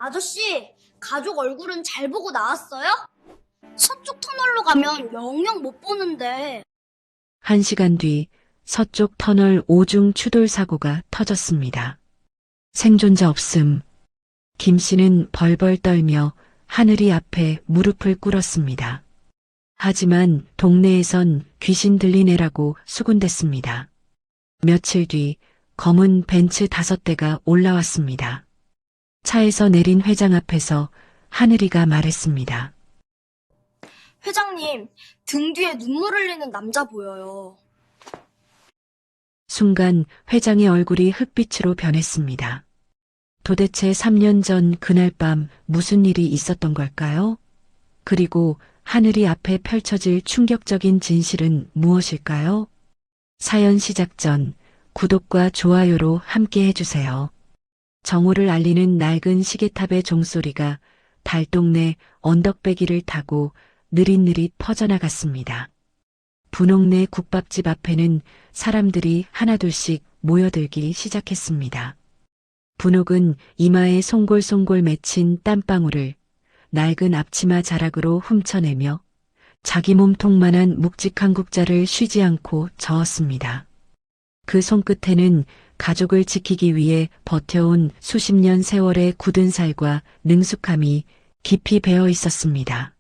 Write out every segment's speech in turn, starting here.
아저씨, 가족 얼굴은 잘 보고 나왔어요? 서쪽 터널로 가면 영영 못 보는데. 1시간 뒤 서쪽 터널 오중 추돌 사고가 터졌습니다. 생존자 없음. 김 씨는 벌벌 떨며 하늘이 앞에 무릎을 꿇었습니다. 하지만 동네에선 귀신 들리네라고 수군댔습니다. 며칠 뒤 검은 벤츠 5대가 올라왔습니다. 차에서 내린 회장 앞에서 하늘이가 말했습니다. 회장님, 등 뒤에 눈물 흘리는 남자 보여요. 순간 회장의 얼굴이 흑빛으로 변했습니다. 도대체 3년 전 그날 밤 무슨 일이 있었던 걸까요? 그리고 하늘이 앞에 펼쳐질 충격적인 진실은 무엇일까요? 사연 시작 전 구독과 좋아요로 함께 해주세요. 정오를 알리는 낡은 시계탑의 종소리가 달동네 언덕배기를 타고 느릿느릿 퍼져나갔습니다. 분홍내 국밥집 앞에는 사람들이 하나둘씩 모여들기 시작했습니다. 분홍은 이마에 송골송골 맺힌 땀방울을 낡은 앞치마 자락으로 훔쳐내며 자기 몸통만한 묵직한 국자를 쉬지 않고 저었습니다. 그 손끝에는 가족을 지키기 위해 버텨온 수십 년 세월의 굳은 살과 능숙함이 깊이 배어 있었습니다.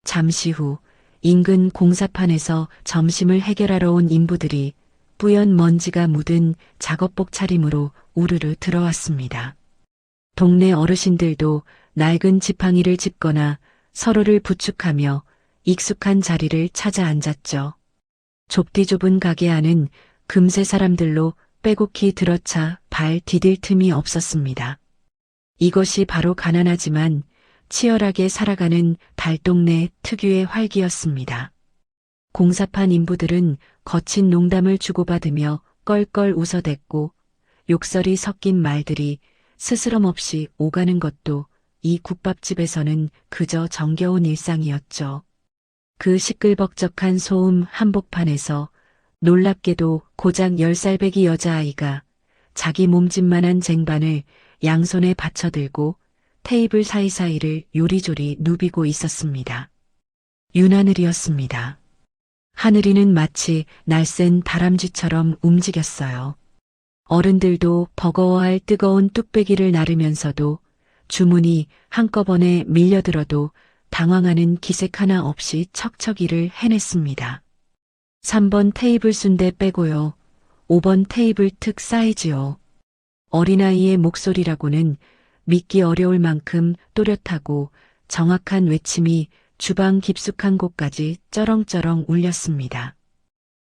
잠시 후 인근 공사판에서 점심을 해결하러 온 인부들이 뿌연 먼지가 묻은 작업복 차림으로 우르르 들어왔습니다. 동네 어르신들도 낡은 지팡이를 짚거나 서로를 부축하며 익숙한 자리를 찾아 앉았죠. 좁디 좁은 가게 안은 금세 사람들로 빼곡히 들어차 발 디딜 틈이 없었습니다. 이것이 바로 가난하지만 치열하게 살아가는 달동네 특유의 활기였습니다. 공사판 인부들은 거친 농담을 주고받으며 껄껄 웃어댔고 욕설이 섞인 말들이 스스럼 없이 오가는 것도 이 국밥집에서는 그저 정겨운 일상이었죠. 그 시끌벅적한 소음 한복판에서 놀랍게도 고작 10살배기 여자아이가 자기 몸집만한 쟁반을 양손에 받쳐들고 테이블 사이사이를 요리조리 누비고 있었습니다. 윤하늘이었습니다. 하늘이는 마치 날쌘 다람쥐처럼 움직였어요. 어른들도 버거워할 뜨거운 뚝배기를 나르면서도 주문이 한꺼번에 밀려들어도 당황하는 기색 하나 없이 척척이를 해냈습니다. 3번 테이블 순대 빼고요. 5번 테이블 특 사이즈요. 어린아이의 목소리라고는 믿기 어려울 만큼 또렷하고 정확한 외침이 주방 깊숙한 곳까지 쩌렁쩌렁 울렸습니다.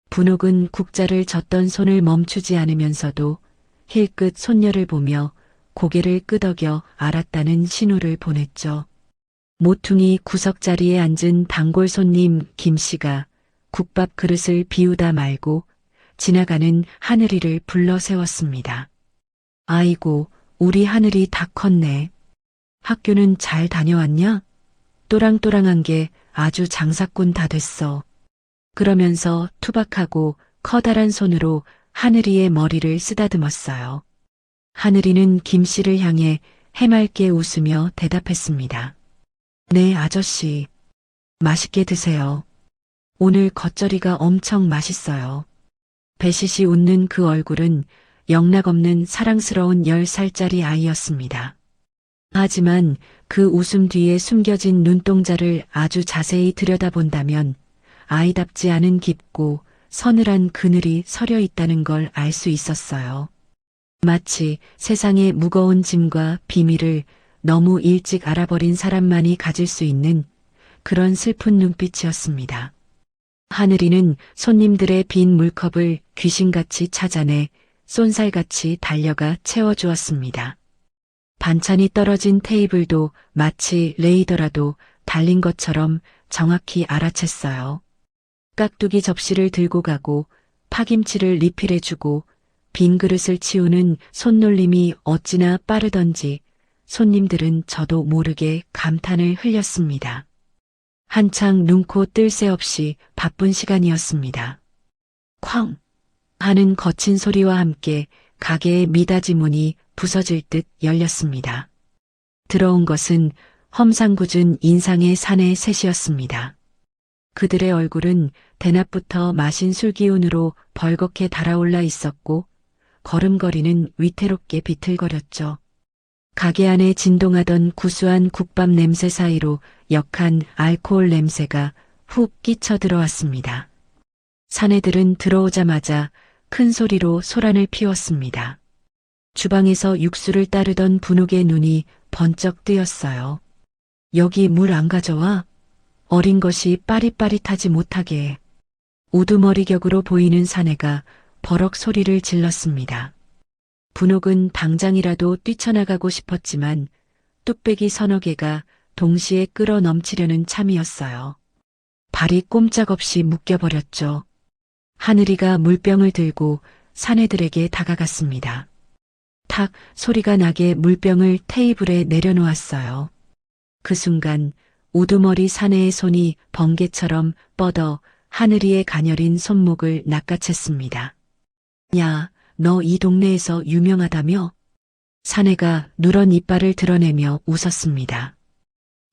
분옥은 국자를 젓던 손을 멈추지 않으면서도 힐끗 손녀를 보며 고개를 끄덕여 알았다는 신호를 보냈죠. 모퉁이 구석자리에 앉은 단골 손님 김 씨가 국밥 그릇을 비우다 말고 지나가는 하늘이를 불러 세웠습니다. 아이고, 우리 하늘이 다 컸네. 학교는 잘 다녀왔냐? 또랑또랑한 게 아주 장사꾼 다 됐어. 그러면서 투박하고 커다란 손으로 하늘이의 머리를 쓰다듬었어요. 하늘이는 김 씨를 향해 해맑게 웃으며 대답했습니다. 네, 아저씨. 맛있게 드세요. 오늘 겉절이가 엄청 맛있어요. 배시시 웃는 그 얼굴은 영락없는 사랑스러운 10살짜리 아이였습니다. 하지만 그 웃음 뒤에 숨겨진 눈동자를 아주 자세히 들여다본다면 아이답지 않은 깊고 서늘한 그늘이 서려 있다는 걸 알 수 있었어요. 마치 세상의 무거운 짐과 비밀을 너무 일찍 알아버린 사람만이 가질 수 있는 그런 슬픈 눈빛이었습니다. 하늘이는 손님들의 빈 물컵을 귀신같이 찾아내 쏜살같이 달려가 채워주었습니다. 반찬이 떨어진 테이블도 마치 레이더라도 달린 것처럼 정확히 알아챘어요. 깍두기 접시를 들고 가고 파김치를 리필해주고 빈 그릇을 치우는 손놀림이 어찌나 빠르던지 손님들은 저도 모르게 감탄을 흘렸습니다. 한창 눈코 뜰 새 없이 바쁜 시간이었습니다. 쾅! 하는 거친 소리와 함께 가게의 미닫이 문이 부서질 듯 열렸습니다. 들어온 것은 험상궂은 인상의 사내 셋이었습니다. 그들의 얼굴은 대낮부터 마신 술 기운으로 벌겋게 달아올라 있었고 걸음걸이는 위태롭게 비틀거렸죠. 가게 안에 진동하던 구수한 국밥 냄새 사이로 역한 알코올 냄새가 훅 끼쳐 들어왔습니다. 사내들은 들어오자마자 큰 소리로 소란을 피웠습니다. 주방에서 육수를 따르던 분옥의 눈이 번쩍 뜨였어요. 여기 물 안 가져와? 어린 것이 빠릿빠릿하지 못하게. 우두머리격으로 보이는 사내가 버럭 소리를 질렀습니다. 분옥은 당장이라도 뛰쳐나가고 싶었지만 뚝배기 서너 개가 동시에 끌어 넘치려는 참이었어요. 발이 꼼짝없이 묶여버렸죠. 하늘이가 물병을 들고 사내들에게 다가갔습니다. 탁 소리가 나게 물병을 테이블에 내려놓았어요. 그 순간 우두머리 사내의 손이 번개처럼 뻗어 하늘이의 가녀린 손목을 낚아챘습니다. 야, 너 이 동네에서 유명하다며? 사내가 누런 이빨을 드러내며 웃었습니다.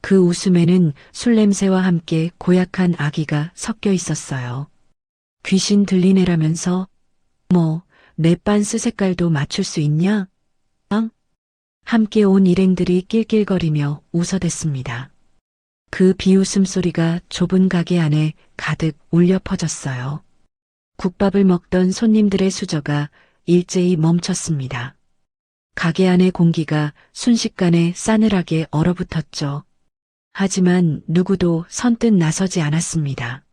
그 웃음에는 술 냄새와 함께 고약한 악의가 섞여 있었어요. 귀신 들리네라면서? 뭐, 내 빤스 색깔도 맞출 수 있냐? 응? 함께 온 일행들이 낄낄거리며 웃어댔습니다. 그 비웃음 소리가 좁은 가게 안에 가득 울려 퍼졌어요. 국밥을 먹던 손님들의 수저가 일제히 멈췄습니다. 가게 안의 공기가 순식간에 싸늘하게 얼어붙었죠. 하지만 누구도 선뜻 나서지 않았습니다.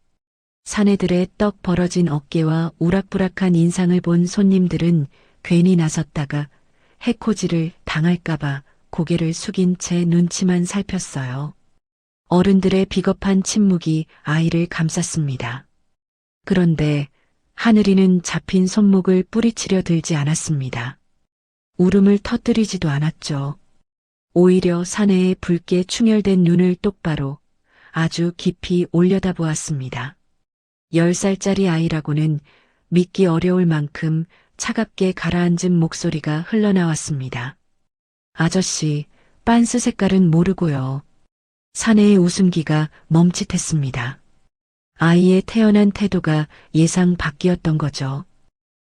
사내들의 떡 벌어진 어깨와 우락부락한 인상을 본 손님들은 괜히 나섰다가 해코지를 당할까봐 고개를 숙인 채 눈치만 살폈어요. 어른들의 비겁한 침묵이 아이를 감쌌습니다. 그런데 하늘이는 잡힌 손목을 뿌리치려 들지 않았습니다. 울음을 터뜨리지도 않았죠. 오히려 사내의 붉게 충혈된 눈을 똑바로 아주 깊이 올려다보았습니다. 10살짜리 아이라고는 믿기 어려울 만큼 차갑게 가라앉은 목소리가 흘러나왔습니다. 아저씨, 빤스 색깔은 모르고요. 사내의 웃음기가 멈칫했습니다. 아이의 태연한 태도가 예상 밖이었던 거죠.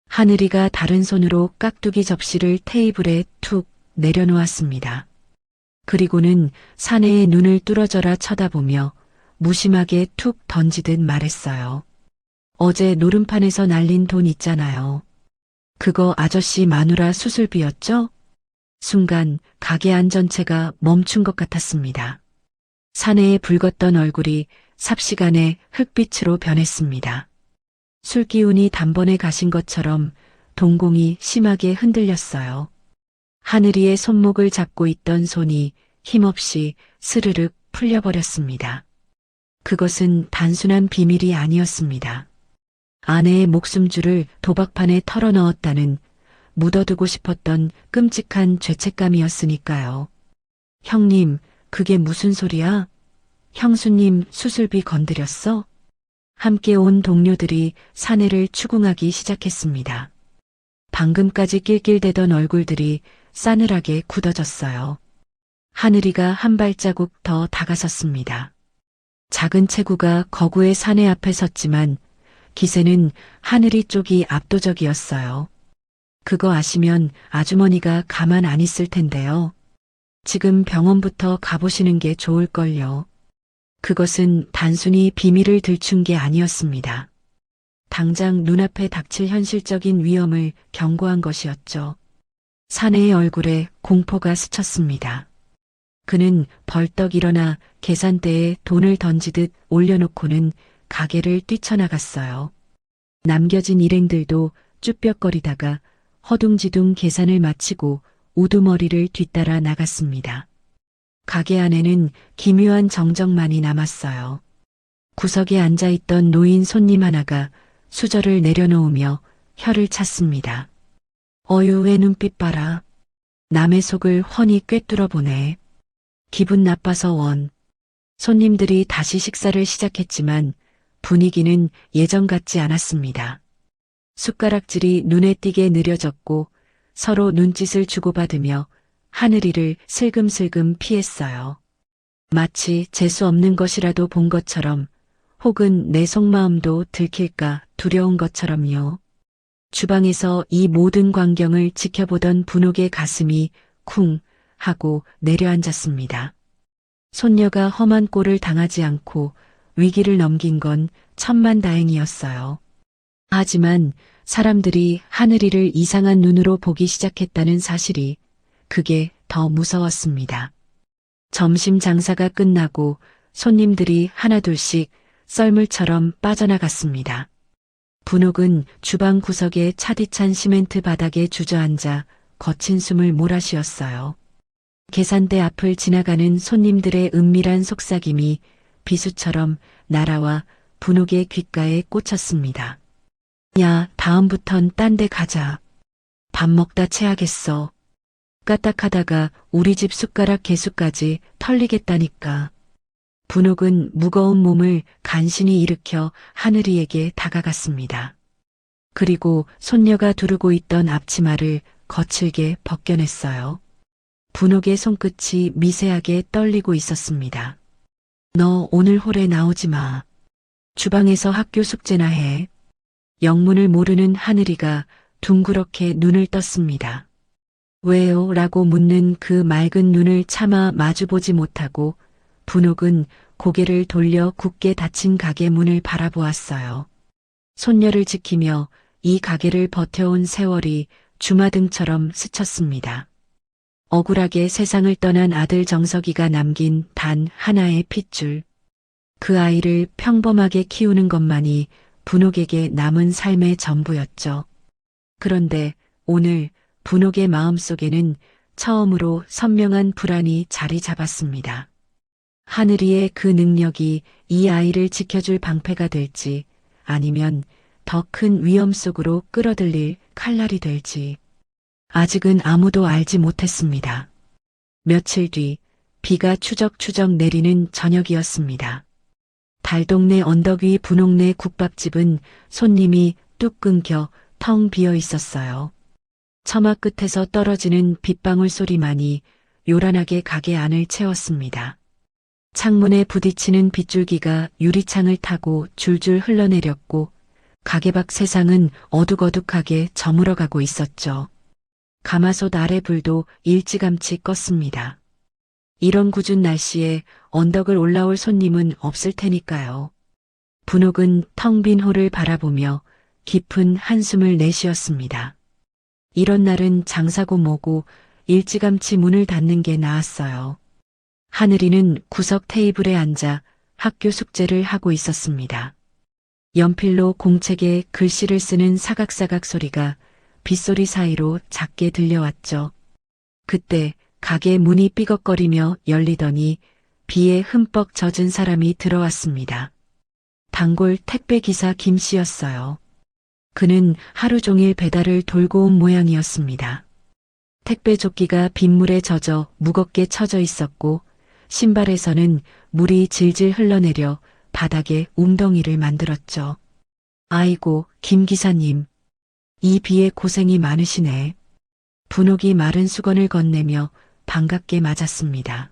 하늘이가 다른 손으로 깍두기 접시를 테이블에 툭 내려놓았습니다. 그리고는 사내의 눈을 뚫어져라 쳐다보며 무심하게 툭 던지듯 말했어요. 어제 노름판에서 날린 돈 있잖아요. 그거 아저씨 마누라 수술비였죠? 순간 가게 안 전체가 멈춘 것 같았습니다. 사내의 붉었던 얼굴이 삽시간에 흑빛으로 변했습니다. 술기운이 단번에 가신 것처럼 동공이 심하게 흔들렸어요. 하늘이의 손목을 잡고 있던 손이 힘없이 스르륵 풀려버렸습니다. 그것은 단순한 비밀이 아니었습니다. 아내의 목숨줄을 도박판에 털어넣었다는 묻어두고 싶었던 끔찍한 죄책감이었으니까요. 형님, 그게 무슨 소리야? 형수님 수술비 건드렸어? 함께 온 동료들이 사내를 추궁하기 시작했습니다. 방금까지 낄낄대던 얼굴들이 싸늘하게 굳어졌어요. 하늘이가 한 발자국 더 다가섰습니다. 작은 체구가 거구의 사내 앞에 섰지만 기세는 하늘이 쪽이 압도적이었어요. 그거 아시면 아주머니가 가만 안 있을 텐데요. 지금 병원부터 가보시는 게 좋을걸요. 그것은 단순히 비밀을 들춘 게 아니었습니다. 당장 눈앞에 닥칠 현실적인 위험을 경고한 것이었죠. 사내의 얼굴에 공포가 스쳤습니다. 그는 벌떡 일어나 계산대에 돈을 던지듯 올려놓고는 가게를 뛰쳐나갔어요. 남겨진 일행들도 쭈뼛거리다가 허둥지둥 계산을 마치고 우두머리를 뒤따라 나갔습니다. 가게 안에는 기묘한 정적만이 남았어요. 구석에 앉아있던 노인 손님 하나가 수저를 내려놓으며 혀를 찼습니다. 어유 왜 눈빛 봐라. 남의 속을 훤히 꿰뚫어 보네. 기분 나빠서 원. 손님들이 다시 식사를 시작했지만 분위기는 예전 같지 않았습니다. 숟가락질이 눈에 띄게 느려졌고 서로 눈짓을 주고받으며 하늘이를 슬금슬금 피했어요. 마치 재수 없는 것이라도 본 것처럼, 혹은 내 속마음도 들킬까 두려운 것처럼요. 주방에서 이 모든 광경을 지켜보던 분옥의 가슴이 쿵 하고 내려앉았습니다. 손녀가 험한 꼴을 당하지 않고 위기를 넘긴 건 천만다행이었어요. 하지만 사람들이 하늘이를 이상한 눈으로 보기 시작했다는 사실이 그게 더 무서웠습니다. 점심 장사가 끝나고 손님들이 하나둘씩 썰물처럼 빠져나갔습니다. 분옥은 주방 구석의 차디찬 시멘트 바닥에 주저앉아 거친 숨을 몰아쉬었어요. 계산대 앞을 지나가는 손님들의 은밀한 속삭임이 비수처럼 날아와 분옥의 귓가에 꽂혔습니다. 야, 다음부턴 딴 데 가자. 밥 먹다 체하겠어. 까딱하다가 우리 집 숟가락 개수까지 털리겠다니까. 분옥은 무거운 몸을 간신히 일으켜 하늘이에게 다가갔습니다. 그리고 손녀가 두르고 있던 앞치마를 거칠게 벗겨냈어요. 분옥의 손끝이 미세하게 떨리고 있었습니다. 너 오늘 홀에 나오지 마. 주방에서 학교 숙제나 해. 영문을 모르는 하늘이가 둥그렇게 눈을 떴습니다. 왜요? 라고 묻는 그 맑은 눈을 차마 마주보지 못하고 분옥은 고개를 돌려 굳게 닫힌 가게 문을 바라보았어요. 손녀를 지키며 이 가게를 버텨온 세월이 주마등처럼 스쳤습니다. 억울하게 세상을 떠난 아들 정석이가 남긴 단 하나의 핏줄. 그 아이를 평범하게 키우는 것만이 분옥에게 남은 삶의 전부였죠. 그런데 오늘 분옥의 마음속에는 처음으로 선명한 불안이 자리 잡았습니다. 하늘이의 그 능력이 이 아이를 지켜줄 방패가 될지, 아니면 더 큰 위험 속으로 끌어들일 칼날이 될지 아직은 아무도 알지 못했습니다. 며칠 뒤 비가 추적추적 내리는 저녁이었습니다. 달동네 언덕 위 분옥내 국밥집은 손님이 뚝 끊겨 텅 비어 있었어요. 처마 끝에서 떨어지는 빗방울 소리만이 요란하게 가게 안을 채웠습니다. 창문에 부딪히는 빗줄기가 유리창을 타고 줄줄 흘러내렸고 가게 밖 세상은 어둑어둑하게 저물어가고 있었죠. 가마솥 아래 불도 일찌감치 껐습니다. 이런 궂은 날씨에 언덕을 올라올 손님은 없을 테니까요. 분옥은 텅 빈 홀을 바라보며 깊은 한숨을 내쉬었습니다. 이런 날은 장사고 뭐고 일찌감치 문을 닫는 게 나았어요. 하늘이는 구석 테이블에 앉아 학교 숙제를 하고 있었습니다. 연필로 공책에 글씨를 쓰는 사각사각 소리가 빗소리 사이로 작게 들려왔죠. 그때 가게 문이 삐걱거리며 열리더니 비에 흠뻑 젖은 사람이 들어왔습니다. 단골 택배기사 김 씨였어요. 그는 하루 종일 배달을 돌고 온 모양이었습니다. 택배 조끼가 빗물에 젖어 무겁게 처져 있었고 신발에서는 물이 질질 흘러내려 바닥에 웅덩이를 만들었죠. 아이고, 김 기사님. 이 비에 고생이 많으시네. 분옥이 마른 수건을 건네며 반갑게 맞았습니다.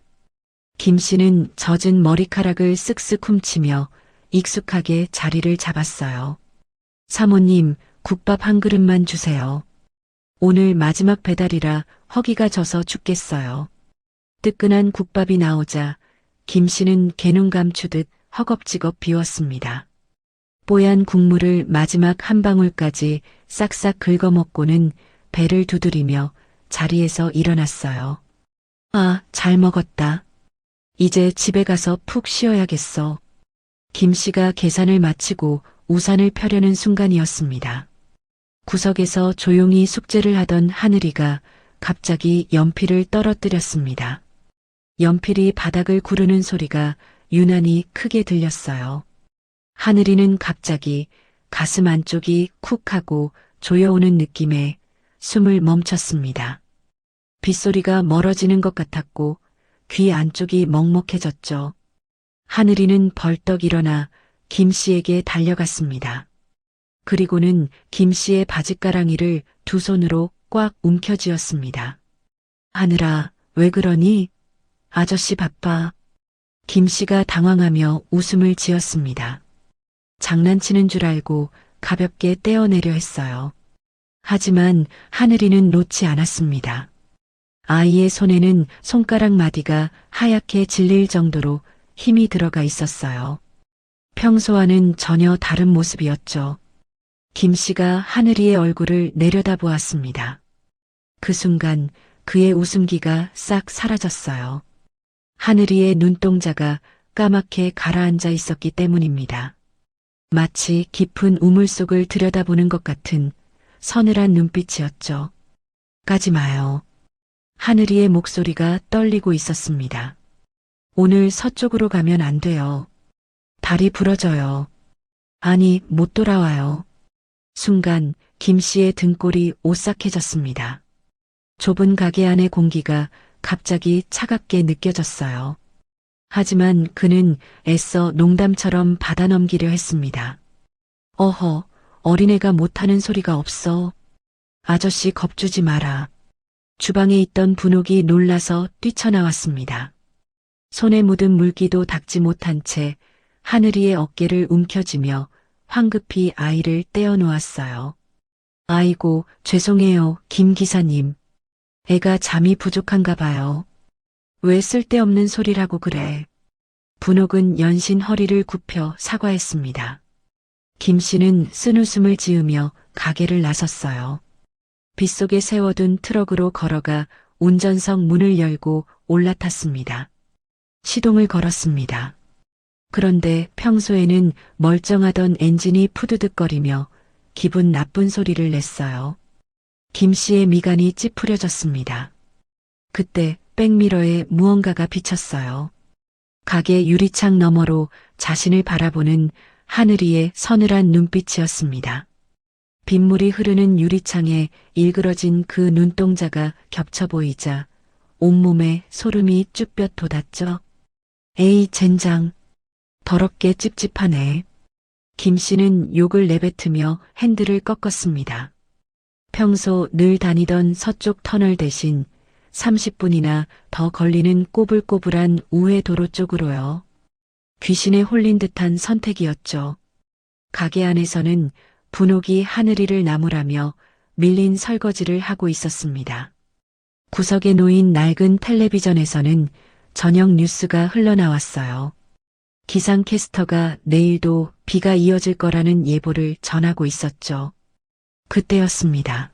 김 씨는 젖은 머리카락을 쓱쓱 훔치며 익숙하게 자리를 잡았어요. 사모님, 국밥 한 그릇만 주세요. 오늘 마지막 배달이라 허기가 져서 죽겠어요. 뜨끈한 국밥이 나오자 김 씨는 개눈 감추듯 허겁지겁 비웠습니다. 뽀얀 국물을 마지막 한 방울까지 싹싹 긁어먹고는 배를 두드리며 자리에서 일어났어요. 아, 잘 먹었다. 이제 집에 가서 푹 쉬어야겠어. 김 씨가 계산을 마치고 우산을 펴려는 순간이었습니다. 구석에서 조용히 숙제를 하던 하늘이가 갑자기 연필을 떨어뜨렸습니다. 연필이 바닥을 구르는 소리가 유난히 크게 들렸어요. 하늘이는 갑자기 가슴 안쪽이 쿡 하고 조여오는 느낌에 숨을 멈췄습니다. 빗소리가 멀어지는 것 같았고 귀 안쪽이 먹먹해졌죠. 하늘이는 벌떡 일어나 김 씨에게 달려갔습니다. 그리고는 김 씨의 바짓가랑이를 두 손으로 꽉 움켜쥐었습니다. 하늘아, 왜 그러니? 아저씨 바빠. 김 씨가 당황하며 웃음을 지었습니다. 장난치는 줄 알고 가볍게 떼어내려 했어요. 하지만 하늘이는 놓지 않았습니다. 아이의 손에는 손가락 마디가 하얗게 질릴 정도로 힘이 들어가 있었어요. 평소와는 전혀 다른 모습이었죠. 김 씨가 하늘이의 얼굴을 내려다보았습니다. 그 순간 그의 웃음기가 싹 사라졌어요. 하늘이의 눈동자가 까맣게 가라앉아 있었기 때문입니다. 마치 깊은 우물 속을 들여다보는 것 같은 서늘한 눈빛이었죠. 가지 마요. 하늘이의 목소리가 떨리고 있었습니다. 오늘 서쪽으로 가면 안 돼요. 다리 부러져요. 아니, 못 돌아와요. 순간 김 씨의 등골이 오싹해졌습니다. 좁은 가게 안의 공기가 갑자기 차갑게 느껴졌어요. 하지만 그는 애써 농담처럼 받아넘기려 했습니다. 어허, 어린애가 못하는 소리가 없어. 아저씨 겁주지 마라. 주방에 있던 분옥이 놀라서 뛰쳐나왔습니다. 손에 묻은 물기도 닦지 못한 채 하늘이의 어깨를 움켜쥐며 황급히 아이를 떼어놓았어요. 아이고, 죄송해요, 김 기사님. 애가 잠이 부족한가 봐요. 왜 쓸데없는 소리라고 그래. 분옥은 연신 허리를 굽혀 사과했습니다. 김 씨는 쓴웃음을 지으며 가게를 나섰어요. 빗속에 세워둔 트럭으로 걸어가 운전석 문을 열고 올라탔습니다. 시동을 걸었습니다. 그런데 평소에는 멀쩡하던 엔진이 푸드득거리며 기분 나쁜 소리를 냈어요. 김 씨의 미간이 찌푸려졌습니다. 그때 백미러에 무언가가 비쳤어요. 가게 유리창 너머로 자신을 바라보는 하늘이의 서늘한 눈빛이었습니다. 빗물이 흐르는 유리창에 일그러진 그 눈동자가 겹쳐 보이자 온몸에 소름이 쭈뼛 돋았죠. 에이 젠장. 더럽게 찝찝하네. 김 씨는 욕을 내뱉으며 핸들을 꺾었습니다. 평소 늘 다니던 서쪽 터널 대신 30분이나 더 걸리는 꼬불꼬불한 우회 도로 쪽으로요. 귀신에 홀린 듯한 선택이었죠. 가게 안에서는 분옥이 하늘이를 나무라며 밀린 설거지를 하고 있었습니다. 구석에 놓인 낡은 텔레비전에서는 저녁 뉴스가 흘러나왔어요. 기상캐스터가 내일도 비가 이어질 거라는 예보를 전하고 있었죠. 그때였습니다.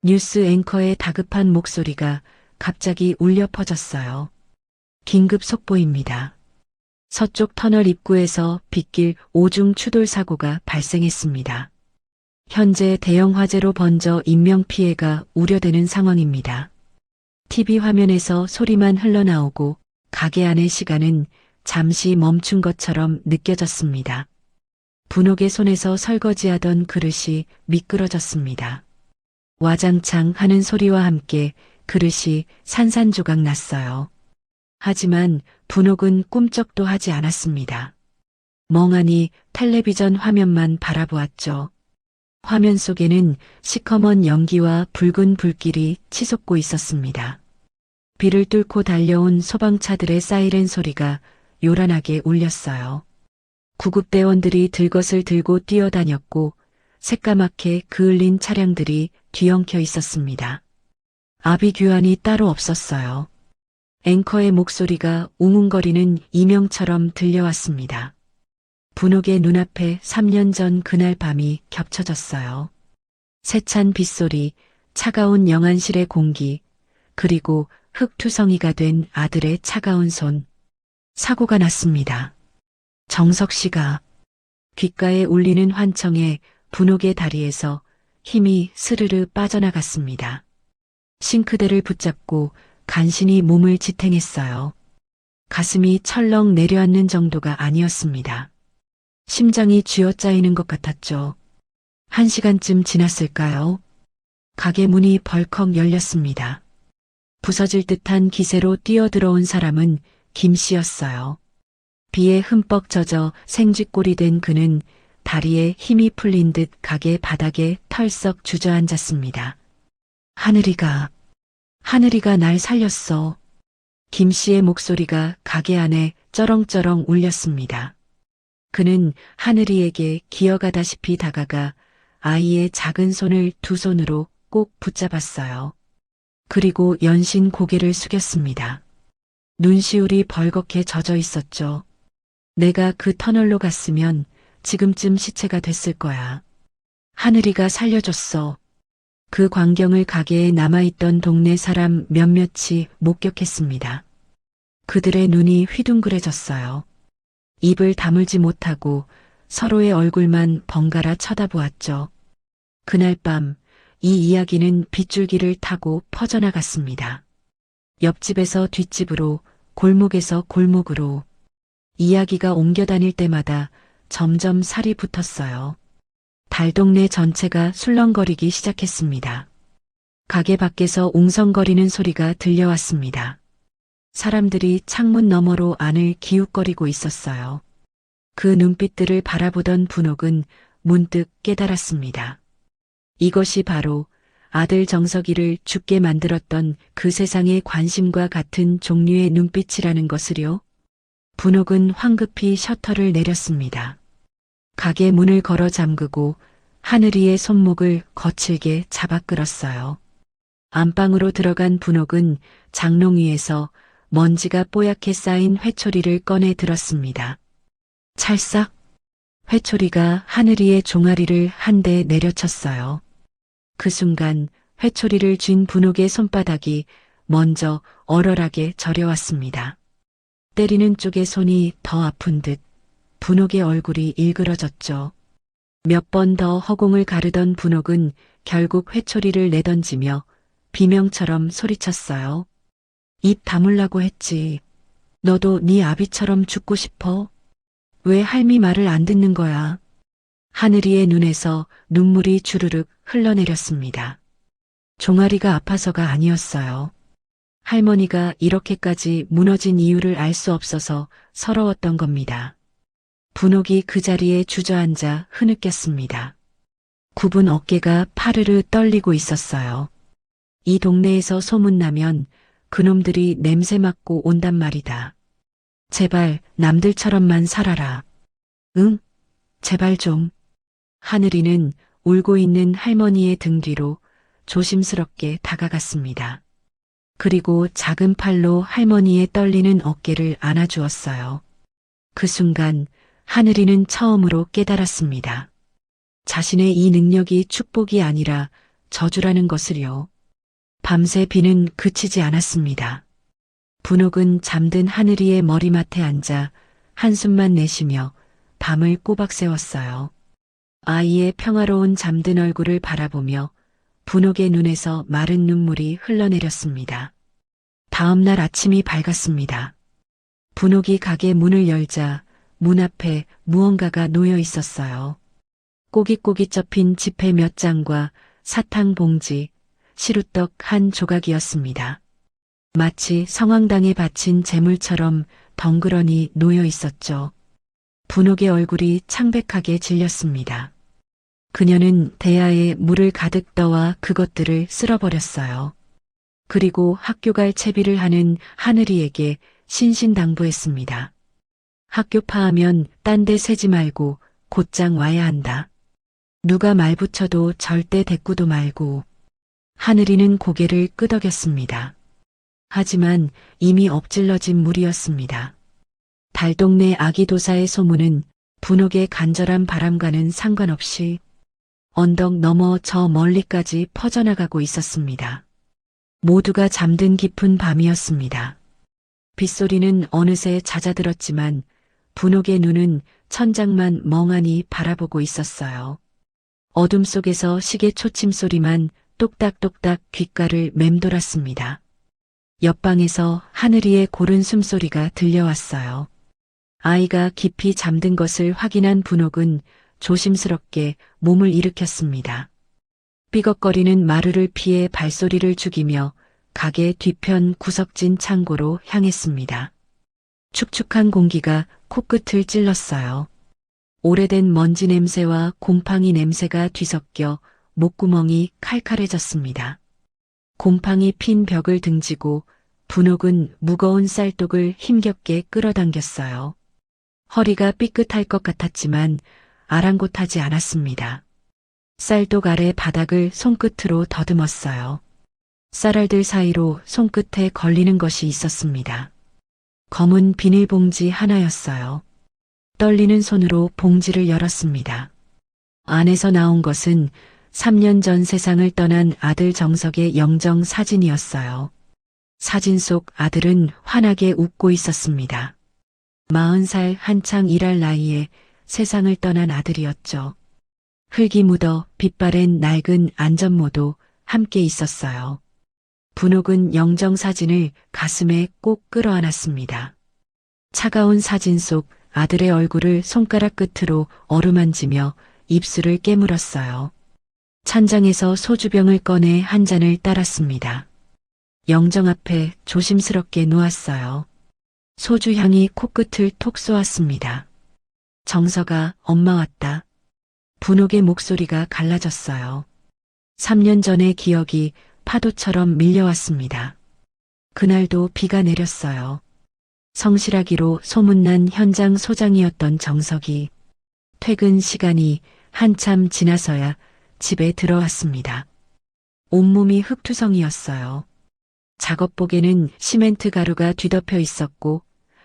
뉴스 앵커의 다급한 목소리가 갑자기 울려 퍼졌어요. 긴급 속보입니다. 서쪽 터널 입구에서 빗길 오중 추돌 사고가 발생했습니다. 현재 대형 화재로 번져 인명피해가 우려되는 상황입니다. TV 화면에서 소리만 흘러나오고 가게 안의 시간은 잠시 멈춘 것처럼 느껴졌습니다. 분옥의 손에서 설거지하던 그릇이 미끄러졌습니다. 와장창 하는 소리와 함께 그릇이 산산조각 났어요. 하지만 분옥은 꿈쩍도 하지 않았습니다. 멍하니 텔레비전 화면만 바라보았죠. 화면 속에는 시커먼 연기와 붉은 불길이 치솟고 있었습니다. 비를 뚫고 달려온 소방차들의 사이렌 소리가 요란하게 울렸어요. 구급대원들이 들것을 들고 뛰어다녔고 새까맣게 그을린 차량들이 뒤엉켜 있었습니다. 아비규환이 따로 없었어요. 앵커의 목소리가 웅웅거리는 이명처럼 들려왔습니다. 분옥의 눈앞에 3년 전 그날 밤이 겹쳐졌어요. 세찬 빗소리, 차가운 영안실의 공기, 그리고 흙투성이가 된 아들의 차가운 손. 사고가 났습니다. 정석 씨가 귓가에 울리는 환청에 분옥의 다리에서 힘이 스르르 빠져나갔습니다. 싱크대를 붙잡고 간신히 몸을 지탱했어요. 가슴이 철렁 내려앉는 정도가 아니었습니다. 심장이 쥐어짜이는 것 같았죠. 1시간쯤 지났을까요? 가게 문이 벌컥 열렸습니다. 부서질 듯한 기세로 뛰어들어온 사람은 김 씨였어요. 비에 흠뻑 젖어 생쥐꼴이 된 그는 다리에 힘이 풀린 듯 가게 바닥에 털썩 주저앉았습니다. 하늘이가 하늘이가 날 살렸어. 김 씨의 목소리가 가게 안에 쩌렁쩌렁 울렸습니다. 그는 하늘이에게 기어가다시피 다가가 아이의 작은 손을 두 손으로 꼭 붙잡았어요. 그리고 연신 고개를 숙였습니다. 눈시울이 벌겋게 젖어 있었죠. 내가 그 터널로 갔으면 지금쯤 시체가 됐을 거야. 하늘이가 살려줬어. 그 광경을 가게에 남아있던 동네 사람 몇몇이 목격했습니다. 그들의 눈이 휘둥그레졌어요. 입을 다물지 못하고 서로의 얼굴만 번갈아 쳐다보았죠. 그날 밤 이 이야기는 빗줄기를 타고 퍼져나갔습니다. 옆집에서 뒷집으로, 골목에서 골목으로. 이야기가 옮겨 다닐 때마다 점점 살이 붙었어요. 달동네 전체가 술렁거리기 시작했습니다. 가게 밖에서 웅성거리는 소리가 들려왔습니다. 사람들이 창문 너머로 안을 기웃거리고 있었어요. 그 눈빛들을 바라보던 분옥은 문득 깨달았습니다. 이것이 바로 아들 정석이를 죽게 만들었던 그 세상의 관심과 같은 종류의 눈빛이라는 것을요. 분옥은 황급히 셔터를 내렸습니다. 가게 문을 걸어 잠그고 하늘이의 손목을 거칠게 잡아 끌었어요. 안방으로 들어간 분옥은 장롱 위에서 먼지가 뽀얗게 쌓인 회초리를 꺼내 들었습니다. 찰싹! 회초리가 하늘이의 종아리를 한 대 내려쳤어요. 그 순간 회초리를 쥔 분옥의 손바닥이 먼저 얼얼하게 저려왔습니다. 때리는 쪽의 손이 더 아픈 듯 분옥의 얼굴이 일그러졌죠. 몇 번 더 허공을 가르던 분옥은 결국 회초리를 내던지며 비명처럼 소리쳤어요. 입 다물라고 했지. 너도 네 아비처럼 죽고 싶어? 왜 할미 말을 안 듣는 거야? 하늘이의 눈에서 눈물이 주르륵 흘러내렸습니다. 종아리가 아파서가 아니었어요. 할머니가 이렇게까지 무너진 이유를 알 수 없어서 서러웠던 겁니다. 분옥이 그 자리에 주저앉아 흐느꼈습니다. 굽은 어깨가 파르르 떨리고 있었어요. 이 동네에서 소문나면 그놈들이 냄새 맡고 온단 말이다. 제발 남들처럼만 살아라. 응? 제발 좀. 하늘이는 울고 있는 할머니의 등 뒤로 조심스럽게 다가갔습니다. 그리고 작은 팔로 할머니의 떨리는 어깨를 안아주었어요. 그 순간 하늘이는 처음으로 깨달았습니다. 자신의 이 능력이 축복이 아니라 저주라는 것을요. 밤새 비는 그치지 않았습니다. 분옥은 잠든 하늘이의 머리맡에 앉아 한숨만 내쉬며 밤을 꼬박 새웠어요. 아이의 평화로운 잠든 얼굴을 바라보며 분옥의 눈에서 마른 눈물이 흘러내렸습니다. 다음 날 아침이 밝았습니다. 분옥이 가게 문을 열자 문 앞에 무언가가 놓여 있었어요. 꼬깃꼬깃 접힌 지폐 몇 장과 사탕 봉지, 시루떡 한 조각이었습니다. 마치 성황당에 바친 재물처럼 덩그러니 놓여 있었죠. 분옥의 얼굴이 창백하게 질렸습니다. 그녀는 대야에 물을 가득 떠와 그것들을 쓸어버렸어요. 그리고 학교 갈 채비를 하는 하늘이에게 신신당부했습니다. 학교 파하면 딴 데 새지 말고 곧장 와야 한다. 누가 말 붙여도 절대 대꾸도 말고. 하늘이는 고개를 끄덕였습니다. 하지만 이미 엎질러진 물이었습니다. 달동네 아기도사의 소문은 분옥의 간절한 바람과는 상관없이 언덕 너머 저 멀리까지 퍼져나가고 있었습니다. 모두가 잠든 깊은 밤이었습니다. 빗소리는 어느새 잦아들었지만 분옥의 눈은 천장만 멍하니 바라보고 있었어요. 어둠 속에서 시계 초침 소리만 똑딱똑딱 귓가를 맴돌았습니다. 옆방에서 하늘이의 고른 숨소리가 들려왔어요. 아이가 깊이 잠든 것을 확인한 분옥은 조심스럽게 몸을 일으켰습니다. 삐걱거리는 마루를 피해 발소리를 죽이며 가게 뒤편 구석진 창고로 향했습니다. 축축한 공기가 코끝을 찔렀어요. 오래된 먼지 냄새와 곰팡이 냄새가 뒤섞여 목구멍이 칼칼해졌습니다. 곰팡이 핀 벽을 등지고 분옥은 무거운 쌀독을 힘겹게 끌어당겼어요. 허리가 삐끗할 것 같았지만 아랑곳하지 않았습니다. 쌀독 아래 바닥을 손끝으로 더듬었어요. 쌀알들 사이로 손끝에 걸리는 것이 있었습니다. 검은 비닐봉지 하나였어요. 떨리는 손으로 봉지를 열었습니다. 안에서 나온 것은 3년 전 세상을 떠난 아들 정석의 영정 사진이었어요. 사진 속 아들은 환하게 웃고 있었습니다. 40살 한창 일할 나이에 세상을 떠난 아들이었죠. 흙이 묻어 빛바랜 낡은 안전모도 함께 있었어요. 분옥은 영정 사진을 가슴에 꼭 끌어안았습니다. 차가운 사진 속 아들의 얼굴을 손가락 끝으로 어루만지며 입술을 깨물었어요. 찬장에서 소주병을 꺼내 한 잔을 따랐습니다. 영정 앞에 조심스럽게 놓았어요. 소주 향이 코끝을 톡 쏘았습니다. 정서가 엄마 왔다. 분옥의 목소리가 갈라졌어요. 3년 전의 기억이 파도처럼 밀려왔습니다. 그날도 비가 내렸어요. 성실하기로 소문난 현장 소장이었던 정석이 퇴근 시간이 한참 지나서야 집에 들어왔습니다. 온몸이 흙투성이었어요. 작업복에는 시멘트 가루가 뒤덮여 있었고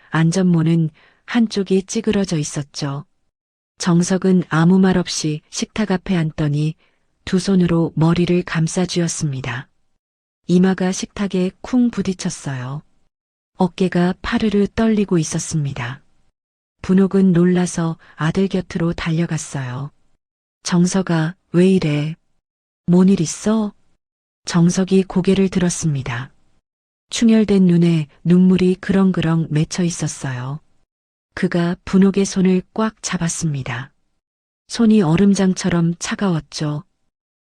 안전모는 한쪽이 찌그러져 있었죠. 정석은 아무 말 없이 식탁 앞에 앉더니 두 손으로 머리를 감싸쥐었습니다. 이마가 식탁에 쿵 부딪혔어요. 어깨가 파르르 떨리고 있었습니다. 분옥은 놀라서 아들 곁으로 달려갔어요. 정석아, 왜 이래? 뭔 일 있어? 정석이 고개를 들었습니다. 충혈된 눈에 눈물이 그렁그렁 맺혀 있었어요. 그가 분옥의 손을 꽉 잡았습니다. 손이 얼음장처럼 차가웠죠.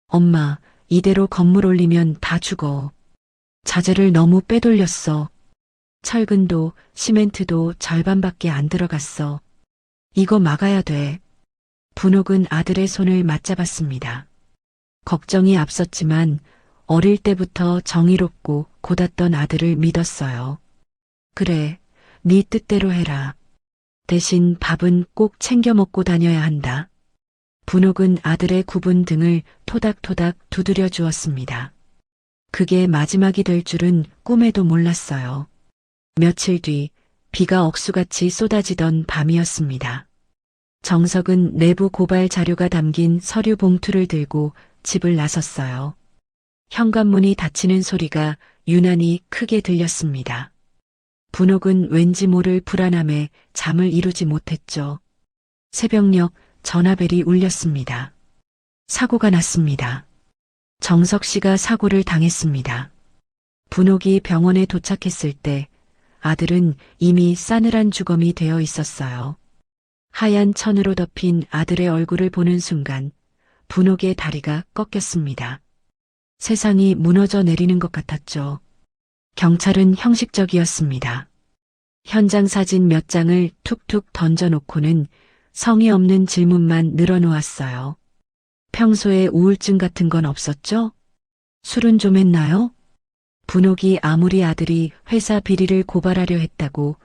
엄마, 이대로 건물 올리면 다 죽어. 자재를 너무 빼돌렸어. 철근도 시멘트도 절반밖에 안 들어갔어. 이거 막아야 돼. 분옥은 아들의 손을 맞잡았습니다. 걱정이 앞섰지만 어릴 때부터 정의롭고 고닫던 아들을 믿었어요. 그래, 네 뜻대로 해라. 대신 밥은 꼭 챙겨 먹고 다녀야 한다. 분옥은 아들의 굽은 등을 토닥토닥 두드려 주었습니다. 그게 마지막이 될 줄은 꿈에도 몰랐어요. 며칠 뒤 비가 억수같이 쏟아지던 밤이었습니다. 정석은 내부 고발 자료가 담긴 서류 봉투를 들고 집을 나섰어요. 현관문이 닫히는 소리가 유난히 크게 들렸습니다. 분옥은 왠지 모를 불안함에 잠을 이루지 못했죠. 새벽녘 전화벨이 울렸습니다. 사고가 났습니다. 정석 씨가 사고를 당했습니다. 분옥이 병원에 도착했을 때 아들은 이미 싸늘한 주검이 되어 있었어요. 하얀 천으로 덮인 아들의 얼굴을 보는 순간 분옥의 다리가 꺾였습니다. 세상이 무너져 내리는 것 같았죠. 경찰은 형식적이었습니다. 현장 사진 몇 장을 툭툭 던져놓고는 성의 없는 질문만 늘어놓았어요. 평소에 우울증 같은 건 없었죠? 술은 좀 했나요? 분옥이 아무리 아들이 회사 비리를 고발하려 했다고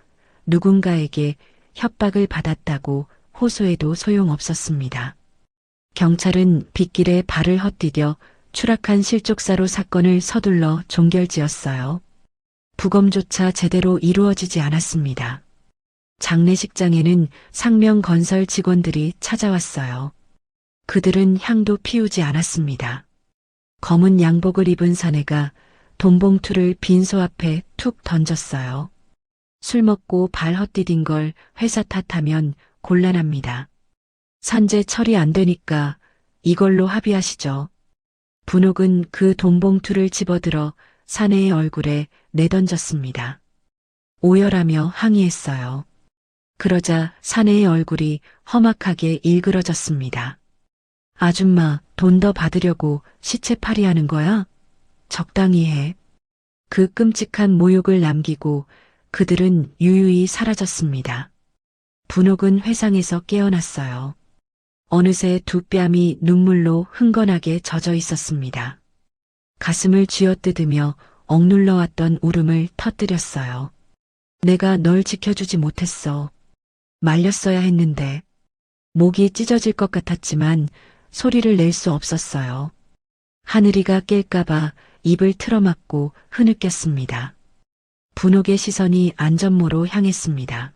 누군가에게 협박을 받았다고 호소해도 소용없었습니다. 경찰은 빗길에 발을 헛디뎌 추락한 실족사로 사건을 서둘러 종결지었어요. 부검조차 제대로 이루어지지 않았습니다. 장례식장에는 상명건설 직원들이 찾아왔어요. 그들은 향도 피우지 않았습니다. 검은 양복을 입은 사내가 돈봉투를 빈소 앞에 툭 던졌어요. 술 먹고 발 헛디딘 걸 회사 탓하면 곤란합니다. 산재 처리 안 되니까 이걸로 합의하시죠. 분옥은 그 돈봉투를 집어들어 사내의 얼굴에 내던졌습니다. 오열하며 항의했어요. 그러자 사내의 얼굴이 험악하게 일그러졌습니다. 아줌마, 돈 더 받으려고 시체팔이하는 거야? 적당히 해. 그 끔찍한 모욕을 남기고 그들은 유유히 사라졌습니다. 분옥은 회상에서 깨어났어요. 어느새 두 뺨이 눈물로 흥건하게 젖어 있었습니다. 가슴을 쥐어뜯으며 억눌러왔던 울음을 터뜨렸어요. 내가 널 지켜주지 못했어. 말렸어야 했는데. 목이 찢어질 것 같았지만 소리를 낼 수 없었어요. 하늘이가 깰까봐 입을 틀어막고 흐느꼈습니다. 분옥의 시선이 안전모로 향했습니다.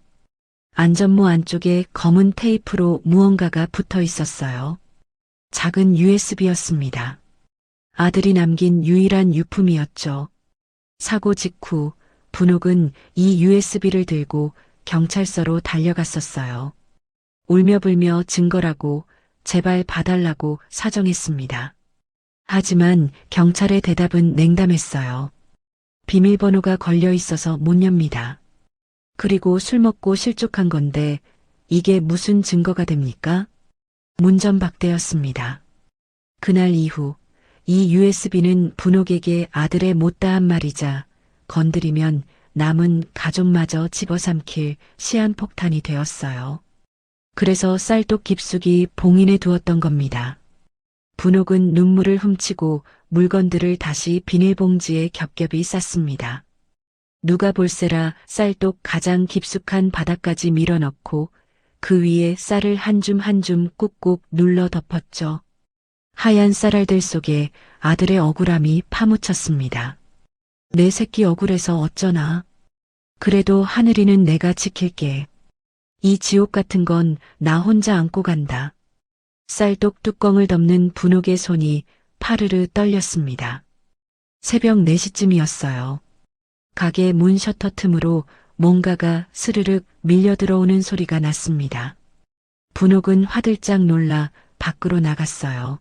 안전모 안쪽에 검은 테이프로 무언가가 붙어 있었어요. 작은 USB였습니다. 아들이 남긴 유일한 유품이었죠. 사고 직후 분옥은 이 USB를 들고 경찰서로 달려갔었어요. 울며불며 증거라고 제발 봐달라고 사정했습니다. 하지만 경찰의 대답은 냉담했어요. 비밀번호가 걸려 있어서 못 엽니다. 그리고 술 먹고 실족한 건데 이게 무슨 증거가 됩니까? 문전박대였습니다. 그날 이후 이 USB는 분옥에게 아들의 못다한 말이자 건드리면 남은 가족마저 집어삼킬 시한폭탄이 되었어요. 그래서 쌀독 깊숙이 봉인해 두었던 겁니다. 분옥은 눈물을 훔치고 물건들을 다시 비닐봉지에 겹겹이 쌌습니다. 누가 볼세라 쌀독 가장 깊숙한 바닥까지 밀어넣고 그 위에 쌀을 한 줌 한 줌 꾹꾹 눌러 덮었죠. 하얀 쌀알들 속에 아들의 억울함이 파묻혔습니다. 내 새끼 억울해서 어쩌나. 그래도 하늘이는 내가 지킬게. 이 지옥 같은 건 나 혼자 안고 간다. 쌀독 뚜껑을 덮는 분옥의 손이 파르르 떨렸습니다. 새벽 4시쯤이었어요. 가게 문 셔터 틈으로 뭔가가 스르륵 밀려 들어오는 소리가 났습니다. 분옥은 화들짝 놀라 밖으로 나갔어요.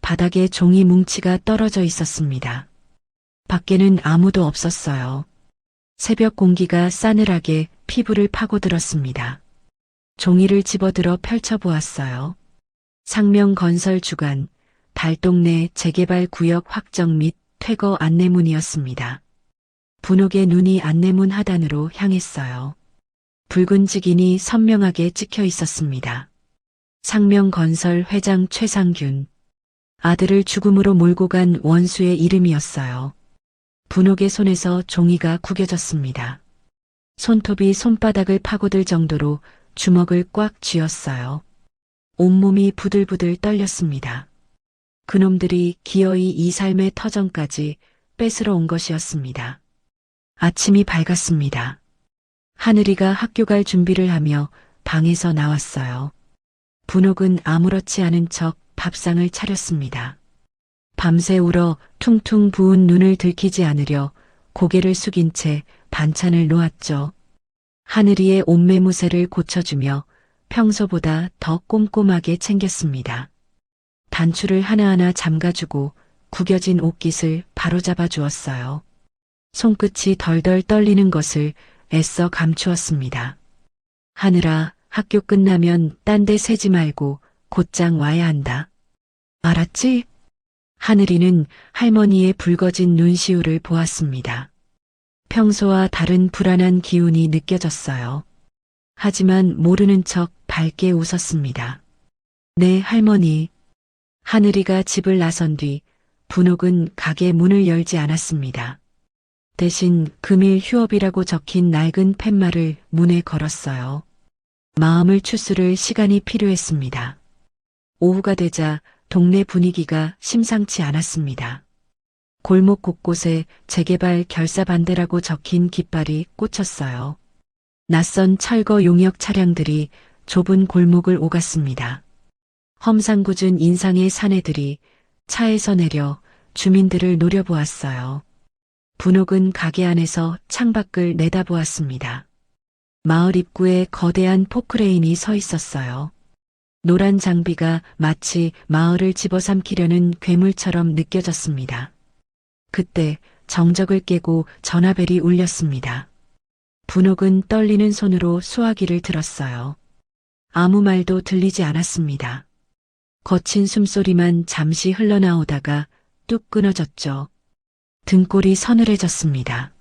바닥에 종이 뭉치가 떨어져 있었습니다. 밖에는 아무도 없었어요. 새벽 공기가 싸늘하게 피부를 파고들었습니다. 종이를 집어들어 펼쳐보았어요. 상명건설 주간, 달동네 재개발 구역 확정 및 퇴거 안내문이었습니다. 분옥의 눈이 안내문 하단으로 향했어요. 붉은 직인이 선명하게 찍혀 있었습니다. 상명건설 회장 최상균. 아들을 죽음으로 몰고 간 원수의 이름이었어요. 분옥의 손에서 종이가 구겨졌습니다. 손톱이 손바닥을 파고들 정도로 주먹을 꽉 쥐었어요. 온몸이 부들부들 떨렸습니다. 그놈들이 기어이 이 삶의 터전까지 뺏으러 온 것이었습니다. 아침이 밝았습니다. 하늘이가 학교 갈 준비를 하며 방에서 나왔어요. 분옥은 아무렇지 않은 척 밥상을 차렸습니다. 밤새 울어 퉁퉁 부은 눈을 들키지 않으려 고개를 숙인 채 반찬을 놓았죠. 하늘이의 옷매무새를 고쳐주며 평소보다 더 꼼꼼하게 챙겼습니다. 단추를 하나하나 잠가주고 구겨진 옷깃을 바로잡아 주었어요. 손끝이 덜덜 떨리는 것을 애써 감추었습니다. 하늘아, 학교 끝나면 딴 데 새지 말고 곧장 와야 한다. 알았지? 하늘이는 할머니의 붉어진 눈시울을 보았습니다. 평소와 다른 불안한 기운이 느껴졌어요. 하지만 모르는 척 밝게 웃었습니다. 네, 할머니. 하늘이가 집을 나선 뒤 분옥은 가게 문을 열지 않았습니다. 대신 금일 휴업이라고 적힌 낡은 팻말을 문에 걸었어요. 마음을 추스를 시간이 필요했습니다. 오후가 되자 동네 분위기가 심상치 않았습니다. 골목 곳곳에 재개발 결사 반대라고 적힌 깃발이 꽂혔어요. 낯선 철거 용역 차량들이 좁은 골목을 오갔습니다. 험상궂은 인상의 사내들이 차에서 내려 주민들을 노려보았어요. 분옥은 가게 안에서 창밖을 내다보았습니다. 마을 입구에 거대한 포크레인이 서 있었어요. 노란 장비가 마치 마을을 집어삼키려는 괴물처럼 느껴졌습니다. 그때 정적을 깨고 전화벨이 울렸습니다. 분옥은 떨리는 손으로 수화기를 들었어요. 아무 말도 들리지 않았습니다. 거친 숨소리만 잠시 흘러나오다가 뚝 끊어졌죠. 등골이 서늘해졌습니다.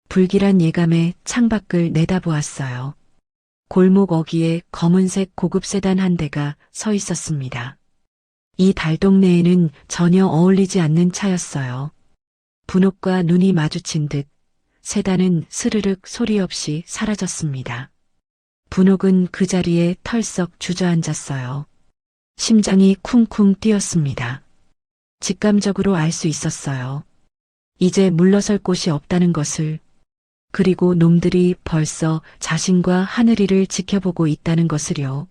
불길한 예감에 창밖을 내다보았어요. 골목 어귀에 검은색 고급 세단 한 대가 서 있었습니다. 이 달동네에는 전혀 어울리지 않는 차였어요. 분홍과 눈이 마주친 듯 세단은 스르륵 소리 없이 사라졌습니다. 분홍은 그 자리에 털썩 주저앉았어요. 심장이 쿵쿵 뛰었습니다. 직감적으로 알 수 있었어요. 이제 물러설 곳이 없다는 것을, 그리고 놈들이 벌써 자신과 하늘이를 지켜보고 있다는 것을요.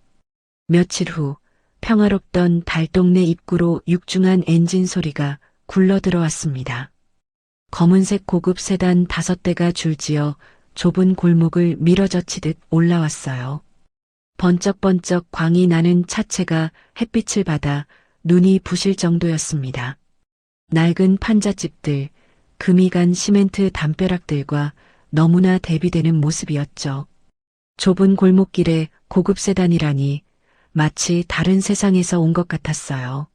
며칠 후 평화롭던 달동네 입구로 육중한 엔진 소리가 굴러 들어왔습니다. 검은색 고급 세단 5대가 줄지어 좁은 골목을 밀어젖히듯 올라왔어요. 번쩍번쩍 광이 나는 차체가 햇빛을 받아 눈이 부실 정도였습니다. 낡은 판잣집들, 금이 간 시멘트 담벼락들과 너무나 대비되는 모습이었죠. 좁은 골목길에 고급 세단이라니 마치 다른 세상에서 온 것 같았어요.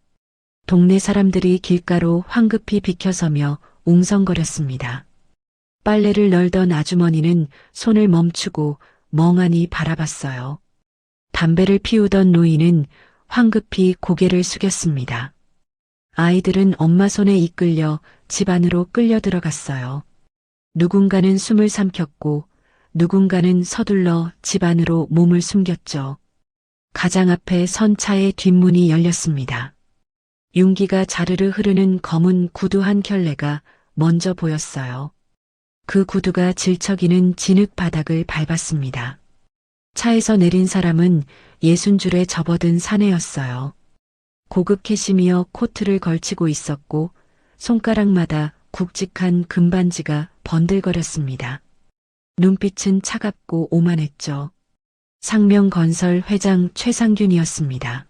동네 사람들이 길가로 황급히 비켜서며 웅성거렸습니다. 빨래를 널던 아주머니는 손을 멈추고 멍하니 바라봤어요. 담배를 피우던 노인은 황급히 고개를 숙였습니다. 아이들은 엄마 손에 이끌려 집 안으로 끌려 들어갔어요. 누군가는 숨을 삼켰고 누군가는 서둘러 집 안으로 몸을 숨겼죠. 가장 앞에 선 차의 뒷문이 열렸습니다. 윤기가 자르르 흐르는 검은 구두 한 켤레가 먼저 보였어요. 그 구두가 질척이는 진흙 바닥을 밟았습니다. 차에서 내린 사람은 60줄에 접어든 사내였어요. 고급 캐시미어 코트를 걸치고 있었고 손가락마다 굵직한 금반지가 번들거렸습니다. 눈빛은 차갑고 오만했죠. 상명건설 회장 최상균이었습니다.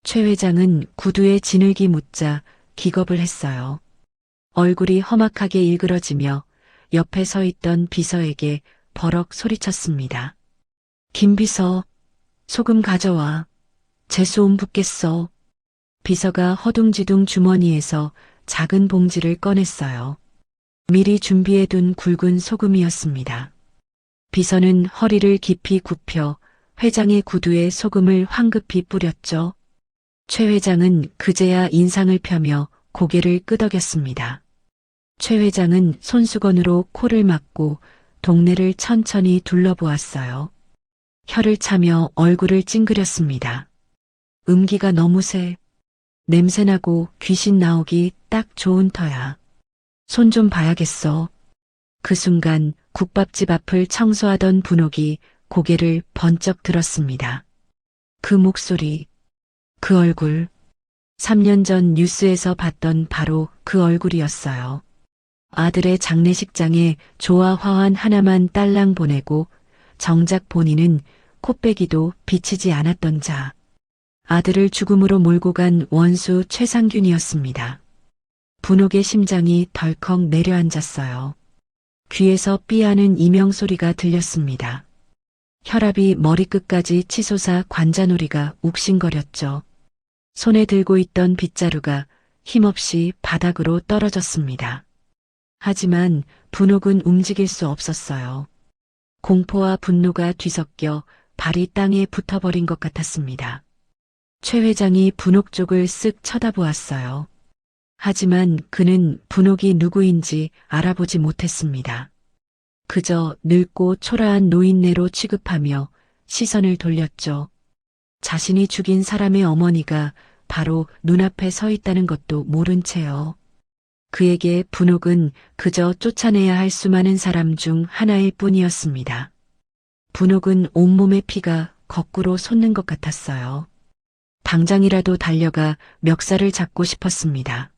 최 회장은 구두에 진흙이 묻자 기겁을 했어요. 얼굴이 험악하게 일그러지며 옆에 서 있던 비서에게 버럭 소리쳤습니다. 김 비서, 소금 가져와. 재수옴 붓겠어. 비서가 허둥지둥 주머니에서 작은 봉지를 꺼냈어요. 미리 준비해둔 굵은 소금이었습니다. 비서는 허리를 깊이 굽혀 회장의 구두에 소금을 황급히 뿌렸죠. 최 회장은 그제야 인상을 펴며 고개를 끄덕였습니다. 최 회장은 손수건으로 코를 막고 동네를 천천히 둘러보았어요. 혀를 차며 얼굴을 찡그렸습니다. 음기가 너무 세. 냄새나고 귀신 나오기 딱 좋은 터야. 손 좀 봐야겠어. 그 순간 국밥집 앞을 청소하던 분옥이 고개를 번쩍 들었습니다. 그 목소리, 그 얼굴, 3년 전 뉴스에서 봤던 바로 그 얼굴이었어요. 아들의 장례식장에 조화 화환 하나만 딸랑 보내고 정작 본인은 코빼기도 비치지 않았던 자. 아들을 죽음으로 몰고 간 원수 최상균이었습니다. 분옥의 심장이 덜컥 내려앉았어요. 귀에서 삐하는 이명소리가 들렸습니다. 혈압이 머리끝까지 치솟아 관자놀이가 욱신거렸죠. 손에 들고 있던 빗자루가 힘없이 바닥으로 떨어졌습니다. 하지만 분옥은 움직일 수 없었어요. 공포와 분노가 뒤섞여 발이 땅에 붙어버린 것 같았습니다. 최 회장이 분옥 쪽을 쓱 쳐다보았어요. 하지만 그는 분옥이 누구인지 알아보지 못했습니다. 그저 늙고 초라한 노인네로 취급하며 시선을 돌렸죠. 자신이 죽인 사람의 어머니가 바로 눈앞에 서 있다는 것도 모른 채요. 그에게 분옥은 그저 쫓아내야 할 수많은 사람 중 하나일 뿐이었습니다. 분옥은 온몸의 피가 거꾸로 솟는 것 같았어요. 당장이라도 달려가 멱살을 잡고 싶었습니다.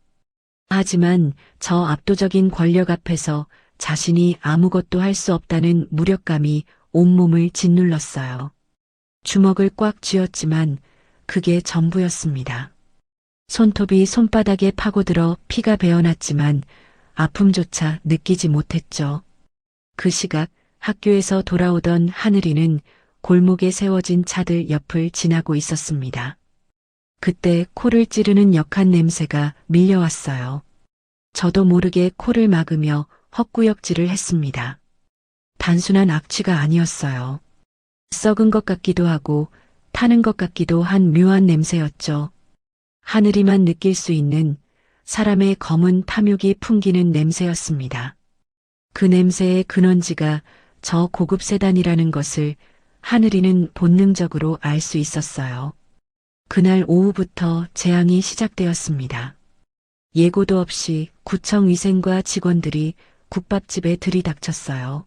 하지만 저 압도적인 권력 앞에서 자신이 아무것도 할 수 없다는 무력감이 온몸을 짓눌렀어요. 주먹을 꽉 쥐었지만 그게 전부였습니다. 손톱이 손바닥에 파고들어 피가 배어났지만 아픔조차 느끼지 못했죠. 그 시각 학교에서 돌아오던 하늘이는 골목에 세워진 차들 옆을 지나고 있었습니다. 그때 코를 찌르는 역한 냄새가 밀려왔어요. 저도 모르게 코를 막으며 헛구역질을 했습니다. 단순한 악취가 아니었어요. 썩은 것 같기도 하고 타는 것 같기도 한 묘한 냄새였죠. 하늘이만 느낄 수 있는 사람의 검은 탐욕이 풍기는 냄새였습니다. 그 냄새의 근원지가 저 고급 세단이라는 것을 하늘이는 본능적으로 알 수 있었어요. 그날 오후부터 재앙이 시작되었습니다. 예고도 없이 구청 위생과 직원들이 국밥집에 들이닥쳤어요.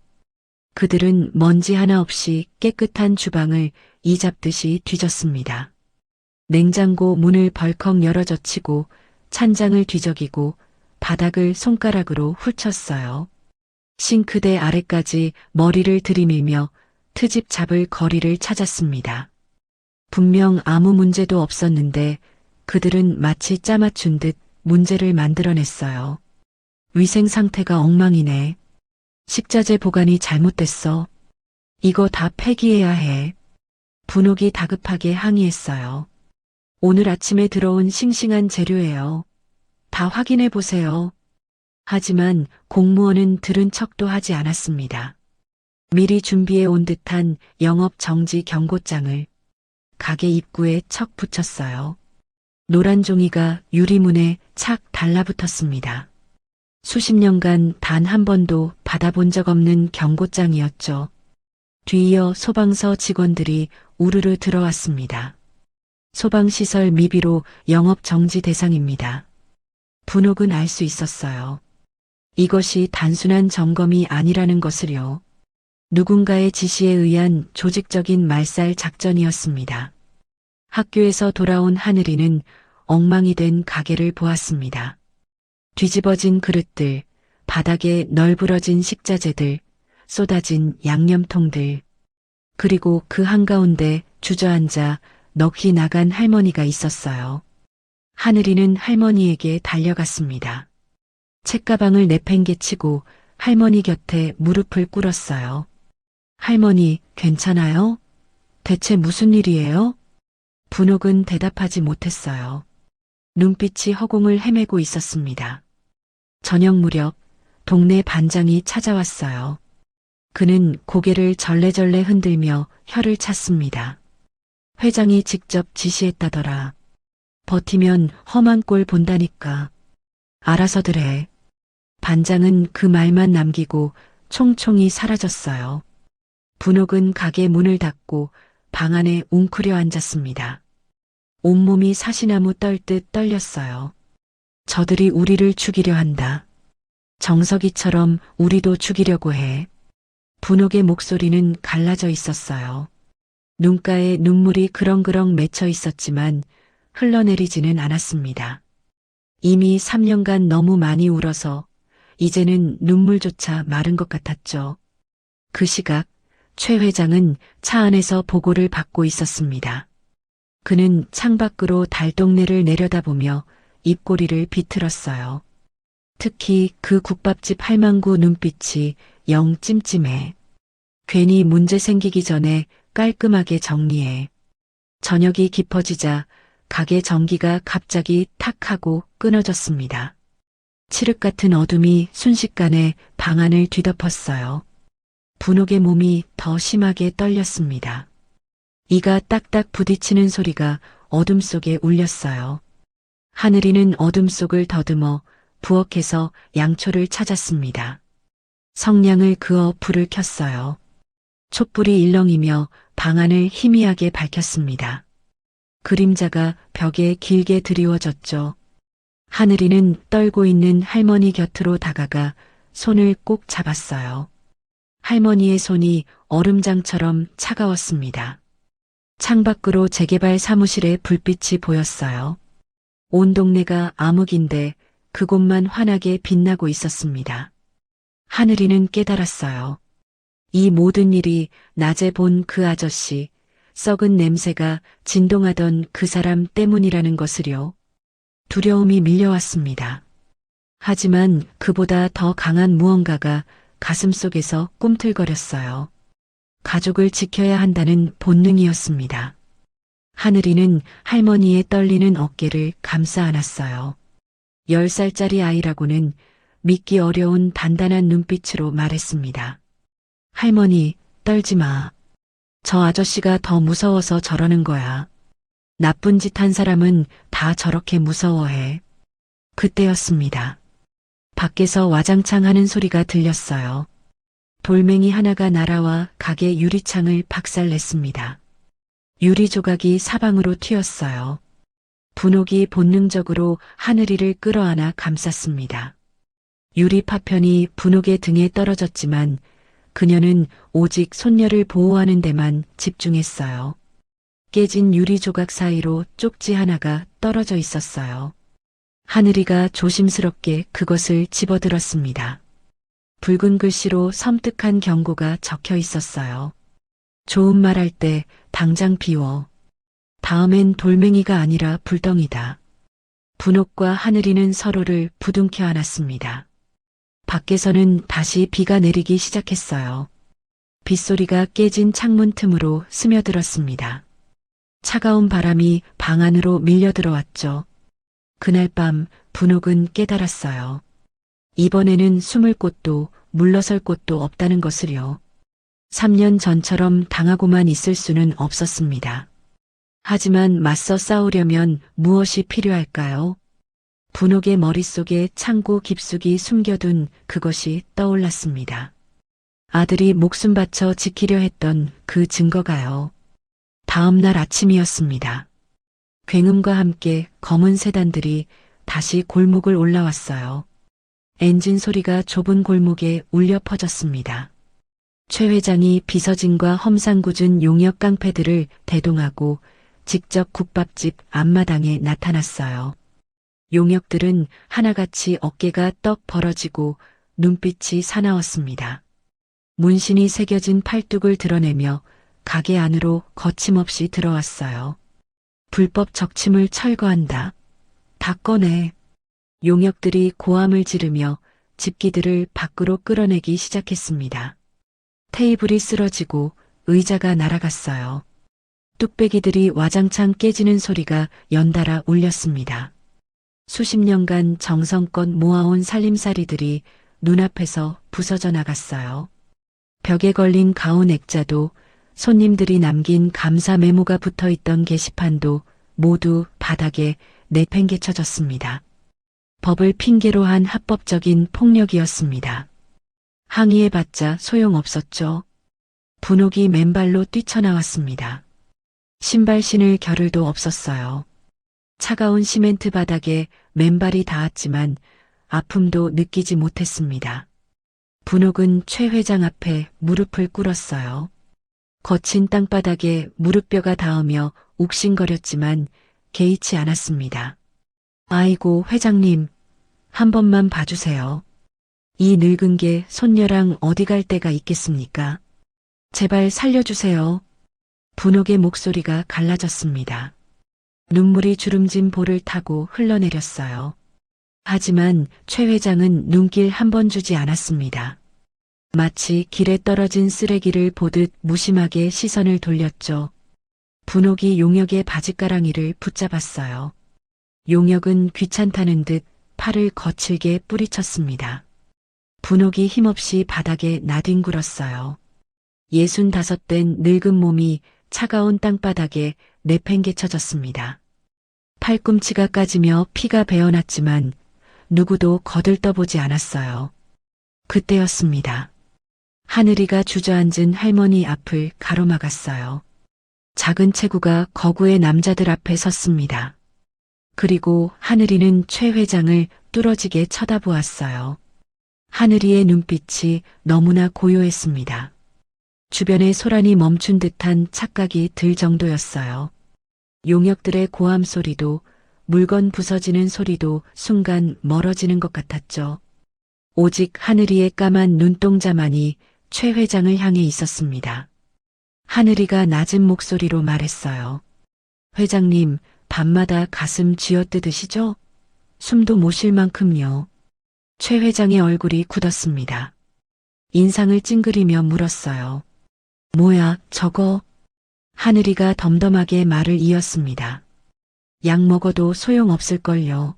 그들은 먼지 하나 없이 깨끗한 주방을 이잡듯이 뒤졌습니다. 냉장고 문을 벌컥 열어젖히고 찬장을 뒤적이고 바닥을 손가락으로 훑쳤어요. 싱크대 아래까지 머리를 들이밀며 트집 잡을 거리를 찾았습니다. 분명 아무 문제도 없었는데 그들은 마치 짜맞춘 듯 문제를 만들어냈어요. 위생 상태가 엉망이네. 식자재 보관이 잘못됐어. 이거 다 폐기해야 해. 분옥이 다급하게 항의했어요. 오늘 아침에 들어온 싱싱한 재료예요. 다 확인해 보세요. 하지만 공무원은 들은 척도 하지 않았습니다. 미리 준비해 온 듯한 영업 정지 경고장을 가게 입구에 척 붙였어요. 노란 종이가 유리문에 착 달라붙었습니다. 수십 년간 단 한 번도 받아본 적 없는 경고장이었죠. 뒤이어 소방서 직원들이 우르르 들어왔습니다. 소방시설 미비로 영업 정지 대상입니다. 분옥은 알 수 있었어요. 이것이 단순한 점검이 아니라는 것을요. 누군가의 지시에 의한 조직적인 말살 작전이었습니다. 학교에서 돌아온 하늘이는 엉망이 된 가게를 보았습니다. 뒤집어진 그릇들, 바닥에 널브러진 식자재들, 쏟아진 양념통들, 그리고 그 한가운데 주저앉아 넋이 나간 할머니가 있었어요. 하늘이는 할머니에게 달려갔습니다. 책가방을 내팽개치고 할머니 곁에 무릎을 꿇었어요. 할머니, 괜찮아요? 대체 무슨 일이에요? 분옥은 대답하지 못했어요. 눈빛이 허공을 헤매고 있었습니다. 저녁 무렵 동네 반장이 찾아왔어요. 그는 고개를 절레절레 흔들며 혀를 찼습니다. 회장이 직접 지시했다더라. 버티면 험한 꼴 본다니까. 알아서들 해. 반장은 그 말만 남기고 총총히 사라졌어요. 분옥은 가게 문을 닫고 방 안에 웅크려 앉았습니다. 온몸이 사시나무 떨듯 떨렸어요. 저들이 우리를 죽이려 한다. 정석이처럼 우리도 죽이려고 해. 분옥의 목소리는 갈라져 있었어요. 눈가에 눈물이 그렁그렁 맺혀 있었지만 흘러내리지는 않았습니다. 이미 3년간 너무 많이 울어서 이제는 눈물조차 마른 것 같았죠. 그 시각 최 회장은 차 안에서 보고를 받고 있었습니다. 그는 창밖으로 달동네를 내려다보며 입꼬리를 비틀었어요. 특히 그 국밥집 할망구 눈빛이 영 찜찜해. 괜히 문제 생기기 전에 깔끔하게 정리해. 저녁이 깊어지자 가게 전기가 갑자기 탁 하고 끊어졌습니다. 칠흑 같은 어둠이 순식간에 방 안을 뒤덮었어요. 분옥의 몸이 더 심하게 떨렸습니다. 이가 딱딱 부딪히는 소리가 어둠 속에 울렸어요. 하늘이는 어둠 속을 더듬어 부엌에서 양초를 찾았습니다. 성냥을 그어 불을 켰어요. 촛불이 일렁이며 방 안을 희미하게 밝혔습니다. 그림자가 벽에 길게 드리워졌죠. 하늘이는 떨고 있는 할머니 곁으로 다가가 손을 꼭 잡았어요. 할머니의 손이 얼음장처럼 차가웠습니다. 창밖으로 재개발 사무실의 불빛이 보였어요. 온 동네가 암흑인데 그곳만 환하게 빛나고 있었습니다. 하늘이는 깨달았어요. 이 모든 일이 낮에 본 그 아저씨, 썩은 냄새가 진동하던 그 사람 때문이라는 것을요. 두려움이 밀려왔습니다. 하지만 그보다 더 강한 무언가가 가슴속에서 꿈틀거렸어요. 가족을 지켜야 한다는 본능이었습니다. 하늘이는 할머니의 떨리는 어깨를 감싸 안았어요. 10살짜리 아이라고는 믿기 어려운 단단한 눈빛으로 말했습니다. 할머니, 떨지 마. 저 아저씨가 더 무서워서 저러는 거야. 나쁜 짓 한 사람은 다 저렇게 무서워해. 그때였습니다. 밖에서 와장창 하는 소리가 들렸어요. 돌멩이 하나가 날아와 가게 유리창을 박살냈습니다. 유리 조각이 사방으로 튀었어요. 분옥이 본능적으로 하늘이를 끌어안아 감쌌습니다. 유리 파편이 분옥의 등에 떨어졌지만 그녀는 오직 손녀를 보호하는 데만 집중했어요. 깨진 유리 조각 사이로 쪽지 하나가 떨어져 있었어요. 하늘이가 조심스럽게 그것을 집어들었습니다. 붉은 글씨로 섬뜩한 경고가 적혀 있었어요. 좋은 말 할 때 당장 비워. 다음엔 돌멩이가 아니라 불덩이다. 분옥과 하늘이는 서로를 부둥켜 안았습니다. 밖에서는 다시 비가 내리기 시작했어요. 빗소리가 깨진 창문 틈으로 스며들었습니다. 차가운 바람이 방 안으로 밀려 들어왔죠. 그날 밤 분옥은 깨달았어요. 이번에는 숨을 곳도 물러설 곳도 없다는 것을요. 3년 전처럼 당하고만 있을 수는 없었습니다. 하지만 맞서 싸우려면 무엇이 필요할까요? 분옥의 머릿속에 창고 깊숙이 숨겨둔 그것이 떠올랐습니다. 아들이 목숨 바쳐 지키려 했던 그 증거가요. 다음 날 아침이었습니다. 굉음과 함께 검은 세단들이 다시 골목을 올라왔어요. 엔진 소리가 좁은 골목에 울려 퍼졌습니다. 최 회장이 비서진과 험상궂은 용역 깡패들을 대동하고 직접 국밥집 앞마당에 나타났어요. 용역들은 하나같이 어깨가 떡 벌어지고 눈빛이 사나웠습니다. 문신이 새겨진 팔뚝을 드러내며 가게 안으로 거침없이 들어왔어요. 불법 적침을 철거한다. 다 꺼내. 용역들이 고함을 지르며 집기들을 밖으로 끌어내기 시작했습니다. 테이블이 쓰러지고 의자가 날아갔어요. 뚝배기들이 와장창 깨지는 소리가 연달아 울렸습니다. 수십 년간 정성껏 모아온 살림살이들이 눈앞에서 부서져 나갔어요. 벽에 걸린 가운 액자도 손님들이 남긴 감사 메모가 붙어있던 게시판도 모두 바닥에 내팽개쳐졌습니다. 법을 핑계로 한 합법적인 폭력이었습니다. 항의해봤자 소용없었죠. 분옥이 맨발로 뛰쳐나왔습니다. 신발 신을 겨를도 없었어요. 차가운 시멘트 바닥에 맨발이 닿았지만 아픔도 느끼지 못했습니다. 분옥은 최 회장 앞에 무릎을 꿇었어요. 거친 땅바닥에 무릎뼈가 닿으며 욱신거렸지만 개의치 않았습니다. 아이고 회장님, 한 번만 봐주세요. 이 늙은 게 손녀랑 어디 갈 데가 있겠습니까? 제발 살려주세요. 분옥의 목소리가 갈라졌습니다. 눈물이 주름진 볼을 타고 흘러내렸어요. 하지만 최 회장은 눈길 한 번 주지 않았습니다. 마치 길에 떨어진 쓰레기를 보듯 무심하게 시선을 돌렸죠. 분옥이 용역의 바짓가랑이를 붙잡았어요. 용역은 귀찮다는 듯 팔을 거칠게 뿌리쳤습니다. 분옥이 힘없이 바닥에 나뒹굴었어요. 65된 늙은 몸이 차가운 땅바닥에 내팽개쳐졌습니다. 팔꿈치가 까지며 피가 배어났지만 누구도 거들떠보지 않았어요. 그때였습니다. 하늘이가 주저앉은 할머니 앞을 가로막았어요. 작은 체구가 거구의 남자들 앞에 섰습니다. 그리고 하늘이는 최 회장을 뚫어지게 쳐다보았어요. 하늘이의 눈빛이 너무나 고요했습니다. 주변에 소란이 멈춘 듯한 착각이 들 정도였어요. 용역들의 고함 소리도 물건 부서지는 소리도 순간 멀어지는 것 같았죠. 오직 하늘이의 까만 눈동자만이 최 회장을 향해 있었습니다. 하늘이가 낮은 목소리로 말했어요. 회장님, 밤마다 가슴 쥐어뜯으시죠? 숨도 못 쉴 만큼요. 최 회장의 얼굴이 굳었습니다. 인상을 찡그리며 물었어요. 뭐야, 저거? 하늘이가 덤덤하게 말을 이었습니다. 약 먹어도 소용없을걸요.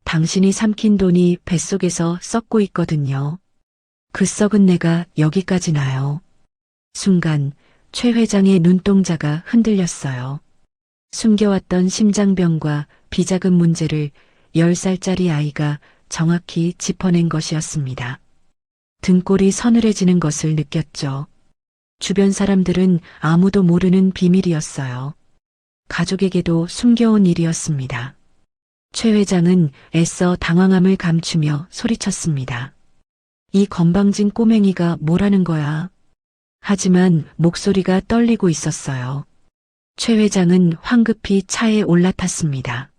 당신이 삼킨 돈이 뱃속에서 썩고 있거든요. 그 썩은 내가 여기까지 나요. 순간 최 회장의 눈동자가 흔들렸어요. 숨겨왔던 심장병과 비자금 문제를 10살짜리 아이가 정확히 짚어낸 것이었습니다. 등골이 서늘해지는 것을 느꼈죠. 주변 사람들은 아무도 모르는 비밀이었어요. 가족에게도 숨겨온 일이었습니다. 최 회장은 애써 당황함을 감추며 소리쳤습니다. 이 건방진 꼬맹이가 뭐라는 거야? 하지만 목소리가 떨리고 있었어요. 최 회장은 황급히 차에 올라탔습니다.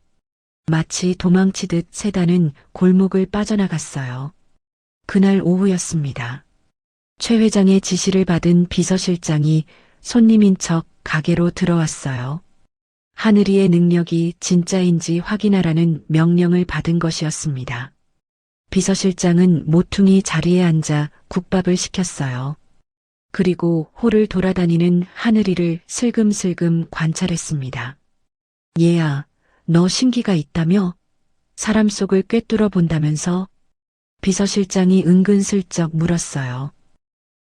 마치 도망치듯 세단은 골목을 빠져나갔어요. 그날 오후였습니다. 최 회장의 지시를 받은 비서실장이 손님인 척 가게로 들어왔어요. 하늘이의 능력이 진짜인지 확인하라는 명령을 받은 것이었습니다. 비서실장은 모퉁이 자리에 앉아 국밥을 시켰어요. 그리고 홀을 돌아다니는 하늘이를 슬금슬금 관찰했습니다. 얘야, 너 신기가 있다며? 사람 속을 꿰뚫어 본다면서? 비서실장이 은근슬쩍 물었어요.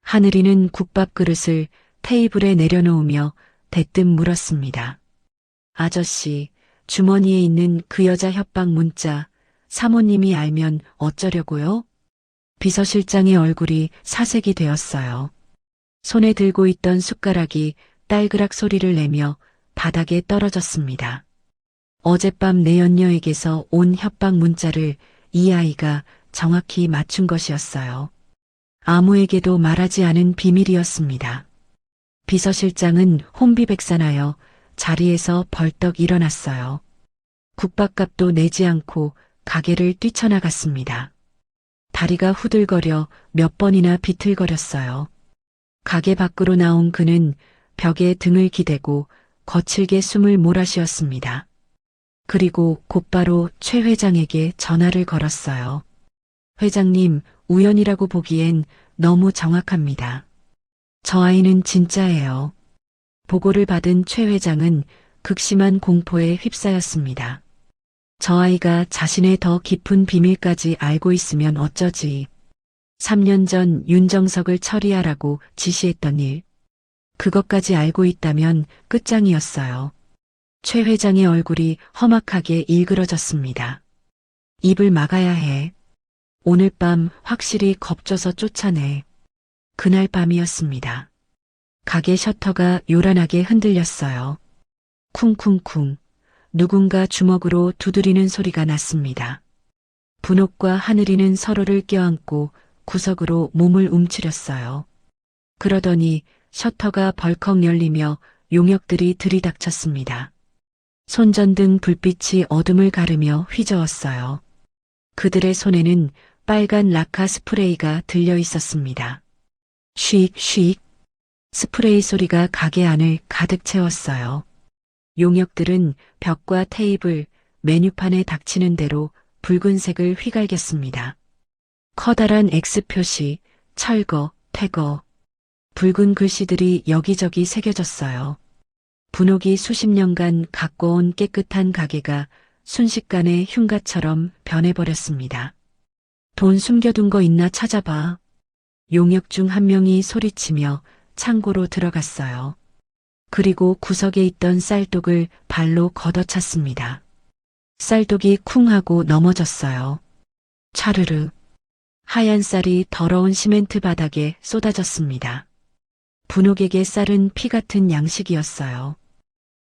하늘이는 국밥 그릇을 테이블에 내려놓으며 대뜸 물었습니다. 아저씨, 주머니에 있는 그 여자 협박 문자, 사모님이 알면 어쩌려고요? 비서실장의 얼굴이 사색이 되었어요. 손에 들고 있던 숟가락이 딸그락 소리를 내며 바닥에 떨어졌습니다. 어젯밤 내 연녀에게서 온 협박 문자를 이 아이가 정확히 맞춘 것이었어요. 아무에게도 말하지 않은 비밀이었습니다. 비서실장은 혼비백산하여 자리에서 벌떡 일어났어요. 국밥값도 내지 않고 가게를 뛰쳐나갔습니다. 다리가 후들거려 몇 번이나 비틀거렸어요. 가게 밖으로 나온 그는 벽에 등을 기대고 거칠게 숨을 몰아쉬었습니다. 그리고 곧바로 최 회장에게 전화를 걸었어요. 회장님, 우연이라고 보기엔 너무 정확합니다. 저 아이는 진짜예요. 보고를 받은 최 회장은 극심한 공포에 휩싸였습니다. 저 아이가 자신의 더 깊은 비밀까지 알고 있으면 어쩌지. 3년 전 윤정석을 처리하라고 지시했던 일. 그것까지 알고 있다면 끝장이었어요. 최 회장의 얼굴이 험악하게 일그러졌습니다. 입을 막아야 해. 오늘 밤 확실히 겁줘서 쫓아내. 그날 밤이었습니다. 가게 셔터가 요란하게 흔들렸어요. 쿵쿵쿵. 누군가 주먹으로 두드리는 소리가 났습니다. 분옥과 하늘이는 서로를 껴안고 구석으로 몸을 움츠렸어요. 그러더니 셔터가 벌컥 열리며 용역들이 들이닥쳤습니다. 손전등 불빛이 어둠을 가르며 휘저었어요. 그들의 손에는 빨간 라카 스프레이가 들려 있었습니다. 쉭, 스프레이 소리가 가게 안을 가득 채웠어요. 용역들은 벽과 테이블, 메뉴판에 닥치는 대로 붉은색을 휘갈겼습니다. 커다란 X표시, 철거, 퇴거. 붉은 글씨들이 여기저기 새겨졌어요. 분옥이 수십 년간 가꿔온 깨끗한 가게가 순식간에 흉가처럼 변해버렸습니다. 돈 숨겨둔 거 있나 찾아봐. 용역 중 한 명이 소리치며 창고로 들어갔어요. 그리고 구석에 있던 쌀독을 발로 걷어찼습니다. 쌀독이 쿵 하고 넘어졌어요. 차르르. 하얀 쌀이 더러운 시멘트 바닥에 쏟아졌습니다. 분옥에게 쌀은 피 같은 양식이었어요.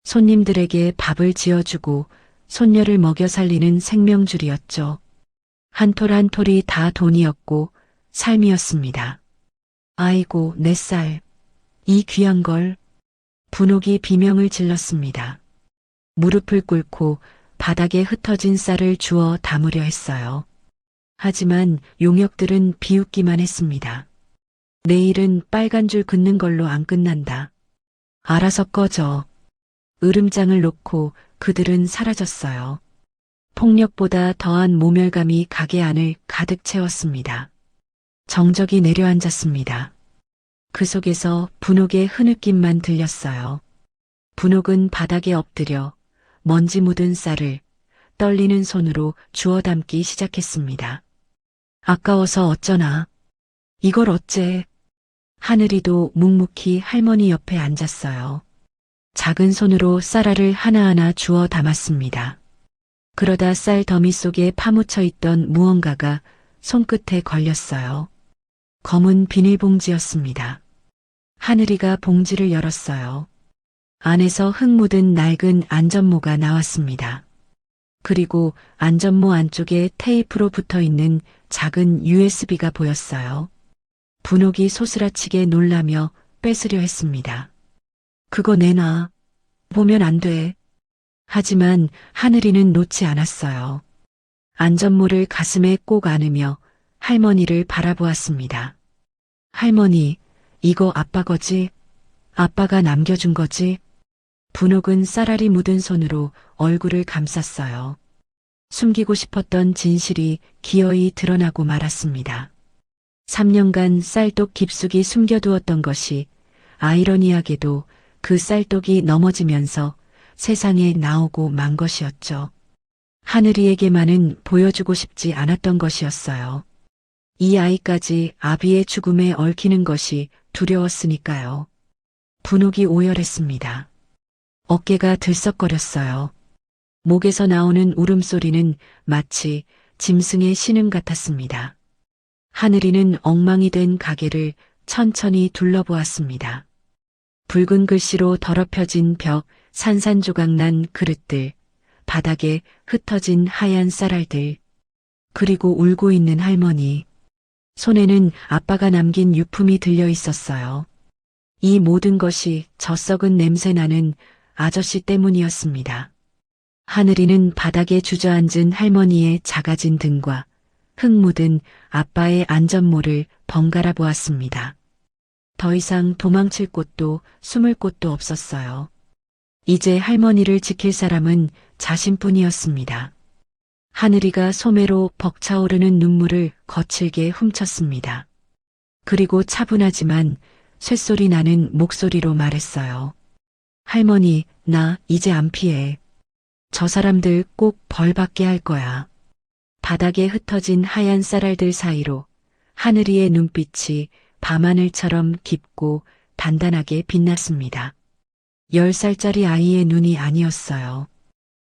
손님들에게 밥을 지어주고 손녀를 먹여 살리는 생명줄이었죠. 한 톨 한 톨이 다 돈이었고 삶이었습니다. 아이고, 내 쌀. 이 귀한 걸. 분옥이 비명을 질렀습니다. 무릎을 꿇고 바닥에 흩어진 쌀을 주워 담으려 했어요. 하지만 용역들은 비웃기만 했습니다. 내일은 빨간 줄 긋는 걸로 안 끝난다. 알아서 꺼져. 으름장을 놓고 그들은 사라졌어요. 폭력보다 더한 모멸감이 가게 안을 가득 채웠습니다. 정적이 내려앉았습니다. 그 속에서 분옥의 흐느낌만 들렸어요. 분옥은 바닥에 엎드려 먼지 묻은 쌀을 떨리는 손으로 주워 담기 시작했습니다. 아까워서 어쩌나. 이걸 어째. 하늘이도 묵묵히 할머니 옆에 앉았어요. 작은 손으로 쌀알을 하나하나 주워 담았습니다. 그러다 쌀 더미 속에 파묻혀 있던 무언가가 손끝에 걸렸어요. 검은 비닐봉지였습니다. 하늘이가 봉지를 열었어요. 안에서 흙 묻은 낡은 안전모가 나왔습니다. 그리고 안전모 안쪽에 테이프로 붙어 있는 작은 USB가 보였어요. 분옥이 소스라치게 놀라며 뺏으려 했습니다. 그거 내놔. 보면 안 돼. 하지만 하늘이는 놓지 않았어요. 안전모를 가슴에 꼭 안으며 할머니를 바라보았습니다. 할머니, 이거 아빠 거지? 아빠가 남겨준 거지? 분옥은 쌀알이 묻은 손으로 얼굴을 감쌌어요. 숨기고 싶었던 진실이 기어이 드러나고 말았습니다. 3년간 쌀독 깊숙이 숨겨두었던 것이 아이러니하게도 그 쌀독이 넘어지면서 세상에 나오고 만 것이었죠. 하늘이에게만은 보여주고 싶지 않았던 것이었어요. 이 아이까지 아비의 죽음에 얽히는 것이 두려웠으니까요. 분옥이 오열했습니다. 어깨가 들썩거렸어요. 목에서 나오는 울음소리는 마치 짐승의 신음 같았습니다. 하늘이는 엉망이 된 가게를 천천히 둘러보았습니다. 붉은 글씨로 더럽혀진 벽, 산산조각난 그릇들, 바닥에 흩어진 하얀 쌀알들, 그리고 울고 있는 할머니. 손에는 아빠가 남긴 유품이 들려 있었어요. 이 모든 것이 젖썩은 냄새나는 아저씨 때문이었습니다. 하늘이는 바닥에 주저앉은 할머니의 작아진 등과 흙 묻은 아빠의 안전모를 번갈아 보았습니다. 더 이상 도망칠 곳도 숨을 곳도 없었어요. 이제 할머니를 지킬 사람은 자신뿐이었습니다. 하늘이가 소매로 벅차오르는 눈물을 거칠게 훔쳤습니다. 그리고 차분하지만 쇳소리 나는 목소리로 말했어요. 할머니, 나 이제 안 피해. 저 사람들 꼭 벌 받게 할 거야. 바닥에 흩어진 하얀 쌀알들 사이로 하늘이의 눈빛이 밤하늘처럼 깊고 단단하게 빛났습니다. 10살짜리 아이의 눈이 아니었어요.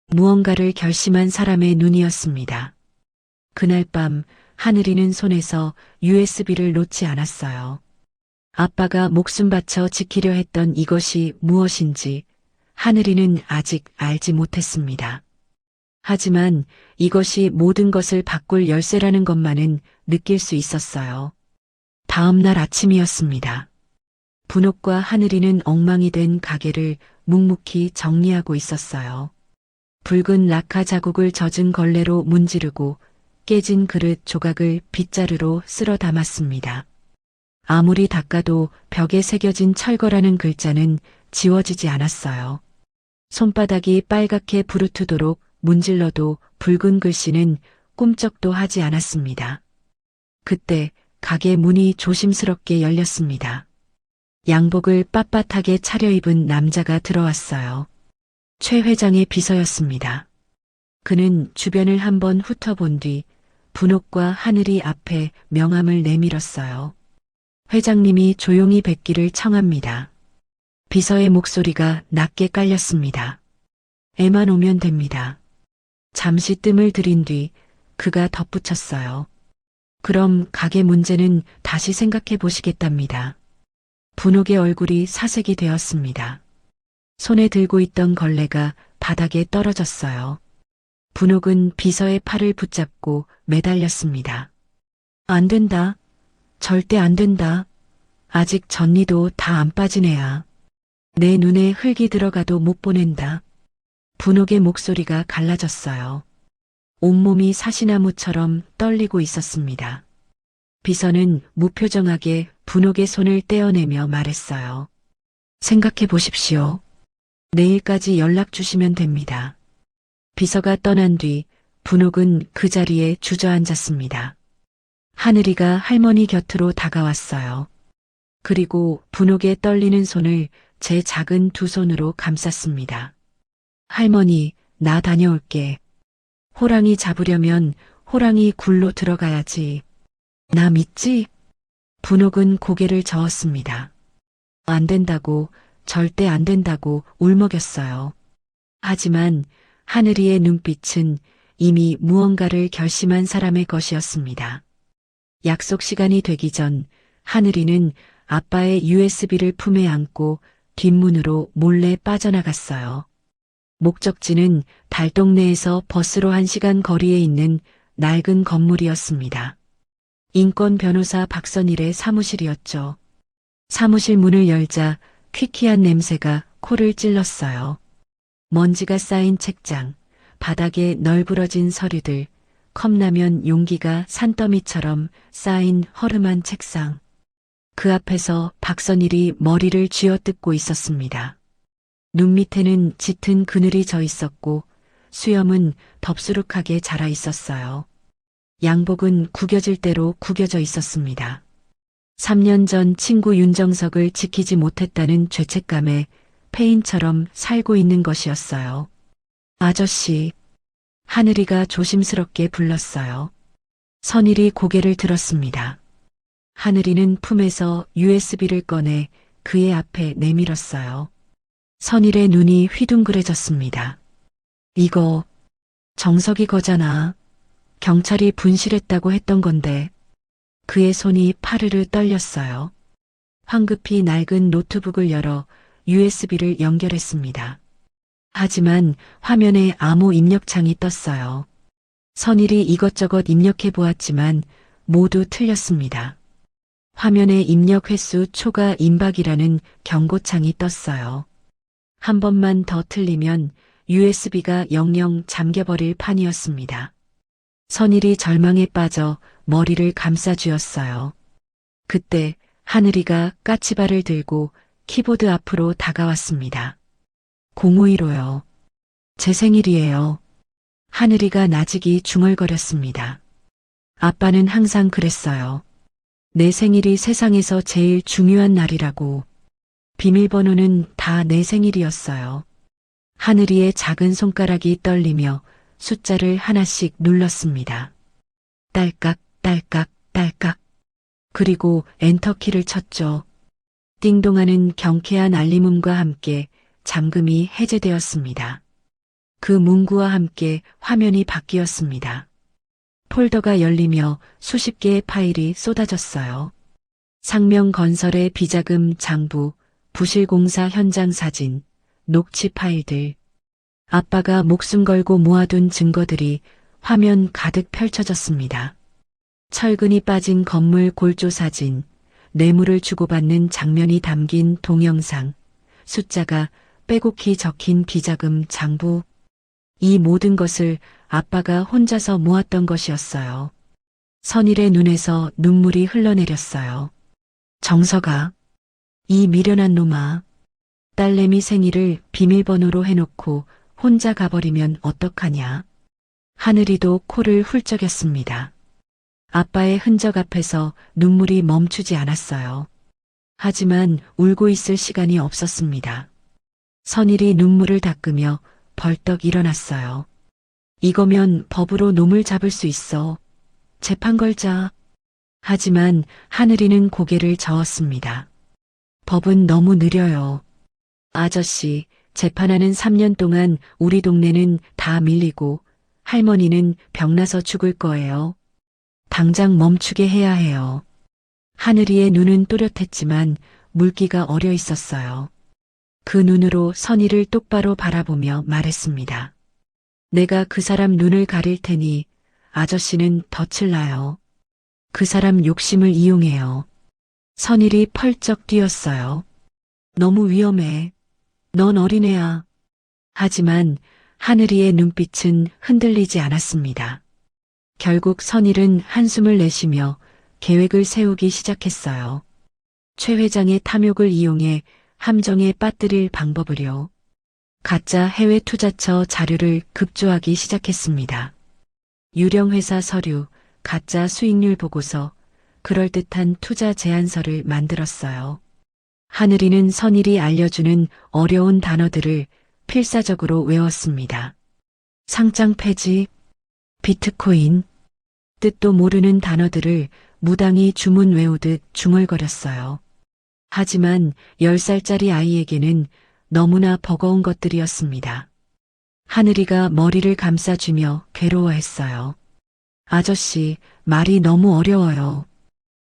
무언가를 결심한 사람의 눈이었습니다. 그날 밤 하늘이는 손에서 USB를 놓지 않았어요. 아빠가 목숨 바쳐 지키려 했던 이것이 무엇인지 하늘이는 아직 알지 못했습니다. 하지만 이것이 모든 것을 바꿀 열쇠라는 것만은 느낄 수 있었어요. 다음 날 아침이었습니다. 분옥과 하늘이는 엉망이 된 가게를 묵묵히 정리하고 있었어요. 붉은 라카 자국을 젖은 걸레로 문지르고 깨진 그릇 조각을 빗자루로 쓸어 담았습니다. 아무리 닦아도 벽에 새겨진 철거라는 글자는 지워지지 않았어요. 손바닥이 빨갛게 부르트도록 문질러도 붉은 글씨는 꿈쩍도 하지 않았습니다. 그때 가게 문이 조심스럽게 열렸습니다. 양복을 빳빳하게 차려입은 남자가 들어왔어요. 최 회장의 비서였습니다. 그는 주변을 한번 훑어본 뒤 분옥과 하늘이 앞에 명함을 내밀었어요. 회장님이 조용히 뵙기를 청합니다. 비서의 목소리가 낮게 깔렸습니다. 애만 오면 됩니다. 잠시 뜸을 들인 뒤 그가 덧붙였어요. 그럼 가게 문제는 다시 생각해 보시겠답니다. 분옥의 얼굴이 사색이 되었습니다. 손에 들고 있던 걸레가 바닥에 떨어졌어요. 분옥은 비서의 팔을 붙잡고 매달렸습니다. 안 된다. 절대 안 된다. 아직 전리도 다 안 빠진 애야. 내 눈에 흙이 들어가도 못 보낸다. 분옥의 목소리가 갈라졌어요. 온몸이 사시나무처럼 떨리고 있었습니다. 비서는 무표정하게 분옥의 손을 떼어내며 말했어요. 생각해 보십시오. 내일까지 연락 주시면 됩니다. 비서가 떠난 뒤 분옥은 그 자리에 주저앉았습니다. 하늘이가 할머니 곁으로 다가왔어요. 그리고 분옥의 떨리는 손을 제 작은 두 손으로 감쌌습니다. 할머니, 나 다녀올게. 호랑이 잡으려면 호랑이 굴로 들어가야지. 나 믿지? 분옥은 고개를 저었습니다. 안 된다고 절대 안 된다고 울먹였어요. 하지만 하늘이의 눈빛은 이미 무언가를 결심한 사람의 것이었습니다. 약속 시간이 되기 전 하늘이는 아빠의 USB를 품에 안고 뒷문으로 몰래 빠져나갔어요. 목적지는 달동네에서 버스로 1시간 거리에 있는 낡은 건물이었습니다. 인권 변호사 박선일의 사무실이었죠. 사무실 문을 열자 퀴퀴한 냄새가 코를 찔렀어요. 먼지가 쌓인 책장, 바닥에 널브러진 서류들, 컵라면 용기가 산더미처럼 쌓인 허름한 책상. 그 앞에서 박선일이 머리를 쥐어뜯고 있었습니다. 눈 밑에는 짙은 그늘이 져 있었고 수염은 덥수룩하게 자라 있었어요. 양복은 구겨질 대로 구겨져 있었습니다. 3년 전 친구 윤정석을 지키지 못했다는 죄책감에 폐인처럼 살고 있는 것이었어요. 아저씨, 하늘이가 조심스럽게 불렀어요. 선일이 고개를 들었습니다. 하늘이는 품에서 USB를 꺼내 그의 앞에 내밀었어요. 선일의 눈이 휘둥그레졌습니다. 이거 정석이 거잖아. 경찰이 분실했다고 했던 건데. 그의 손이 파르르 떨렸어요. 황급히 낡은 노트북을 열어 USB를 연결했습니다. 하지만 화면에 아무 입력창이 떴어요. 선일이 이것저것 입력해 보았지만 모두 틀렸습니다. 화면에 입력 횟수 초과 임박이라는 경고창이 떴어요. 한 번만 더 틀리면 USB가 영영 잠겨버릴 판이었습니다. 선일이 절망에 빠져 머리를 감싸쥐었어요. 그때 하늘이가 까치발을 들고 키보드 앞으로 다가왔습니다. 051호요. 제 생일이에요. 하늘이가 나직이 중얼거렸습니다. 아빠는 항상 그랬어요. 내 생일이 세상에서 제일 중요한 날이라고. 비밀번호는 다 내 생일이었어요. 하늘이의 작은 손가락이 떨리며 숫자를 하나씩 눌렀습니다. 딸깍, 딸깍, 딸깍. 그리고 엔터키를 쳤죠. 띵동하는 경쾌한 알림음과 함께 잠금이 해제되었습니다. 그 문구와 함께 화면이 바뀌었습니다. 폴더가 열리며 수십 개의 파일이 쏟아졌어요. 상명건설의 비자금 장부, 부실공사 현장 사진, 녹취 파일들. 아빠가 목숨 걸고 모아둔 증거들이 화면 가득 펼쳐졌습니다. 철근이 빠진 건물 골조 사진, 뇌물을 주고받는 장면이 담긴 동영상, 숫자가 빼곡히 적힌 비자금 장부. 이 모든 것을 아빠가 혼자서 모았던 것이었어요. 선일의 눈에서 눈물이 흘러내렸어요. 정서가, 이 미련한 놈아, 딸내미 생일을 비밀번호로 해놓고 혼자 가버리면 어떡하냐. 하늘이도 코를 훌쩍였습니다. 아빠의 흔적 앞에서 눈물이 멈추지 않았어요. 하지만 울고 있을 시간이 없었습니다. 선일이 눈물을 닦으며 벌떡 일어났어요. 이거면 법으로 놈을 잡을 수 있어. 재판 걸자. 하지만 하늘이는 고개를 저었습니다. 법은 너무 느려요. 아저씨, 재판하는 3년 동안 우리 동네는 다 밀리고 할머니는 병나서 죽을 거예요. 당장 멈추게 해야 해요. 하늘이의 눈은 또렷했지만 물기가 어려 있었어요. 그 눈으로 선일을 똑바로 바라보며 말했습니다. 내가 그 사람 눈을 가릴 테니 아저씨는 덫을 놔요. 그 사람 욕심을 이용해요. 선일이 펄쩍 뛰었어요. 너무 위험해. 넌 어린애야. 하지만 하늘이의 눈빛은 흔들리지 않았습니다. 결국 선일은 한숨을 내쉬며 계획을 세우기 시작했어요. 최 회장의 탐욕을 이용해 함정에 빠뜨릴 방법을요. 가짜 해외 투자처 자료를 급조하기 시작했습니다. 유령회사 서류, 가짜 수익률 보고서, 그럴듯한 투자 제안서를 만들었어요. 하늘이는 선일이 알려주는 어려운 단어들을 필사적으로 외웠습니다. 상장 폐지, 비트코인, 뜻도 모르는 단어들을 무당이 주문 외우듯 중얼거렸어요. 하지만 10살짜리 아이에게는 너무나 버거운 것들이었습니다. 하늘이가 머리를 감싸주며 괴로워했어요. 아저씨, 말이 너무 어려워요.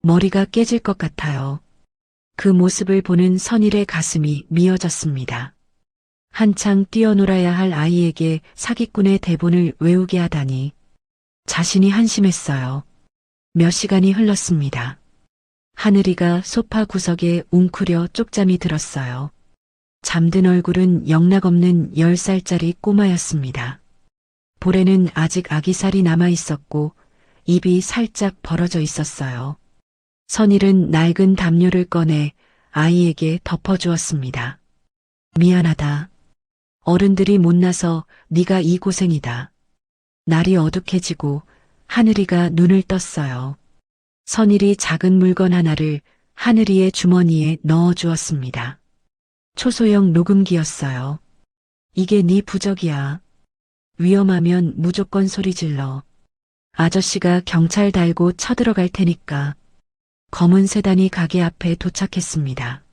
머리가 깨질 것 같아요. 그 모습을 보는 선일의 가슴이 미어졌습니다. 한창 뛰어놀아야 할 아이에게 사기꾼의 대본을 외우게 하다니 자신이 한심했어요. 몇 시간이 흘렀습니다. 하늘이가 소파 구석에 웅크려 쪽잠이 들었어요. 잠든 얼굴은 영락없는 10살짜리 꼬마였습니다. 볼에는 아직 아기살이 남아 있었고 입이 살짝 벌어져 있었어요. 선일은 낡은 담요를 꺼내 아이에게 덮어주었습니다. 미안하다. 어른들이 못나서 네가 이 고생이다. 날이 어둑해지고 하늘이가 눈을 떴어요. 선일이 작은 물건 하나를 하늘이의 주머니에 넣어주었습니다. 초소형 녹음기였어요. 이게 네 부적이야. 위험하면 무조건 소리 질러. 아저씨가 경찰 달고 쳐들어갈 테니까. 검은 세단이 가게 앞에 도착했습니다.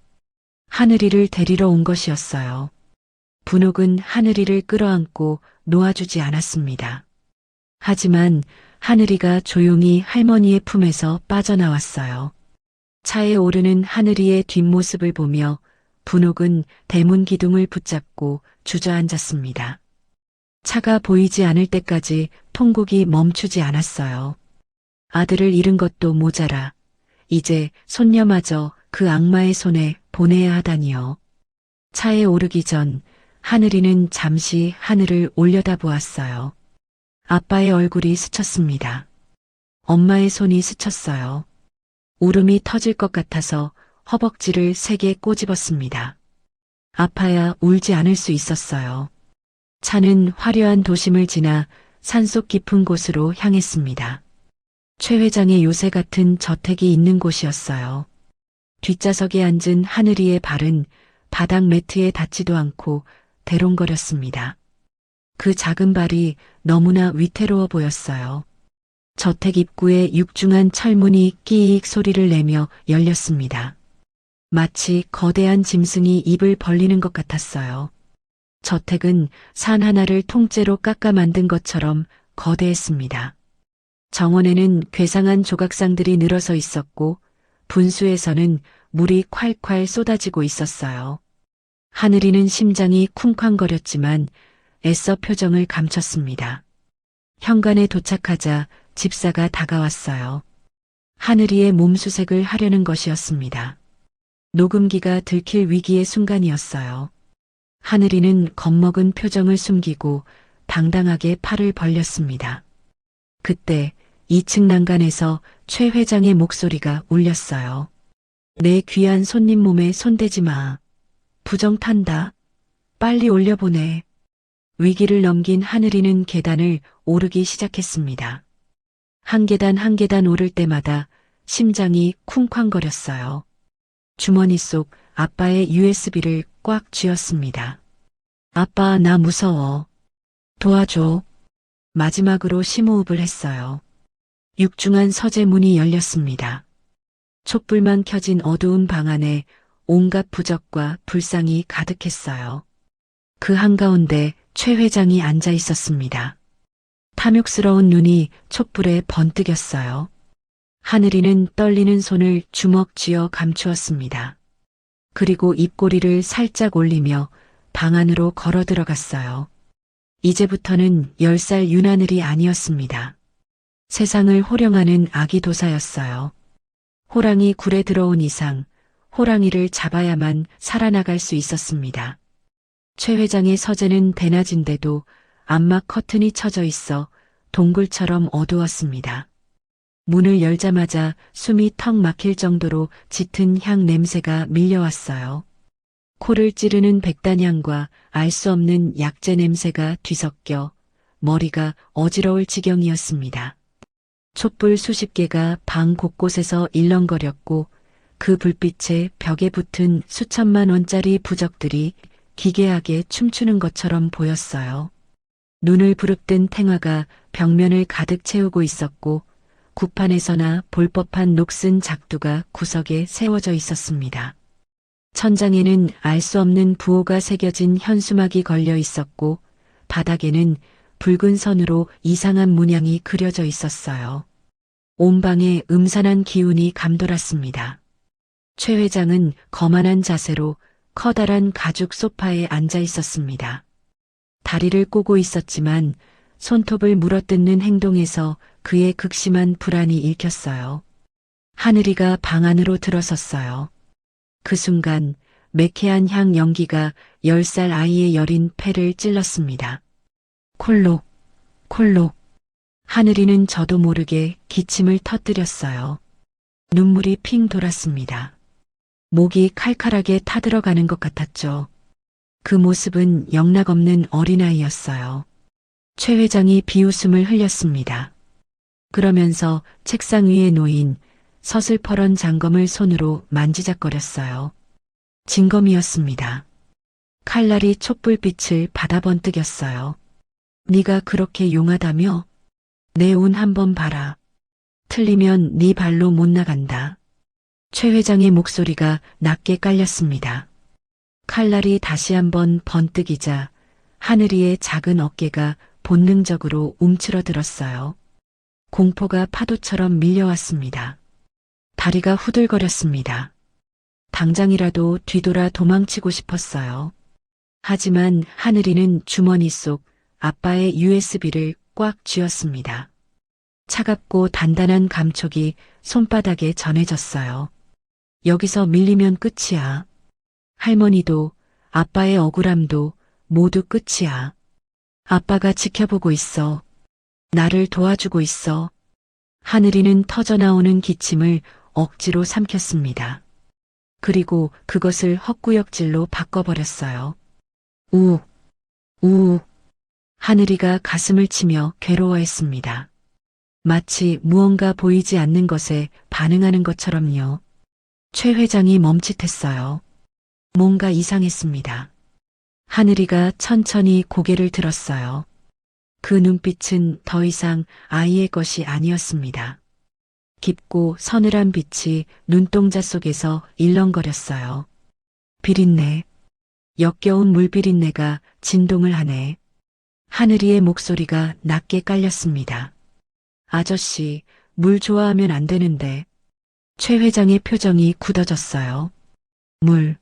하늘이를 데리러 온 것이었어요. 분옥은 하늘이를 끌어안고 놓아주지 않았습니다. 하지만 하늘이가 조용히 할머니의 품에서 빠져나왔어요. 차에 오르는 하늘이의 뒷모습을 보며 분옥은 대문 기둥을 붙잡고 주저앉았습니다. 차가 보이지 않을 때까지 통곡이 멈추지 않았어요. 아들을 잃은 것도 모자라 이제 손녀마저 그 악마의 손에 보내야 하다니요. 차에 오르기 전 하늘이는 잠시 하늘을 올려다보았어요. 아빠의 얼굴이 스쳤습니다. 엄마의 손이 스쳤어요. 울음이 터질 것 같아서 허벅지를 세게 꼬집었습니다. 아파야 울지 않을 수 있었어요. 차는 화려한 도심을 지나 산속 깊은 곳으로 향했습니다. 최 회장의 요새 같은 저택이 있는 곳이었어요. 뒷좌석에 앉은 하늘이의 발은 바닥 매트에 닿지도 않고 대롱거렸습니다. 그 작은 발이 너무나 위태로워 보였어요. 저택 입구에 육중한 철문이 끼익 소리를 내며 열렸습니다. 마치 거대한 짐승이 입을 벌리는 것 같았어요. 저택은 산 하나를 통째로 깎아 만든 것처럼 거대했습니다. 정원에는 괴상한 조각상들이 늘어서 있었고 분수에서는 물이 콸콸 쏟아지고 있었어요. 하늘이는 심장이 쿵쾅거렸지만 애써 표정을 감췄습니다. 현관에 도착하자 집사가 다가왔어요. 하늘이의 몸수색을 하려는 것이었습니다. 녹음기가 들킬 위기의 순간이었어요. 하늘이는 겁먹은 표정을 숨기고 당당하게 팔을 벌렸습니다. 그때 2층 난간에서 최 회장의 목소리가 울렸어요. 내 귀한 손님 몸에 손대지 마. 부정 탄다. 빨리 올려보내. 위기를 넘긴 하늘이는 계단을 오르기 시작했습니다. 한 계단 한 계단 오를 때마다 심장이 쿵쾅거렸어요. 주머니 속 아빠의 USB를 꽉 쥐었습니다. 아빠, 나 무서워. 도와줘. 마지막으로 심호흡을 했어요. 육중한 서재 문이 열렸습니다. 촛불만 켜진 어두운 방 안에 온갖 부적과 불상이 가득했어요. 그 한가운데 최 회장이 앉아 있었습니다. 탐욕스러운 눈이 촛불에 번뜩였어요. 하늘이는 떨리는 손을 주먹 쥐어 감추었습니다. 그리고 입꼬리를 살짝 올리며 방 안으로 걸어 들어갔어요. 이제부터는 10살 윤하늘이 아니었습니다. 세상을 호령하는 아기 도사였어요. 호랑이 굴에 들어온 이상 호랑이를 잡아야만 살아나갈 수 있었습니다. 최 회장의 서재는 대낮인데도 암막 커튼이 쳐져 있어 동굴처럼 어두웠습니다. 문을 열자마자 숨이 턱 막힐 정도로 짙은 향 냄새가 밀려왔어요. 코를 찌르는 백단향과 알 수 없는 약재 냄새가 뒤섞여 머리가 어지러울 지경이었습니다. 촛불 수십 개가 방 곳곳에서 일렁거렸고 그 불빛에 벽에 붙은 수천만 원짜리 부적들이 기괴하게 춤추는 것처럼 보였어요. 눈을 부릅뜬 탱화가 벽면을 가득 채우고 있었고 구판에서나 볼 법한 녹슨 작두가 구석에 세워져 있었습니다. 천장에는 알 수 없는 부호가 새겨진 현수막이 걸려 있었고 바닥에는 붉은 선으로 이상한 문양이 그려져 있었어요. 온 방에 음산한 기운이 감돌았습니다. 최 회장은 거만한 자세로 커다란 가죽 소파에 앉아 있었습니다. 다리를 꼬고 있었지만 손톱을 물어뜯는 행동에서 그의 극심한 불안이 읽혔어요. 하늘이가 방 안으로 들어섰어요. 그 순간 매캐한 향 연기가 10살 아이의 여린 폐를 찔렀습니다. 콜록, 콜록. 하늘이는 저도 모르게 기침을 터뜨렸어요. 눈물이 핑 돌았습니다. 목이 칼칼하게 타들어가는 것 같았죠. 그 모습은 영락없는 어린아이였어요. 최 회장이 비웃음을 흘렸습니다. 그러면서 책상 위에 놓인 서슬퍼런 장검을 손으로 만지작거렸어요. 진검이었습니다. 칼날이 촛불빛을 받아 번뜩였어요. 네가 그렇게 용하다며? 내 운 한번 봐라. 틀리면 네 발로 못 나간다. 최 회장의 목소리가 낮게 깔렸습니다. 칼날이 다시 한번 번뜩이자 하늘이의 작은 어깨가 본능적으로 움츠러들었어요. 공포가 파도처럼 밀려왔습니다. 다리가 후들거렸습니다. 당장이라도 뒤돌아 도망치고 싶었어요. 하지만 하늘이는 주머니 속 아빠의 USB를 꽉 쥐었습니다. 차갑고 단단한 감촉이 손바닥에 전해졌어요. 여기서 밀리면 끝이야. 할머니도 아빠의 억울함도 모두 끝이야. 아빠가 지켜보고 있어. 나를 도와주고 있어. 하늘이는 터져나오는 기침을 억지로 삼켰습니다. 그리고 그것을 헛구역질로 바꿔버렸어요. 우욱, 우욱. 하늘이가 가슴을 치며 괴로워했습니다. 마치 무언가 보이지 않는 것에 반응하는 것처럼요. 최 회장이 멈칫했어요. 뭔가 이상했습니다. 하늘이가 천천히 고개를 들었어요. 그 눈빛은 더 이상 아이의 것이 아니었습니다. 깊고 서늘한 빛이 눈동자 속에서 일렁거렸어요. 비린내, 역겨운 물비린내가 진동을 하네. 하늘이의 목소리가 낮게 깔렸습니다. 아저씨, 물 좋아하면 안 되는데. 최 회장의 표정이 굳어졌어요. 물.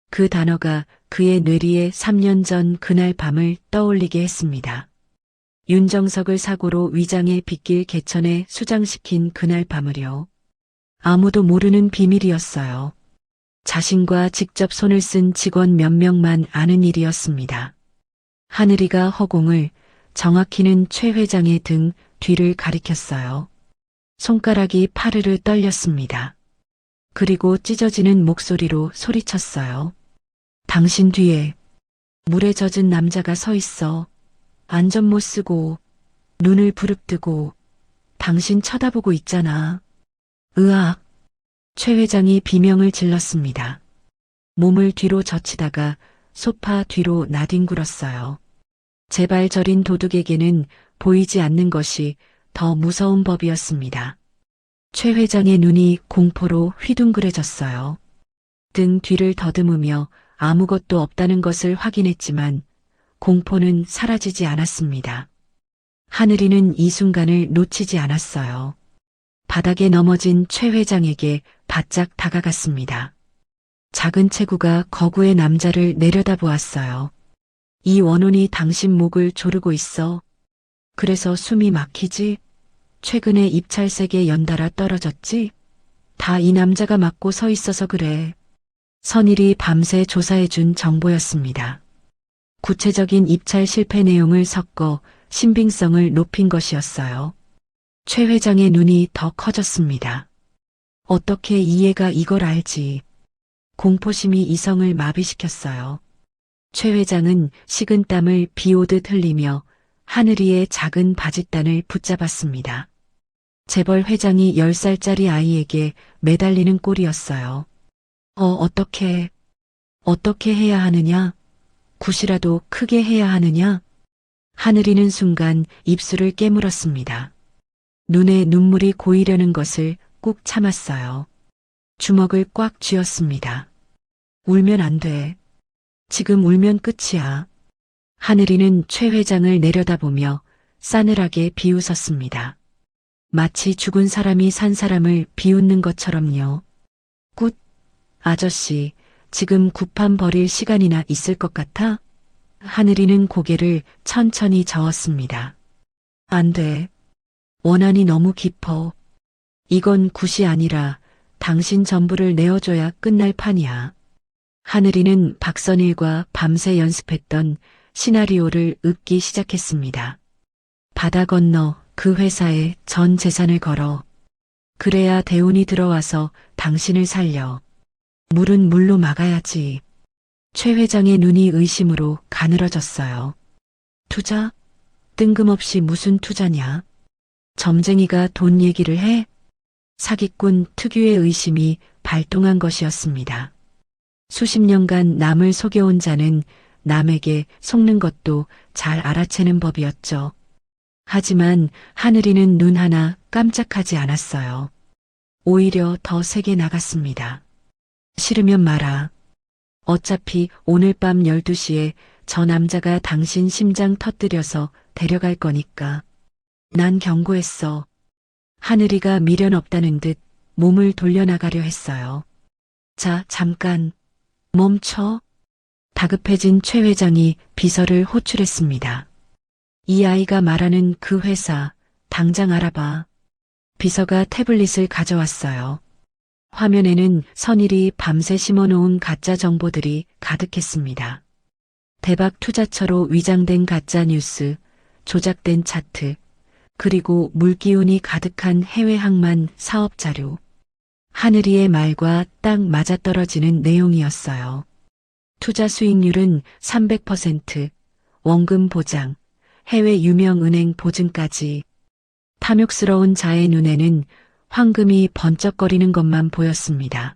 그 단어가 그의 뇌리에 3년 전 그날 밤을 떠올리게 했습니다. 윤정석을 사고로 위장에 빗길 개천에 수장시킨 그날 밤을요. 아무도 모르는 비밀이었어요. 자신과 직접 손을 쓴 직원 몇 명만 아는 일이었습니다. 하늘이가 허공을, 정확히는 최 회장의 등 뒤를 가리켰어요. 손가락이 파르르 떨렸습니다. 그리고 찢어지는 목소리로 소리쳤어요. 당신 뒤에 물에 젖은 남자가 서 있어. 안전 못 쓰고 눈을 부릅뜨고 당신 쳐다보고 있잖아. 으악. 최 회장이 비명을 질렀습니다. 몸을 뒤로 젖히다가 소파 뒤로 나뒹굴었어요. 제발 저린 도둑에게는 보이지 않는 것이 더 무서운 법이었습니다. 최 회장의 눈이 공포로 휘둥그레졌어요. 등 뒤를 더듬으며 아무것도 없다는 것을 확인했지만 공포는 사라지지 않았습니다. 하늘이는 이 순간을 놓치지 않았어요. 바닥에 넘어진 최 회장에게 바짝 다가갔습니다. 작은 체구가 거구의 남자를 내려다보았어요. 이 원혼이 당신 목을 조르고 있어. 그래서 숨이 막히지? 최근에 입찰색에 연달아 떨어졌지? 다 이 남자가 맡고 서 있어서 그래. 선일이 밤새 조사해준 정보였습니다. 구체적인 입찰 실패 내용을 섞어 신빙성을 높인 것이었어요. 최 회장의 눈이 더 커졌습니다. 어떻게 이 애가 이걸 알지? 공포심이 이성을 마비시켰어요. 최 회장은 식은땀을 비오듯 흘리며 하늘이의 작은 바짓단을 붙잡았습니다. 재벌 회장이 10살짜리 아이에게 매달리는 꼴이었어요. 어떻게 해야 하느냐? 굿이라도 크게 해야 하느냐? 하늘이는 순간 입술을 깨물었습니다. 눈에 눈물이 고이려는 것을 꾹 참았어요. 주먹을 꽉 쥐었습니다. 울면 안 돼. 지금 울면 끝이야. 하늘이는 최 회장을 내려다보며 싸늘하게 비웃었습니다. 마치 죽은 사람이 산 사람을 비웃는 것처럼요. 굿, 아저씨, 지금 구판 버릴 시간이나 있을 것 같아? 하늘이는 고개를 천천히 저었습니다. 안 돼. 원한이 너무 깊어. 이건 굿이 아니라 당신 전부를 내어줘야 끝날 판이야. 하늘이는 박선일과 밤새 연습했던 시나리오를 읊기 시작했습니다. 바다 건너 그 회사에 전 재산을 걸어. 그래야 대운이 들어와서 당신을 살려. 물은 물로 막아야지. 최 회장의 눈이 의심으로 가늘어졌어요. 투자? 뜬금없이 무슨 투자냐? 점쟁이가 돈 얘기를 해? 사기꾼 특유의 의심이 발동한 것이었습니다. 수십 년간 남을 속여온 자는 남에게 속는 것도 잘 알아채는 법이었죠. 하지만 하늘이는 눈 하나 깜짝하지 않았어요. 오히려 더 세게 나갔습니다. 싫으면 말아. 어차피 오늘 밤 12시에 저 남자가 당신 심장 터뜨려서 데려갈 거니까. 난 경고했어. 하늘이가 미련 없다는 듯 몸을 돌려나가려 했어요. 자, 잠깐. 멈춰. 다급해진 최 회장이 비서를 호출했습니다. 이 아이가 말하는 그 회사, 당장 알아봐. 비서가 태블릿을 가져왔어요. 화면에는 선일이 밤새 심어놓은 가짜 정보들이 가득했습니다. 대박 투자처로 위장된 가짜 뉴스, 조작된 차트, 그리고 물기운이 가득한 해외 항만 사업 자료. 하늘이의 말과 딱 맞아떨어지는 내용이었어요. 투자 수익률은 300%, 원금 보장, 해외 유명은행 보증까지. 탐욕스러운 자의 눈에는 황금이 번쩍거리는 것만 보였습니다.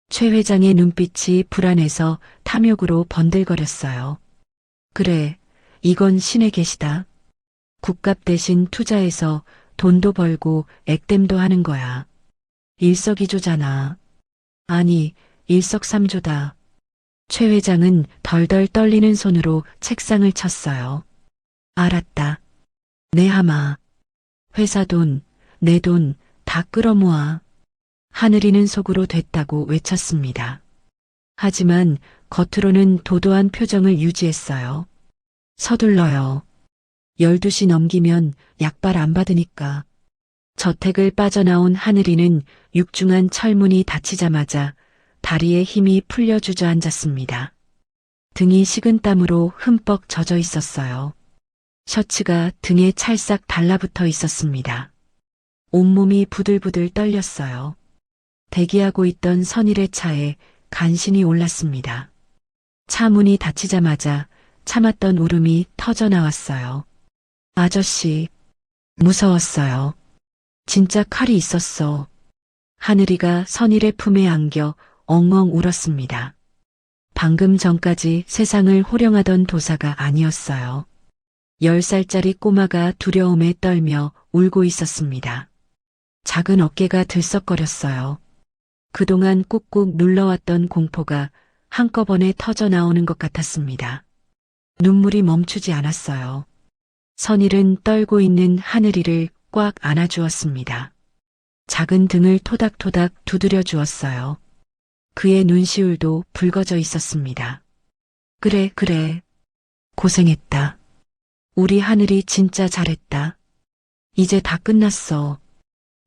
최 회장의 눈빛이 불안해서 탐욕으로 번들거렸어요. 그래, 이건 신의 계시다. 국값 대신 투자해서 돈도 벌고 액땜도 하는 거야. 일석이조잖아. 아니, 일석삼조다. 최 회장은 덜덜 떨리는 손으로 책상을 쳤어요. 알았다. 내 하마. 회사 돈, 내 돈 다 끌어모아. 하늘이는 속으로 됐다고 외쳤습니다. 하지만 겉으로는 도도한 표정을 유지했어요. 서둘러요. 12시 넘기면 약발 안 받으니까. 저택을 빠져나온 하늘이는 육중한 철문이 닫히자마자 다리에 힘이 풀려 주저앉았습니다. 등이 식은땀으로 흠뻑 젖어 있었어요. 셔츠가 등에 찰싹 달라붙어 있었습니다. 온몸이 부들부들 떨렸어요. 대기하고 있던 선일의 차에 간신히 올랐습니다. 차 문이 닫히자마자 참았던 울음이 터져 나왔어요. 아저씨, 무서웠어요. 진짜 칼이 있었어. 하늘이가 선일의 품에 안겨 엉엉 울었습니다. 방금 전까지 세상을 호령하던 도사가 아니었어요. 10살짜리 꼬마가 두려움에 떨며 울고 있었습니다. 작은 어깨가 들썩거렸어요. 그동안 꾹꾹 눌러왔던 공포가 한꺼번에 터져 나오는 것 같았습니다. 눈물이 멈추지 않았어요. 선일은 떨고 있는 하늘이를 꽉 안아주었습니다. 작은 등을 토닥토닥 두드려 주었어요. 그의 눈시울도 붉어져 있었습니다. 그래, 그래. 고생했다. 우리 하늘이 진짜 잘했다. 이제 다 끝났어.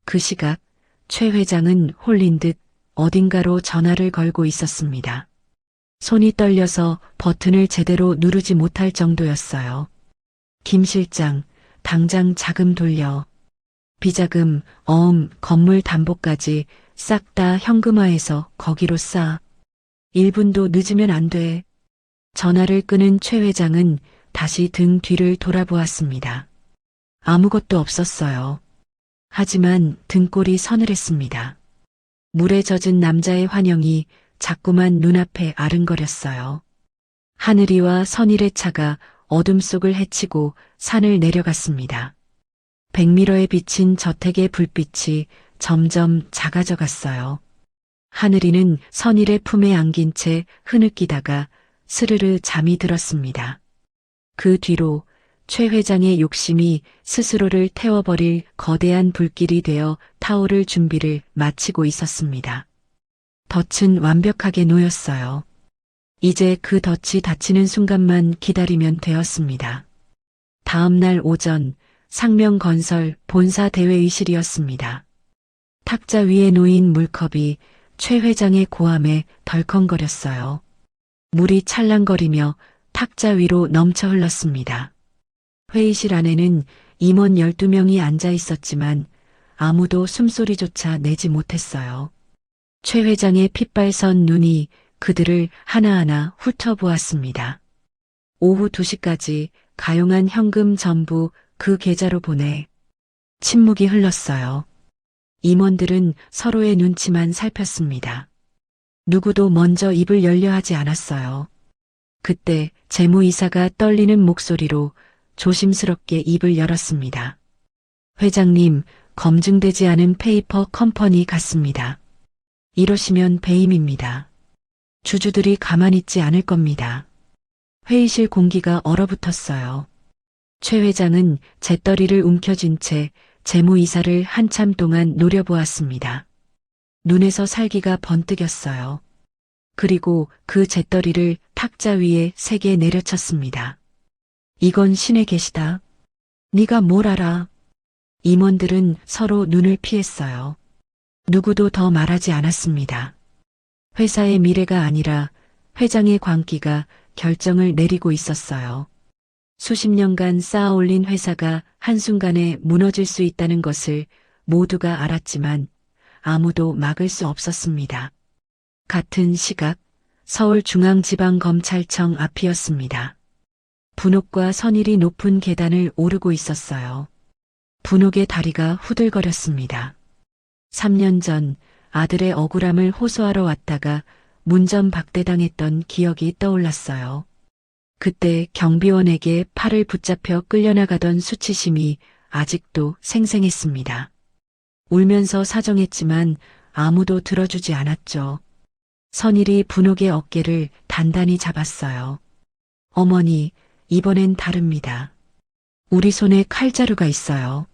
그 시각 최 회장은 홀린 듯 어딘가로 전화를 걸고 있었습니다. 손이 떨려서 버튼을 제대로 누르지 못할 정도였어요. 김 실장, 당장 자금 돌려. 비자금, 건물 담보까지 싹 다 현금화해서 거기로 싸. 1분도 늦으면 안 돼. 전화를 끊은 최 회장은 다시 등 뒤를 돌아보았습니다. 아무것도 없었어요. 하지만 등골이 서늘했습니다. 물에 젖은 남자의 환영이 자꾸만 눈앞에 아른거렸어요. 하늘이와 선일의 차가 어둠 속을 헤치고 산을 내려갔습니다. 백미러에 비친 저택의 불빛이 점점 작아져 갔어요. 하늘이는 선일의 품에 안긴 채 흐느끼다가 스르르 잠이 들었습니다. 그 뒤로 최 회장의 욕심이 스스로를 태워버릴 거대한 불길이 되어 타오를 준비를 마치고 있었습니다. 덫은 완벽하게 놓였어요. 이제 그 덫이 닫히는 순간만 기다리면 되었습니다. 다음 날 오전 상명건설 본사 대회의실이었습니다. 탁자 위에 놓인 물컵이 최 회장의 고함에 덜컹거렸어요. 물이 찰랑거리며 탁자 위로 넘쳐 흘렀습니다. 회의실 안에는 임원 12명이 앉아 있었지만 아무도 숨소리조차 내지 못했어요. 최 회장의 핏발선 눈이 그들을 하나하나 훑어보았습니다. 오후 2시까지 가용한 현금 전부 그 계좌로 보내. 침묵이 흘렀어요. 임원들은 서로의 눈치만 살폈습니다. 누구도 먼저 입을 열려 하지 않았어요. 그때 재무이사가 떨리는 목소리로 조심스럽게 입을 열었습니다. 회장님, 검증되지 않은 페이퍼 컴퍼니 같습니다. 이러시면 배임입니다. 주주들이 가만히 있지 않을 겁니다. 회의실 공기가 얼어붙었어요. 최 회장은 재떨이를 움켜쥔 채 재무이사를 한참 동안 노려보았습니다. 눈에서 살기가 번뜩였어요. 그리고 그 재떨이를 탁자 위에 세게 내려쳤습니다. 이건 신의 계시다. 네가 뭘 알아? 임원들은 서로 눈을 피했어요. 누구도 더 말하지 않았습니다. 회사의 미래가 아니라 회장의 광기가 결정을 내리고 있었어요. 수십 년간 쌓아올린 회사가 한순간에 무너질 수 있다는 것을 모두가 알았지만 아무도 막을 수 없었습니다. 같은 시각 서울중앙지방검찰청 앞이었습니다. 분옥과 선일이 높은 계단을 오르고 있었어요. 분옥의 다리가 후들거렸습니다. 3년 전 아들의 억울함을 호소하러 왔다가 문전박대당했던 기억이 떠올랐어요. 그때 경비원에게 팔을 붙잡혀 끌려나가던 수치심이 아직도 생생했습니다. 울면서 사정했지만 아무도 들어주지 않았죠. 선일이 분옥의 어깨를 단단히 잡았어요. 어머니, 이번엔 다릅니다. 우리 손에 칼자루가 있어요.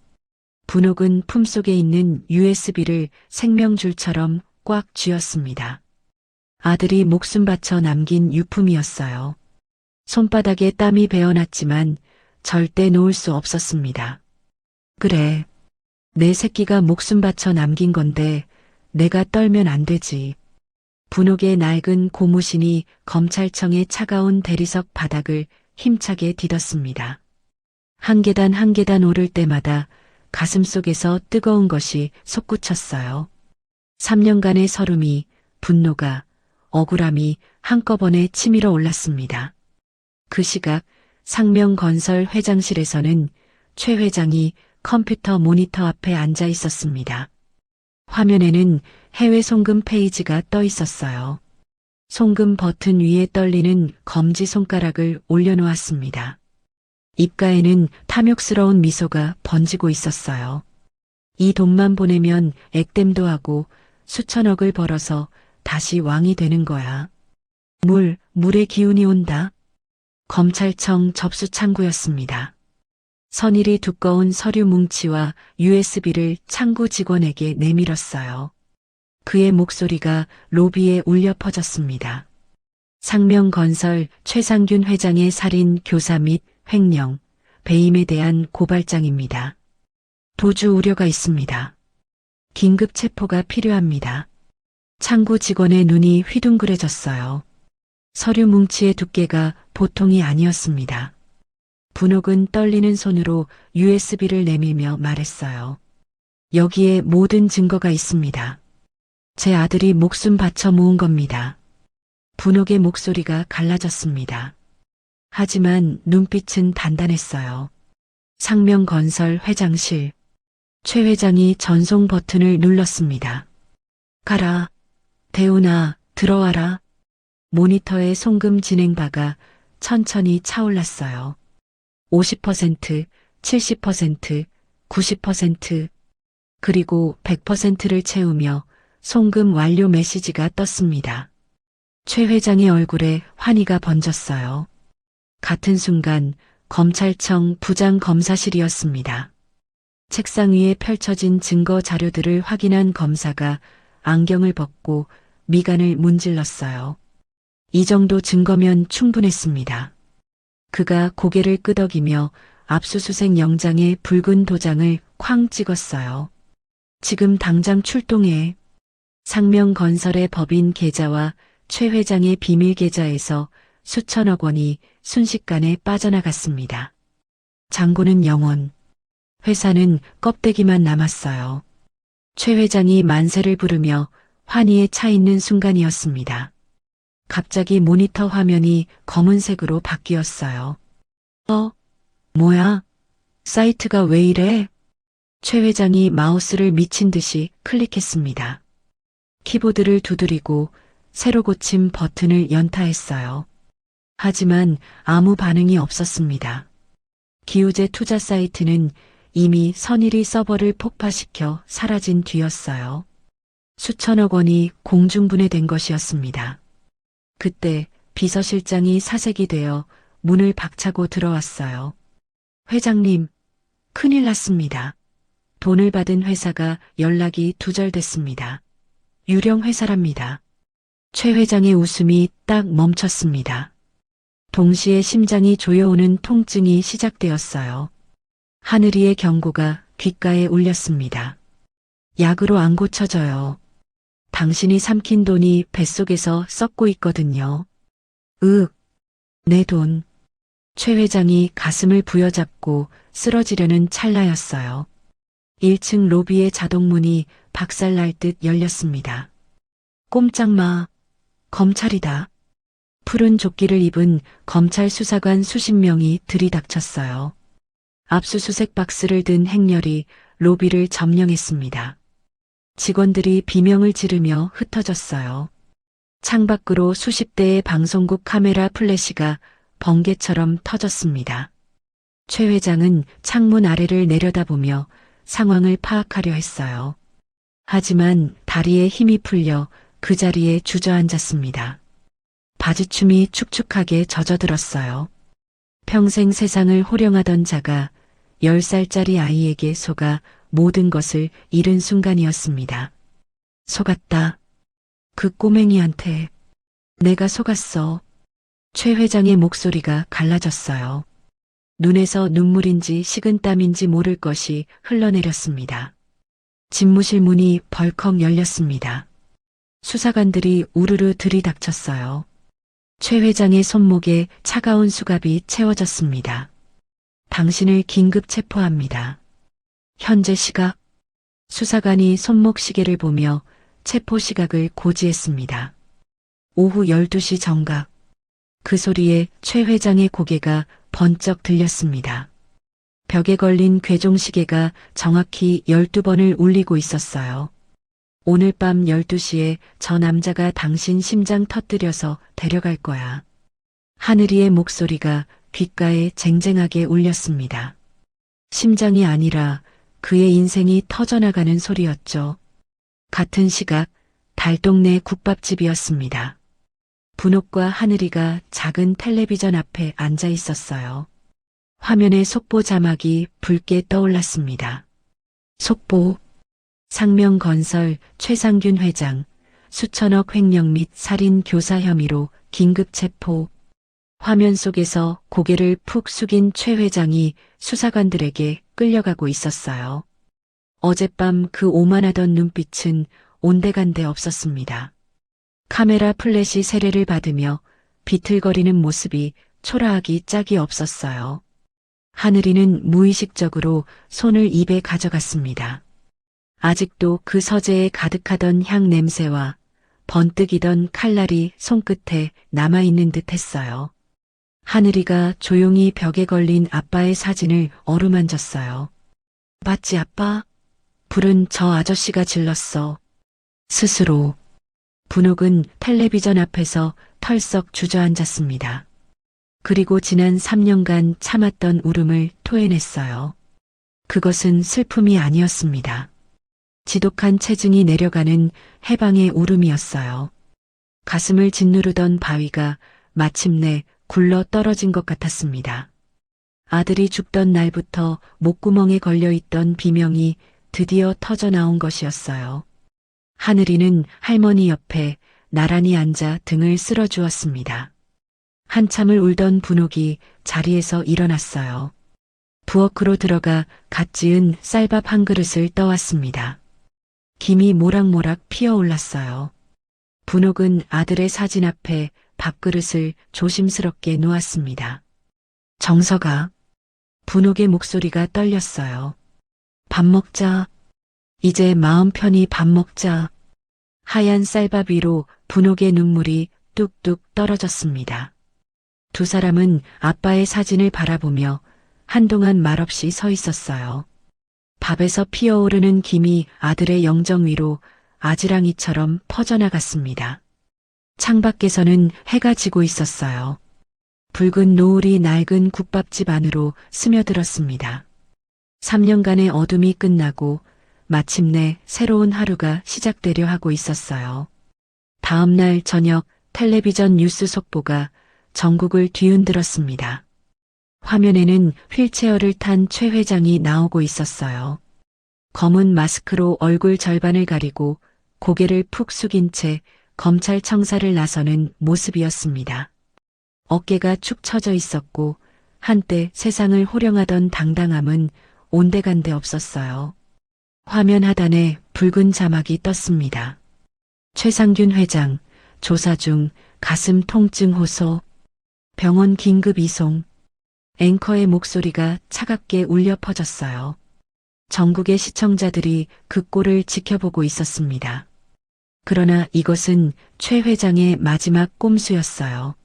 분옥은 품속에 있는 USB를 생명줄처럼 꽉 쥐었습니다. 아들이 목숨 바쳐 남긴 유품이었어요. 손바닥에 땀이 배어났지만 절대 놓을 수 없었습니다. 그래, 내 새끼가 목숨 바쳐 남긴 건데 내가 떨면 안 되지. 분옥의 낡은 고무신이 검찰청의 차가운 대리석 바닥을 힘차게 디뎠습니다. 한 계단 한 계단 오를 때마다 가슴속에서 뜨거운 것이 솟구쳤어요. 3년간의 서름이, 분노가, 억울함이 한꺼번에 치밀어 올랐습니다. 그 시각 상명건설 회장실에서는 최 회장이 컴퓨터 모니터 앞에 앉아 있었습니다. 화면에는 해외 송금 페이지가 떠 있었어요. 송금 버튼 위에 떨리는 검지 손가락을 올려놓았습니다. 입가에는 탐욕스러운 미소가 번지고 있었어요. 이 돈만 보내면 액땜도 하고 수천억을 벌어서 다시 왕이 되는 거야. 물의 기운이 온다. 검찰청 접수 창구였습니다. 선일이 두꺼운 서류 뭉치와 USB를 창구 직원에게 내밀었어요. 그의 목소리가 로비에 울려 퍼졌습니다. 상명건설 최상균 회장의 살인, 교사 및 횡령, 배임에 대한 고발장입니다. 도주 우려가 있습니다. 긴급 체포가 필요합니다. 창구 직원의 눈이 휘둥그레졌어요. 서류 뭉치의 두께가 보통이 아니었습니다. 분옥은 떨리는 손으로 USB를 내밀며 말했어요. 여기에 모든 증거가 있습니다. 제 아들이 목숨 바쳐 모은 겁니다. 분옥의 목소리가 갈라졌습니다. 하지만 눈빛은 단단했어요. 상명건설 회장실. 최 회장이 전송 버튼을 눌렀습니다. 가라. 대훈아, 들어와라. 모니터의 송금 진행바가 천천히 차올랐어요. 50%, 70%, 90%, 그리고 100%를 채우며 송금 완료 메시지가 떴습니다. 최 회장의 얼굴에 환희가 번졌어요. 같은 순간 검찰청 부장검사실이었습니다. 책상 위에 펼쳐진 증거 자료들을 확인한 검사가 안경을 벗고 미간을 문질렀어요. 이 정도 증거면 충분했습니다. 그가 고개를 끄덕이며 압수수색 영장에 붉은 도장을 쾅 찍었어요. 지금 당장 출동해. 상명건설의 법인 계좌와 최 회장의 비밀 계좌에서 수천억 원이 순식간에 빠져나갔습니다. 장고는 영원. 회사는 껍데기만 남았어요. 최 회장이 만세를 부르며 환희에 차 있는 순간이었습니다. 갑자기 모니터 화면이 검은색으로 바뀌었어요. 뭐야? 사이트가 왜 이래? 최 회장이 마우스를 미친 듯이 클릭했습니다. 키보드를 두드리고 새로 고침 버튼을 연타했어요. 하지만 아무 반응이 없었습니다. 기우제 투자 사이트는 이미 선일이 서버를 폭파시켜 사라진 뒤였어요. 수천억 원이 공중분해된 것이었습니다. 그때 비서실장이 사색이 되어 문을 박차고 들어왔어요. 회장님, 큰일 났습니다. 돈을 받은 회사가 연락이 두절됐습니다. 유령 회사랍니다. 최 회장의 웃음이 딱 멈췄습니다. 동시에 심장이 조여오는 통증이 시작되었어요. 하늘이의 경고가 귓가에 울렸습니다. 약으로 안 고쳐져요. 당신이 삼킨 돈이 뱃속에서 썩고 있거든요. 내 돈. 최 회장이 가슴을 부여잡고 쓰러지려는 찰나였어요. 1층 로비의 자동문이 박살날 듯 열렸습니다. 꼼짝 마. 검찰이다. 푸른 조끼를 입은 검찰 수사관 수십 명이 들이닥쳤어요. 압수수색 박스를 든 행렬이 로비를 점령했습니다. 직원들이 비명을 지르며 흩어졌어요. 창밖으로 수십 대의 방송국 카메라 플래시가 번개처럼 터졌습니다. 최 회장은 창문 아래를 내려다보며 상황을 파악하려 했어요. 하지만 다리에 힘이 풀려 그 자리에 주저앉았습니다. 바지춤이 축축하게 젖어들었어요. 평생 세상을 호령하던 자가 10살짜리 아이에게 속아 모든 것을 잃은 순간이었습니다. 속았다. 그 꼬맹이한테 내가 속았어. 최 회장의 목소리가 갈라졌어요. 눈에서 눈물인지 식은땀인지 모를 것이 흘러내렸습니다. 집무실 문이 벌컥 열렸습니다. 수사관들이 우르르 들이닥쳤어요. 최 회장의 손목에 차가운 수갑이 채워졌습니다. 당신을 긴급 체포합니다. 현재 시각. 수사관이 손목 시계를 보며 체포 시각을 고지했습니다. 오후 12시 정각. 그 소리에 최 회장의 고개가 번쩍 들렸습니다. 벽에 걸린 괴종시계가 정확히 12번을 울리고 있었어요. 오늘 밤 12시에 저 남자가 당신 심장 터뜨려서 데려갈 거야. 하늘이의 목소리가 귓가에 쟁쟁하게 울렸습니다. 심장이 아니라 그의 인생이 터져나가는 소리였죠. 같은 시각 달동네 국밥집이었습니다. 분옥과 하늘이가 작은 텔레비전 앞에 앉아 있었어요. 화면에 속보 자막이 붉게 떠올랐습니다. 속보. 상명건설 최상균 회장 수천억 횡령 및 살인 교사 혐의로 긴급 체포. 화면 속에서 고개를 푹 숙인 최 회장이 수사관들에게 끌려가고 있었어요. 어젯밤 그 오만하던 눈빛은 온데간데 없었습니다. 카메라 플래시 세례를 받으며 비틀거리는 모습이 초라하기 짝이 없었어요. 하늘이는 무의식적으로 손을 입에 가져갔습니다. 아직도 그 서재에 가득하던 향 냄새와 번뜩이던 칼날이 손끝에 남아있는 듯 했어요. 하늘이가 조용히 벽에 걸린 아빠의 사진을 어루만졌어요. 맞지 아빠? 불은 저 아저씨가 질렀어. 스스로. 분옥은 텔레비전 앞에서 털썩 주저앉았습니다. 그리고 지난 3년간 참았던 울음을 토해냈어요. 그것은 슬픔이 아니었습니다. 지독한 체증이 내려가는 해방의 울음이었어요. 가슴을 짓누르던 바위가 마침내 굴러 떨어진 것 같았습니다. 아들이 죽던 날부터 목구멍에 걸려있던 비명이 드디어 터져 나온 것이었어요. 하늘이는 할머니 옆에 나란히 앉아 등을 쓸어주었습니다. 한참을 울던 분옥이 자리에서 일어났어요. 부엌으로 들어가 갓 지은 쌀밥 한 그릇을 떠왔습니다. 김이 모락모락 피어올랐어요. 분옥은 아들의 사진 앞에 밥그릇을 조심스럽게 놓았습니다. 정서가. 분옥의 목소리가 떨렸어요. 밥 먹자. 이제 마음 편히 밥 먹자. 하얀 쌀밥 위로 분옥의 눈물이 뚝뚝 떨어졌습니다. 두 사람은 아빠의 사진을 바라보며 한동안 말없이 서 있었어요. 밥에서 피어오르는 김이 아들의 영정 위로 아지랑이처럼 퍼져나갔습니다. 창밖에서는 해가 지고 있었어요. 붉은 노을이 낡은 국밥집 안으로 스며들었습니다. 3년간의 어둠이 끝나고 마침내 새로운 하루가 시작되려 하고 있었어요. 다음 날 저녁 텔레비전 뉴스 속보가 전국을 뒤흔들었습니다. 화면에는 휠체어를 탄 최 회장이 나오고 있었어요. 검은 마스크로 얼굴 절반을 가리고 고개를 푹 숙인 채 검찰청사를 나서는 모습이었습니다. 어깨가 축 처져 있었고 한때 세상을 호령하던 당당함은 온데간데 없었어요. 화면 하단에 붉은 자막이 떴습니다. 최상균 회장, 조사 중 가슴 통증 호소, 병원 긴급 이송. 앵커의 목소리가 차갑게 울려 퍼졌어요. 전국의 시청자들이 그 꼴을 지켜보고 있었습니다. 그러나 이것은 최 회장의 마지막 꼼수였어요.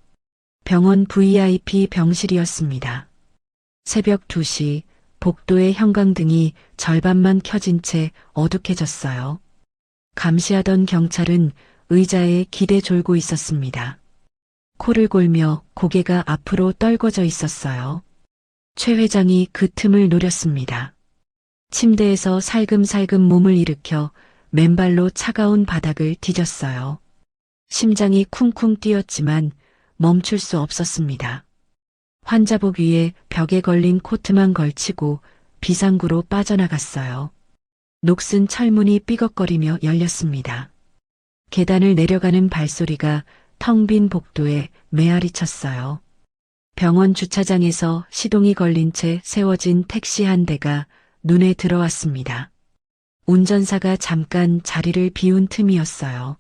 병원 VIP 병실이었습니다. 새벽 2시 복도의 형광등이 절반만 켜진 채 어둑해졌어요. 감시하던 경찰은 의자에 기대 졸고 있었습니다. 코를 골며 고개가 앞으로 떨궈져 있었어요. 최 회장이 그 틈을 노렸습니다. 침대에서 살금살금 몸을 일으켜 맨발로 차가운 바닥을 디뎠어요. 심장이 쿵쿵 뛰었지만 멈출 수 없었습니다. 환자복 위에 벽에 걸린 코트만 걸치고 비상구로 빠져나갔어요. 녹슨 철문이 삐걱거리며 열렸습니다. 계단을 내려가는 발소리가 텅 빈 복도에 메아리 쳤어요. 병원 주차장에서 시동이 걸린 채 세워진 택시 한 대가 눈에 들어왔습니다. 운전사가 잠깐 자리를 비운 틈이었어요.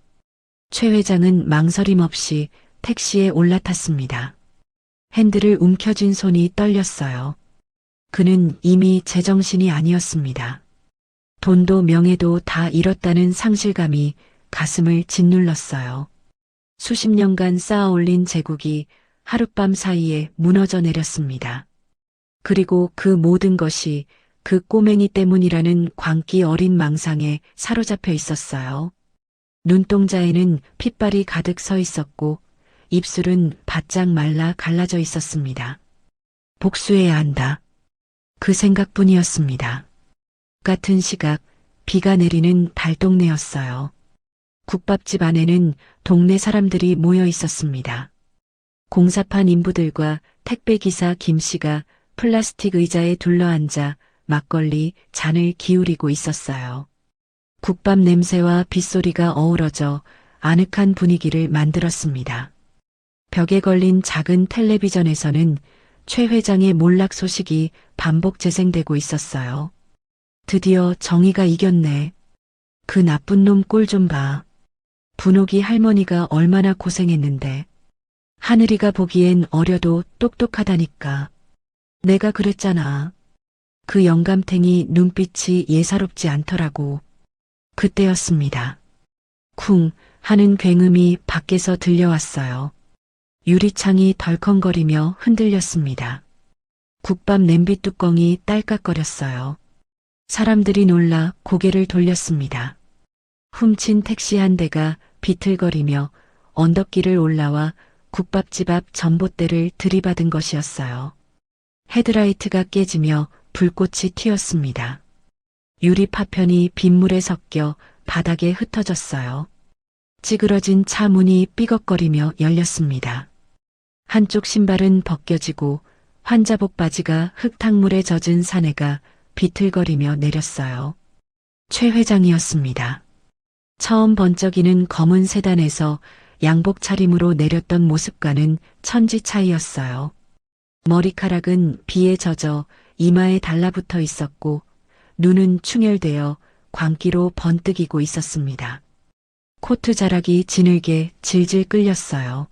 최 회장은 망설임 없이 택시에 올라탔습니다. 핸들을 움켜쥔 손이 떨렸어요. 그는 이미 제정신이 아니었습니다. 돈도 명예도 다 잃었다는 상실감이 가슴을 짓눌렀어요. 수십 년간 쌓아올린 제국이 하룻밤 사이에 무너져 내렸습니다. 그리고 그 모든 것이 그 꼬맹이 때문이라는 광기 어린 망상에 사로잡혀 있었어요. 눈동자에는 핏발이 가득 서 있었고 입술은 바짝 말라 갈라져 있었습니다. 복수해야 한다. 그 생각뿐이었습니다. 같은 시각 비가 내리는 달동네였어요. 국밥집 안에는 동네 사람들이 모여 있었습니다. 공사판 인부들과 택배기사 김씨가 플라스틱 의자에 둘러앉아 막걸리 잔을 기울이고 있었어요. 국밥 냄새와 빗소리가 어우러져 아늑한 분위기를 만들었습니다. 벽에 걸린 작은 텔레비전에서는 최 회장의 몰락 소식이 반복 재생되고 있었어요. 드디어 정의가 이겼네. 그 나쁜 놈 꼴 좀 봐. 분옥이 할머니가 얼마나 고생했는데. 하늘이가 보기엔 어려도 똑똑하다니까. 내가 그랬잖아. 그 영감탱이 눈빛이 예사롭지 않더라고. 그때였습니다. 쿵 하는 굉음이 밖에서 들려왔어요. 유리창이 덜컹거리며 흔들렸습니다. 국밥 냄비 뚜껑이 딸깍거렸어요. 사람들이 놀라 고개를 돌렸습니다. 훔친 택시 한 대가 비틀거리며 언덕길을 올라와 국밥집 앞 전봇대를 들이받은 것이었어요. 헤드라이트가 깨지며 불꽃이 튀었습니다. 유리 파편이 빗물에 섞여 바닥에 흩어졌어요. 찌그러진 차 문이 삐걱거리며 열렸습니다. 한쪽 신발은 벗겨지고 환자복 바지가 흙탕물에 젖은 사내가 비틀거리며 내렸어요. 최 회장이었습니다. 처음 번쩍이는 검은 세단에서 양복 차림으로 내렸던 모습과는 천지 차이였어요. 머리카락은 비에 젖어 이마에 달라붙어 있었고 눈은 충혈되어 광기로 번뜩이고 있었습니다. 코트 자락이 지늘게 질질 끌렸어요.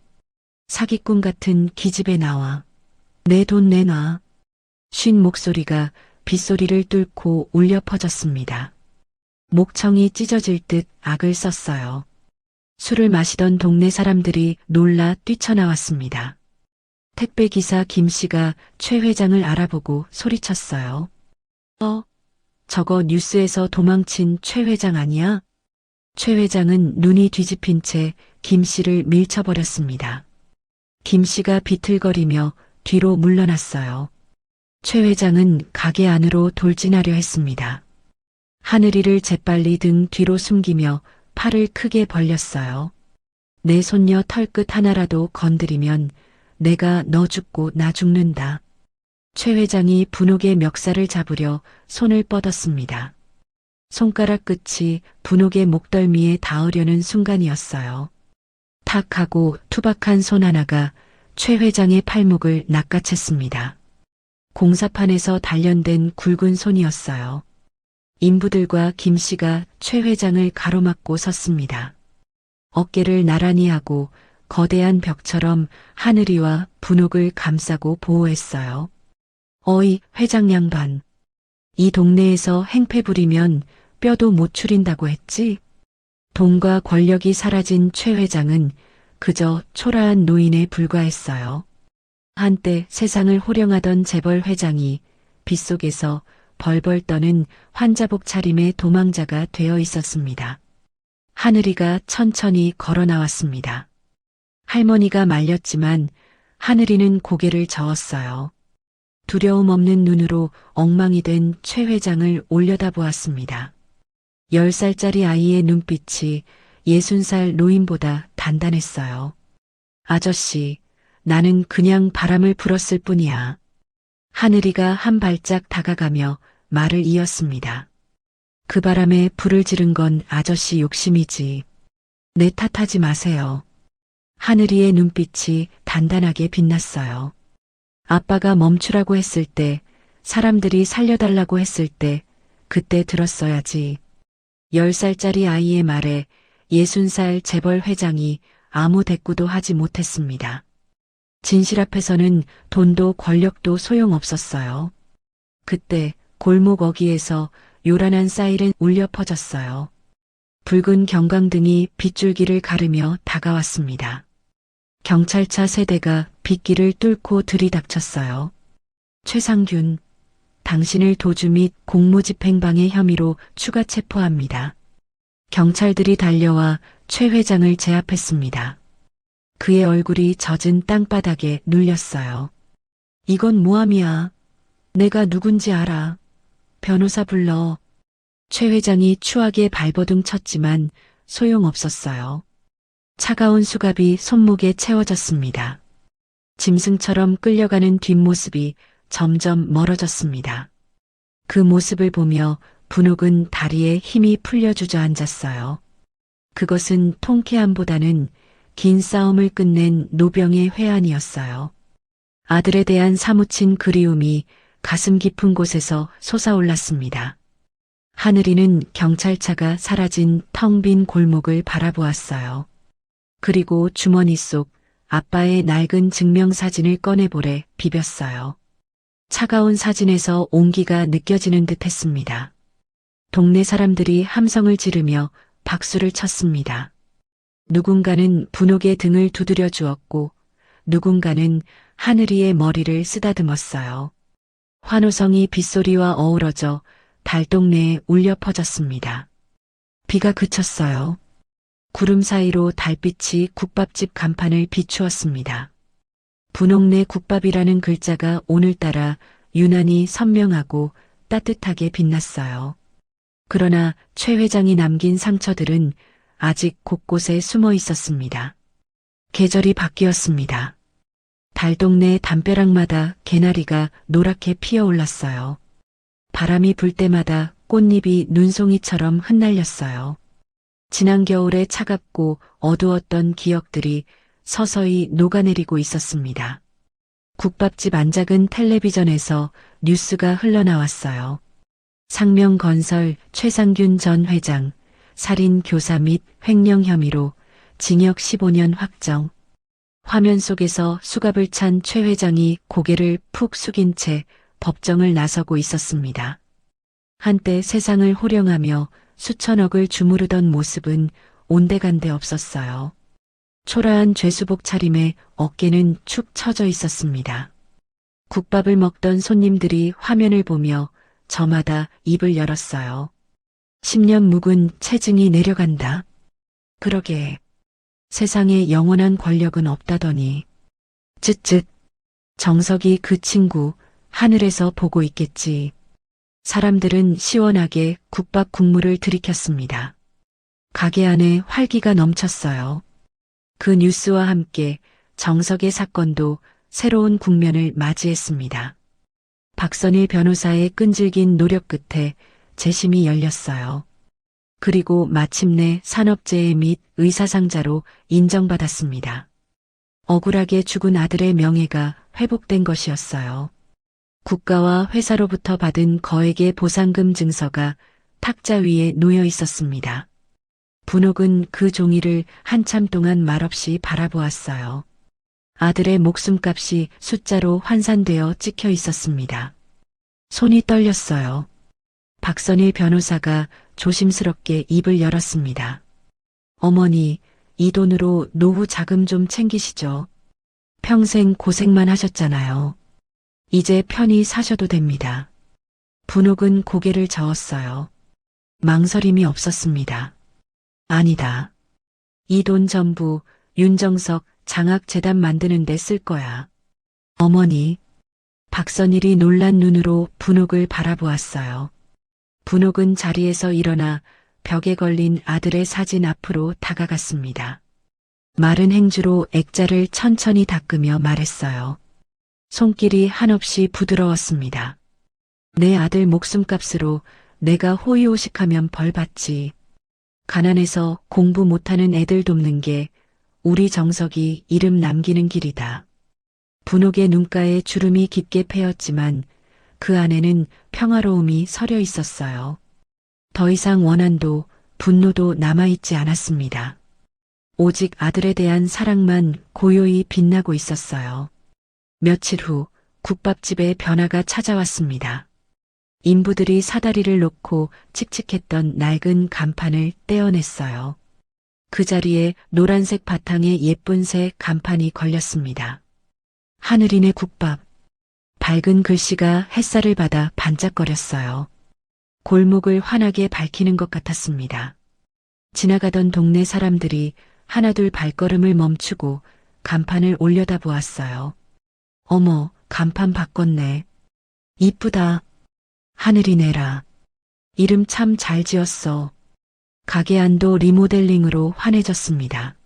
사기꾼 같은 기집애 나와. 내 돈 내놔. 쉰 목소리가 빗소리를 뚫고 울려 퍼졌습니다. 목청이 찢어질 듯 악을 썼어요. 술을 마시던 동네 사람들이 놀라 뛰쳐나왔습니다. 택배기사 김 씨가 최 회장을 알아보고 소리쳤어요. 저거 뉴스에서 도망친 최 회장 아니야? 최 회장은 눈이 뒤집힌 채 김 씨를 밀쳐버렸습니다. 김 씨가 비틀거리며 뒤로 물러났어요. 최 회장은 가게 안으로 돌진하려 했습니다. 하늘이를 재빨리 등 뒤로 숨기며 팔을 크게 벌렸어요. 내 손녀 털끝 하나라도 건드리면 내가 너 죽고 나 죽는다. 최 회장이 분홍의 멱살을 잡으려 손을 뻗었습니다. 손가락 끝이 분홍의 목덜미에 닿으려는 순간이었어요. 탁 하고 투박한 손 하나가 최 회장의 팔목을 낚아챘습니다. 공사판에서 단련된 굵은 손이었어요. 인부들과 김 씨가 최 회장을 가로막고 섰습니다. 어깨를 나란히 하고 거대한 벽처럼 하늘이와 분홍을 감싸고 보호했어요. 어이, 회장 양반. 이 동네에서 행패 부리면 뼈도 못 추린다고 했지? 돈과 권력이 사라진 최 회장은 그저 초라한 노인에 불과했어요. 한때 세상을 호령하던 재벌 회장이 빗속에서 벌벌 떠는 환자복 차림의 도망자가 되어 있었습니다. 하늘이가 천천히 걸어 나왔습니다. 할머니가 말렸지만 하늘이는 고개를 저었어요. 두려움 없는 눈으로 엉망이 된 최 회장을 올려다보았습니다. 10살짜리 아이의 눈빛이 60살 노인보다 단단했어요. 아저씨, 나는 그냥 바람을 불었을 뿐이야. 하늘이가 한 발짝 다가가며 말을 이었습니다. 그 바람에 불을 지른 건 아저씨 욕심이지. 내 탓하지 마세요. 하늘이의 눈빛이 단단하게 빛났어요. 아빠가 멈추라고 했을 때, 사람들이 살려달라고 했을 때, 그때 들었어야지. 10살짜리 아이의 말에 60살 재벌 회장이 아무 대꾸도 하지 못했습니다. 진실 앞에서는 돈도 권력도 소용없었어요. 그때 골목 어귀에서 요란한 사이렌 울려 퍼졌어요. 붉은 경광등이 빗줄기를 가르며 다가왔습니다. 경찰차 세대가 빗길을 뚫고 들이닥쳤어요. 최상균, 당신을 도주 및 공무집행방해 혐의로 추가 체포합니다. 경찰들이 달려와 최 회장을 제압했습니다. 그의 얼굴이 젖은 땅바닥에 눌렸어요. 이건 모함이야. 내가 누군지 알아. 변호사 불러. 최 회장이 추하게 발버둥 쳤지만 소용없었어요. 차가운 수갑이 손목에 채워졌습니다. 짐승처럼 끌려가는 뒷모습이 점점 멀어졌습니다. 그 모습을 보며 분홍은 다리에 힘이 풀려 주저앉았어요. 그것은 통쾌함보다는 긴 싸움을 끝낸 노병의 회한이었어요. 아들에 대한 사무친 그리움이 가슴 깊은 곳에서 솟아올랐습니다. 하늘이는 경찰차가 사라진 텅 빈 골목을 바라보았어요. 그리고 주머니 속 아빠의 낡은 증명사진을 꺼내보래 비볐어요. 차가운 사진에서 온기가 느껴지는 듯 했습니다. 동네 사람들이 함성을 지르며 박수를 쳤습니다. 누군가는 분홍의 등을 두드려 주었고 누군가는 하늘이의 머리를 쓰다듬었어요. 환호성이 빗소리와 어우러져 달동네에 울려 퍼졌습니다. 비가 그쳤어요. 구름 사이로 달빛이 국밥집 간판을 비추었습니다. 분홍내 국밥이라는 글자가 오늘따라 유난히 선명하고 따뜻하게 빛났어요. 그러나 최 회장이 남긴 상처들은 아직 곳곳에 숨어 있었습니다. 계절이 바뀌었습니다. 달동네 담벼락마다 개나리가 노랗게 피어올랐어요. 바람이 불 때마다 꽃잎이 눈송이처럼 흩날렸어요. 지난 겨울에 차갑고 어두웠던 기억들이 서서히 녹아내리고 있었습니다. 국밥집 안작은 텔레비전에서 뉴스가 흘러나왔어요. 상명건설 최상균 전 회장, 살인 교사 및 횡령 혐의로 징역 15년 확정. 화면 속에서 수갑을 찬 최 회장이 고개를 푹 숙인 채 법정을 나서고 있었습니다. 한때 세상을 호령하며 수천억을 주무르던 모습은 온데간데 없었어요. 초라한 죄수복 차림에 어깨는 축 처져 있었습니다. 국밥을 먹던 손님들이 화면을 보며 저마다 입을 열었어요. 10년 묵은 체증이 내려간다. 그러게. 세상에 영원한 권력은 없다더니. 쯧쯧. 정석이 그 친구 하늘에서 보고 있겠지. 사람들은 시원하게 국밥 국물을 들이켰습니다. 가게 안에 활기가 넘쳤어요. 그 뉴스와 함께 정석의 사건도 새로운 국면을 맞이했습니다. 박선일 변호사의 끈질긴 노력 끝에 재심이 열렸어요. 그리고 마침내 산업재해 및 의사상자로 인정받았습니다. 억울하게 죽은 아들의 명예가 회복된 것이었어요. 국가와 회사로부터 받은 거액의 보상금 증서가 탁자 위에 놓여 있었습니다. 분옥은 그 종이를 한참 동안 말없이 바라보았어요. 아들의 목숨값이 숫자로 환산되어 찍혀 있었습니다. 손이 떨렸어요. 박선일 변호사가 조심스럽게 입을 열었습니다. 어머니, 이 돈으로 노후 자금 좀 챙기시죠. 평생 고생만 하셨잖아요. 이제 편히 사셔도 됩니다. 분옥은 고개를 저었어요. 망설임이 없었습니다. 아니다. 이 돈 전부 윤정석 장학재단 만드는 데 쓸 거야. 어머니. 박선일이 놀란 눈으로 분옥을 바라보았어요. 분옥은 자리에서 일어나 벽에 걸린 아들의 사진 앞으로 다가갔습니다. 마른 행주로 액자를 천천히 닦으며 말했어요. 손길이 한없이 부드러웠습니다. 내 아들 목숨값으로 내가 호의호식하면 벌 받지. 가난해서 공부 못하는 애들 돕는 게 우리 정석이 이름 남기는 길이다. 분옥의 눈가에 주름이 깊게 패였지만 그 안에는 평화로움이 서려 있었어요. 더 이상 원한도 분노도 남아있지 않았습니다. 오직 아들에 대한 사랑만 고요히 빛나고 있었어요. 며칠 후 국밥집에 변화가 찾아왔습니다. 인부들이 사다리를 놓고 칙칙했던 낡은 간판을 떼어냈어요. 그 자리에 노란색 바탕에 예쁜 새 간판이 걸렸습니다. 하늘인의 국밥. 밝은 글씨가 햇살을 받아 반짝거렸어요. 골목을 환하게 밝히는 것 같았습니다. 지나가던 동네 사람들이 하나둘 발걸음을 멈추고 간판을 올려다보았어요. 어머, 간판 바꿨네. 이쁘다. 하늘이네라. 이름 참 잘 지었어. 가게 안도 리모델링으로 환해졌습니다.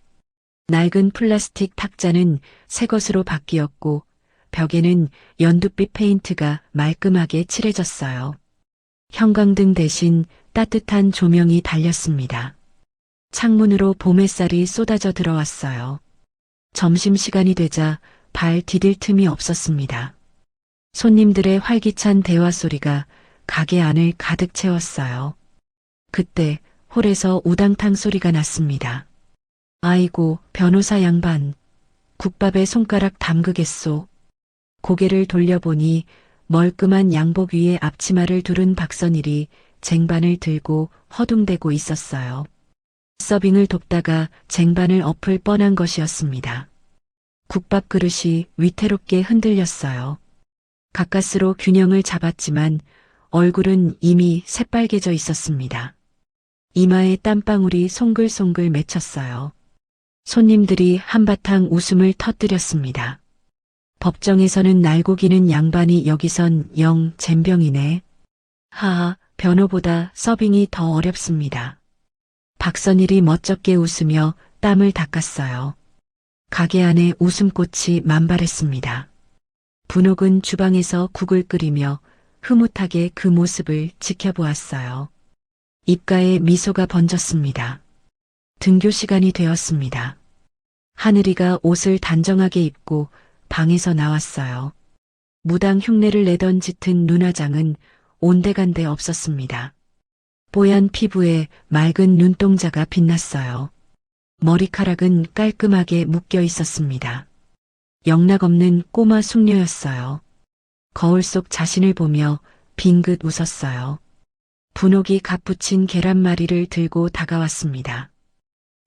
낡은 플라스틱 탁자는 새 것으로 바뀌었고 벽에는 연두빛 페인트가 말끔하게 칠해졌어요. 형광등 대신 따뜻한 조명이 달렸습니다. 창문으로 봄 햇살이 쏟아져 들어왔어요. 점심시간이 되자 발 디딜 틈이 없었습니다. 손님들의 활기찬 대화 소리가 가게 안을 가득 채웠어요. 그때 홀에서 우당탕 소리가 났습니다. 아이고, 변호사 양반. 국밥에 손가락 담그겠소. 고개를 돌려보니 멀끔한 양복 위에 앞치마를 두른 박선일이 쟁반을 들고 허둥대고 있었어요. 서빙을 돕다가 쟁반을 엎을 뻔한 것이었습니다. 국밥 그릇이 위태롭게 흔들렸어요. 가까스로 균형을 잡았지만 얼굴은 이미 새빨개져 있었습니다. 이마에 땀방울이 송글송글 맺혔어요. 손님들이 한바탕 웃음을 터뜨렸습니다. 법정에서는 날고 기는 양반이 여기선 영 젬병이네. 하하, 변호보다 서빙이 더 어렵습니다. 박선일이 멋쩍게 웃으며 땀을 닦았어요. 가게 안에 웃음꽃이 만발했습니다. 분옥은 주방에서 국을 끓이며 흐뭇하게 그 모습을 지켜보았어요. 입가에 미소가 번졌습니다. 등교 시간이 되었습니다. 하늘이가 옷을 단정하게 입고 방에서 나왔어요. 무당 흉내를 내던 짙은 눈화장은 온데간데 없었습니다. 뽀얀 피부에 맑은 눈동자가 빛났어요. 머리카락은 깔끔하게 묶여 있었습니다. 영락없는 꼬마 숙녀였어요. 거울 속 자신을 보며 빙긋 웃었어요. 분옥이 갓 부친 계란말이를 들고 다가왔습니다.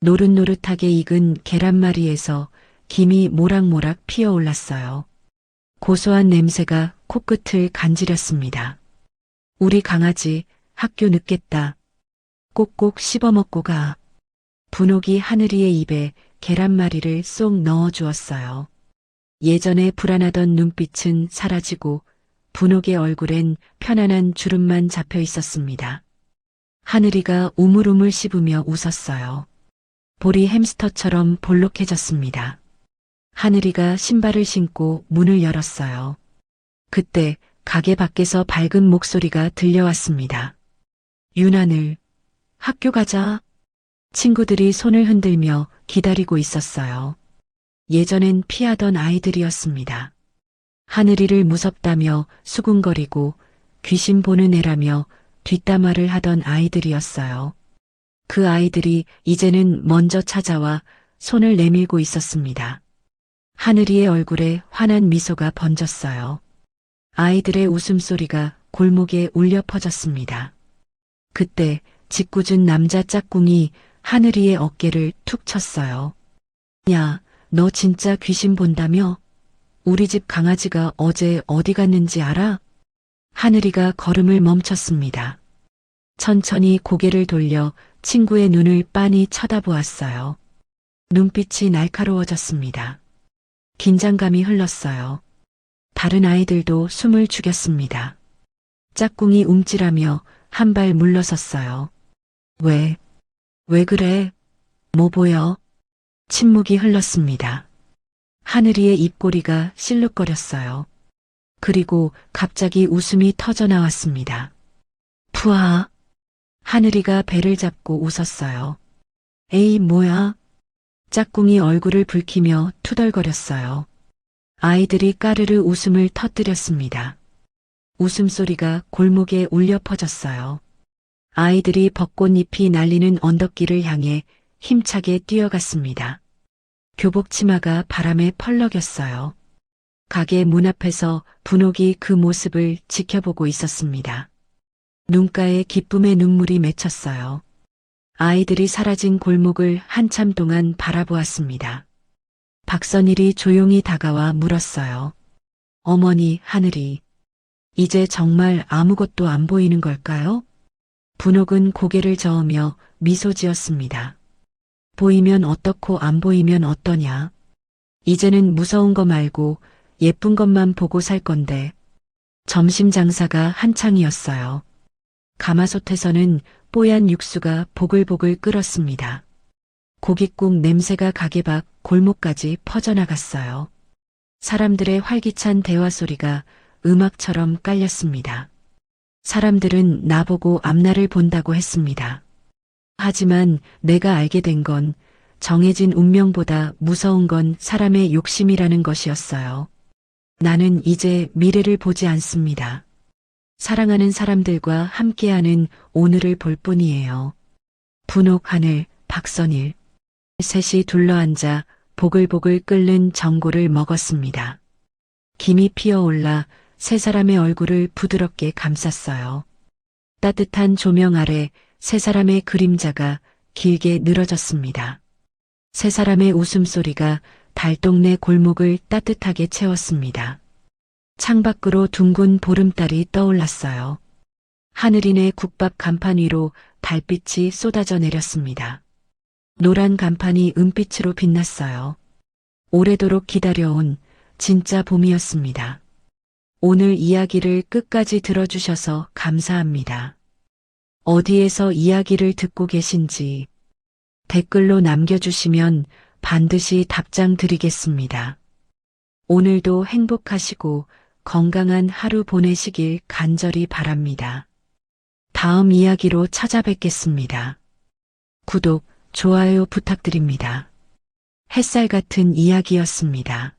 노릇노릇하게 익은 계란말이에서 김이 모락모락 피어올랐어요. 고소한 냄새가 코끝을 간지렸습니다. 우리 강아지 학교 늦겠다. 꼭꼭 씹어먹고 가. 분옥이 하늘이의 입에 계란말이를 쏙 넣어주었어요. 예전에 불안하던 눈빛은 사라지고 분옥의 얼굴엔 편안한 주름만 잡혀 있었습니다. 하늘이가 우물우물 씹으며 웃었어요. 볼이 햄스터처럼 볼록해졌습니다. 하늘이가 신발을 신고 문을 열었어요. 그때 가게 밖에서 밝은 목소리가 들려왔습니다. 윤하늘, 학교 가자. 친구들이 손을 흔들며 기다리고 있었어요. 예전엔 피하던 아이들이었습니다. 하늘이를 무섭다며 수군거리고 귀신 보는 애라며 뒷담화를 하던 아이들이었어요. 그 아이들이 이제는 먼저 찾아와 손을 내밀고 있었습니다. 하늘이의 얼굴에 환한 미소가 번졌어요. 아이들의 웃음소리가 골목에 울려 퍼졌습니다. 그때 짓궂은 남자 짝꿍이 하늘이의 어깨를 툭 쳤어요. 야, 너 진짜 귀신 본다며? 우리 집 강아지가 어제 어디 갔는지 알아? 하늘이가 걸음을 멈췄습니다. 천천히 고개를 돌려 친구의 눈을 빤히 쳐다보았어요. 눈빛이 날카로워졌습니다. 긴장감이 흘렀어요. 다른 아이들도 숨을 죽였습니다. 짝꿍이 움찔하며 한 발 물러섰어요. 왜 그래? 뭐 보여? 침묵이 흘렀습니다. 하늘이의 입꼬리가 실룩거렸어요. 그리고 갑자기 웃음이 터져 나왔습니다. 푸아. 하늘이가 배를 잡고 웃었어요. 에이, 뭐야? 짝꿍이 얼굴을 붉히며 투덜거렸어요. 아이들이 까르르 웃음을 터뜨렸습니다. 웃음소리가 골목에 울려 퍼졌어요. 아이들이 벚꽃잎이 날리는 언덕길을 향해 힘차게 뛰어갔습니다. 교복 치마가 바람에 펄럭였어요. 가게 문 앞에서 분옥이 그 모습을 지켜보고 있었습니다. 눈가에 기쁨의 눈물이 맺혔어요. 아이들이 사라진 골목을 한참 동안 바라보았습니다. 박선일이 조용히 다가와 물었어요. 어머니, 하늘이. 이제 정말 아무것도 안 보이는 걸까요? 분옥은 고개를 저으며 미소 지었습니다. 보이면 어떻고 안 보이면 어떠냐. 이제는 무서운 거 말고 예쁜 것만 보고 살 건데. 점심 장사가 한창이었어요. 가마솥에서는 뽀얀 육수가 보글보글 끓었습니다. 고깃국 냄새가 가게 밖 골목까지 퍼져나갔어요. 사람들의 활기찬 대화 소리가 음악처럼 깔렸습니다. 사람들은 나보고 앞날을 본다고 했습니다. 하지만 내가 알게 된 건 정해진 운명보다 무서운 건 사람의 욕심이라는 것이었어요. 나는 이제 미래를 보지 않습니다. 사랑하는 사람들과 함께하는 오늘을 볼 뿐이에요. 분옥, 하늘, 박선일. 셋이 둘러앉아 보글보글 끓는 전골을 먹었습니다. 김이 피어올라 세 사람의 얼굴을 부드럽게 감쌌어요. 따뜻한 조명 아래 세 사람의 그림자가 길게 늘어졌습니다. 세 사람의 웃음소리가 달동네 골목을 따뜻하게 채웠습니다. 창밖으로 둥근 보름달이 떠올랐어요. 하늘이네 국밥 간판 위로 달빛이 쏟아져 내렸습니다. 노란 간판이 은빛으로 빛났어요. 오래도록 기다려온 진짜 봄이었습니다. 오늘 이야기를 끝까지 들어주셔서 감사합니다. 어디에서 이야기를 듣고 계신지 댓글로 남겨주시면 반드시 답장 드리겠습니다. 오늘도 행복하시고 건강한 하루 보내시길 간절히 바랍니다. 다음 이야기로 찾아뵙겠습니다. 구독, 좋아요 부탁드립니다. 햇살 같은 이야기였습니다.